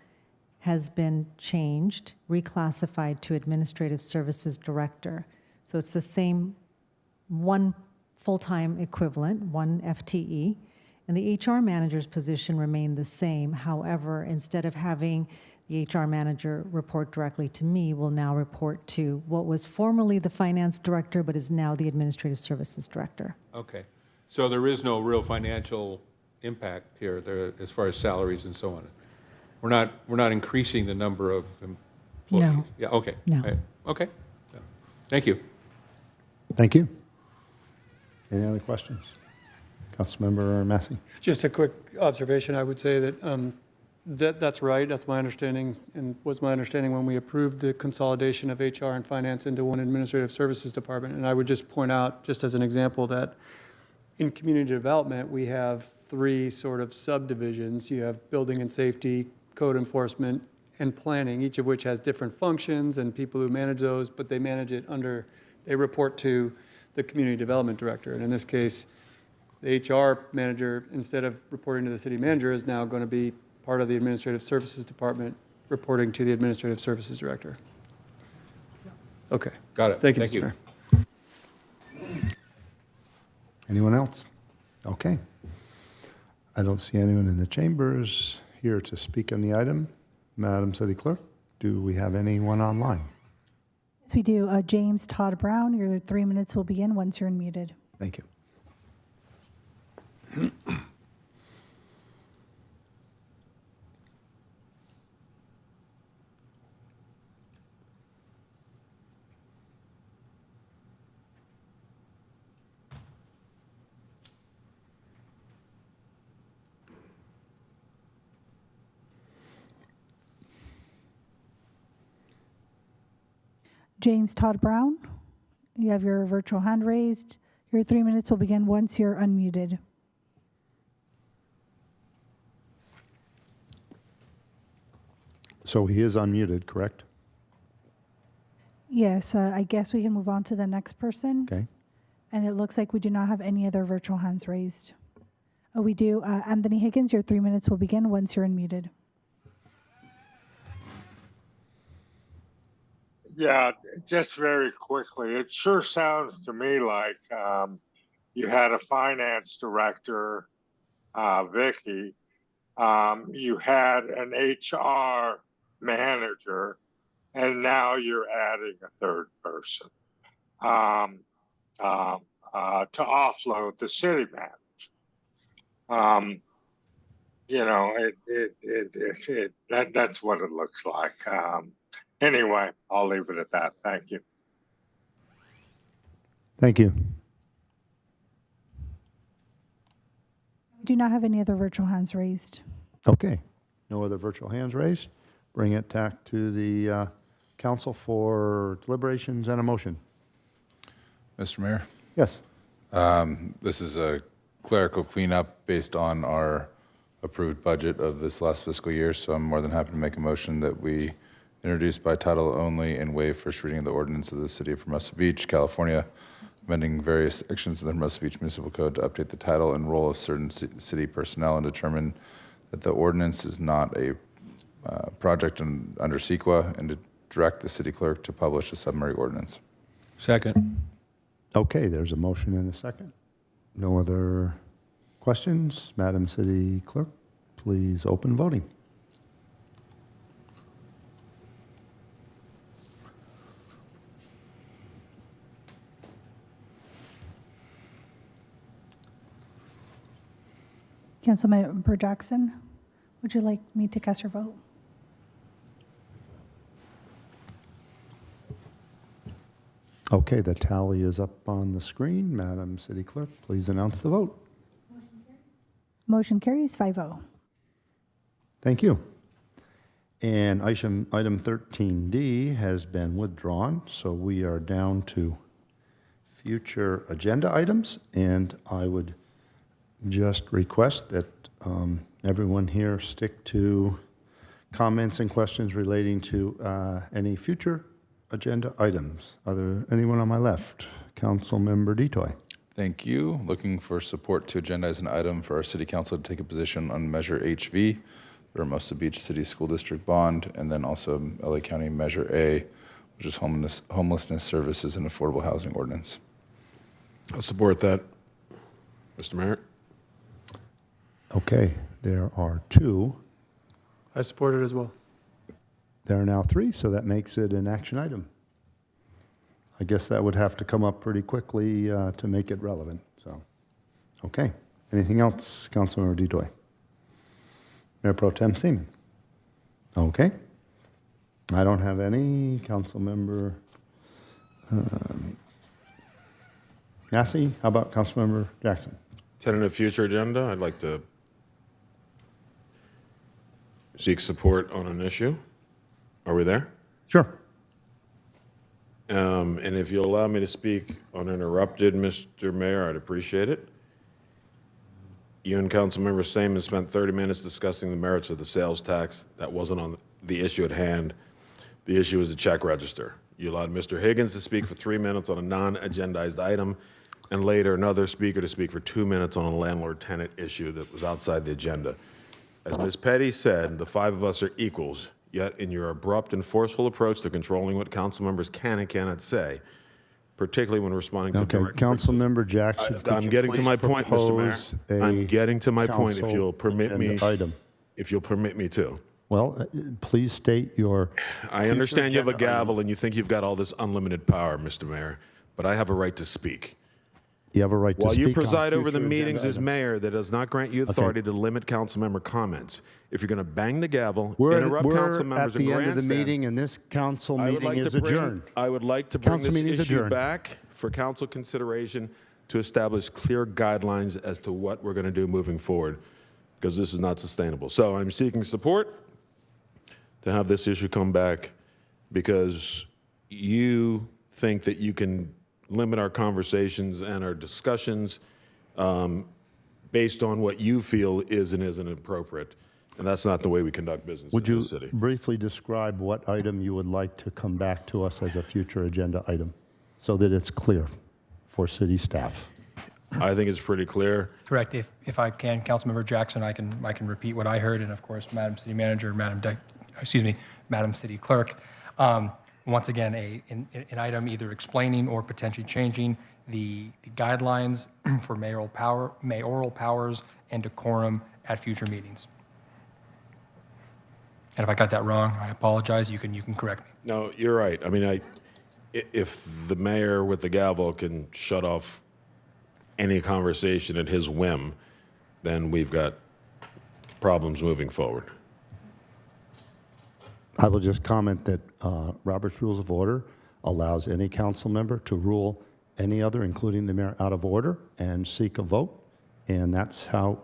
has been changed, reclassified to administrative services director. So it's the same one full-time equivalent, one FTE, and the HR manager's position remained the same. However, instead of having the HR manager report directly to me, will now report to what was formerly the finance director, but is now the administrative services director. Okay. So there is no real financial impact here as far as salaries and so on. We're not increasing the number of employees. No. Yeah, okay. No. Okay. Thank you. Thank you. Any other questions? Councilmember Massey. Just a quick observation. I would say that that's right. That's my understanding, and was my understanding when we approved the consolidation of HR and finance into one administrative services department. And I would just point out, just as an example, that in community development, we have 3 sort of subdivisions. You have building and safety, code enforcement, and planning, each of which has different functions and people who manage those, but they manage it they report to the community development director. And in this case, the HR manager, instead of reporting to the city manager, is now going to be part of the administrative services department, reporting to the administrative services director. Okay. Got it. Thank you, Thank Mr. you. Mayor. Anyone else? Okay. I don't see anyone in the chambers here to speak on the item. Madam City Clerk, do we have anyone online? Yes, we do. James Todd Brown, your 3 minutes will begin once you're unmuted. Thank you. James Todd Brown, you have your virtual hand raised. Your 3 minutes will begin once you're unmuted. So he is unmuted, correct? Yes, I guess we can move on to the next person. Okay. And it looks like we do not have any other virtual hands raised. Oh, we do. Anthony Higgins, your 3 minutes will begin once you're unmuted. Yeah, just very quickly. It sure sounds to me like you had a finance director, Vicky. You had an HR manager, and now you're adding a 3rd person to offload the city manager. You know, that's what it looks like. Anyway, I'll leave it at that. Thank you. Thank you. We do not have any other virtual hands raised. Okay. No other virtual hands raised. Bring it back to the council for deliberations and a motion. Mr. Mayor? Yes. This is a clerical cleanup based on our approved budget of this last fiscal year, so I'm more than happy to make a motion that we introduce by title only and waive first reading of the ordinance of the City of Hermosa Beach, California, amending various sections of the Hermosa Beach Municipal Code to update the title and role of certain city personnel and determine that the ordinance is not a project under CEQA, and to direct the city clerk to publish a summary ordinance. Second. Okay, there's a motion and a second. No other Questions? Madam City Clerk, please open voting. Councilmember Jackson, would you like me to cast your vote? Okay, the tally is up on the screen. Madam City Clerk, please announce the vote. Motion carries 5-0. Thank you. And item 13D has been withdrawn, so we are down to future agenda items, and I would just request that everyone here stick to comments and questions relating to any future agenda items. Anyone on my left? Councilmember Detoy. Thank you. Looking for support to agendize an item for our city council to take a position on Measure HV, the Hermosa Beach City School District Bond, and then also LA County Measure A, which is homelessness services and affordable housing ordinance. I'll support that, Mr. Mayor. Okay, there are two. I support it as well. There are now three, so that makes it an action item. I guess that would have to come up pretty quickly to make it relevant. So, okay. Anything else, Councilmember Detoy? Mayor Pro Tem Seaman? Okay. I don't have any. Councilmember Massey? How about Councilmember Jackson? Tentative future agenda, I'd like to seek support on an issue. Are we there? Sure. And if you'll allow me to speak uninterrupted, Mr. Mayor, I'd appreciate it. You and Councilmember Seaman spent 30 minutes discussing the merits of the sales tax. That wasn't on the issue at hand. The issue is the check register. You allowed Mr. Higgins to speak for 3 minutes on a non-agendized item, and later another speaker to speak for 2 minutes on a landlord-tenant issue that was outside the agenda. As Ms. Petty said, the five of us are equals. Yet, in your abrupt and forceful approach to controlling what council members can and cannot say, particularly when responding to direct Councilmember Jackson. I'm getting to my point, Mr. Mayor. I'm getting to my point. If you'll permit me, item. If you'll permit me to. Well, please state your. I understand you have a gavel and you think you've got all this unlimited power, Mr. Mayor, but I have a right to speak. You have a right to While speak. you preside on over the future meetings agenda as items. mayor, that does not grant you authority to limit council member comments. If you're going to bang the gavel, We're interrupt council members, at the and end of the grandstand, meeting, and this council I would meeting like is to bring, adjourned. I would like to bring Council this meeting is issue adjourned. back for council consideration to establish clear guidelines as to what we're going to do moving forward, because this is not sustainable. So I'm seeking support to have this issue come back because you think that you can limit our conversations and our discussions based on what you feel is and isn't appropriate. And that's not the way we conduct business Would in you this city. briefly describe what item you would like to come back to us as a future agenda item so that it's clear for city staff? I think it's pretty clear. Correct. If I can, Councilmember Jackson, I can repeat what I heard, and of course, Madam City Manager, Madam City Clerk. Once again, an item either explaining or potentially changing the guidelines for mayoral powers and decorum at future meetings. And if I got that wrong, I apologize. You can correct me. No, you're right. I mean, if the mayor with the gavel can shut off any conversation at his whim, then we've got problems moving forward. I will just comment that Robert's Rules of Order allows any council member to rule any other, including the mayor, out of order and seek a vote. And that's how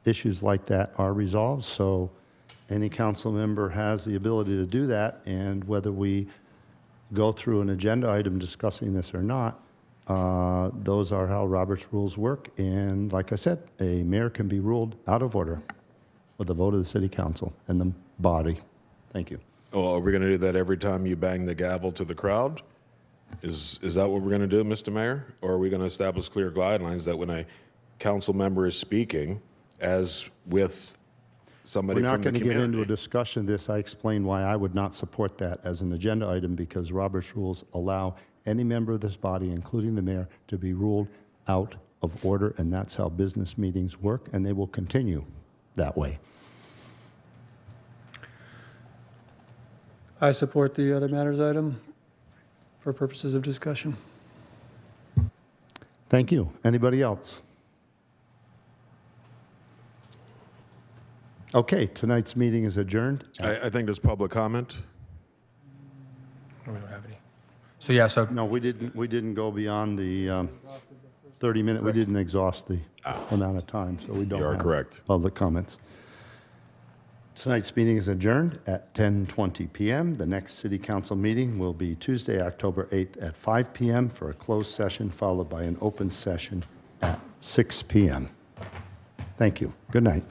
issues like that are resolved. So any council member has the ability to do that. And whether we go through an agenda item discussing this or not, those are how Robert's rules work. And like I said, a mayor can be ruled out of order with a vote of the city council and the body. Thank you. Oh, are we going to do that every time you bang the gavel to the crowd? Is that what we're going to do, Mr. Mayor? Or are we going to establish clear guidelines that when a council member is speaking, as with somebody We're not from the going to community? get into a discussion of this. I explained why I would not support that as an agenda item because Robert's rules allow any member of this body, including the mayor, to be ruled out of order, and that's how business meetings work, and they will continue that way. I support the other matters item for purposes of discussion. Thank you. Anybody else? Okay, tonight's meeting is adjourned. I think there's public comment. We don't have any. So yeah, so No, we didn't go beyond the 30-minute. We didn't exhaust the amount of time, so we don't You are have correct. public comments. Tonight's meeting is adjourned at 10:20 p.m. The next city council meeting will be Tuesday, October 8th at 5 p.m. for a closed session, followed by an open session at 6 p.m. Thank you. Good night.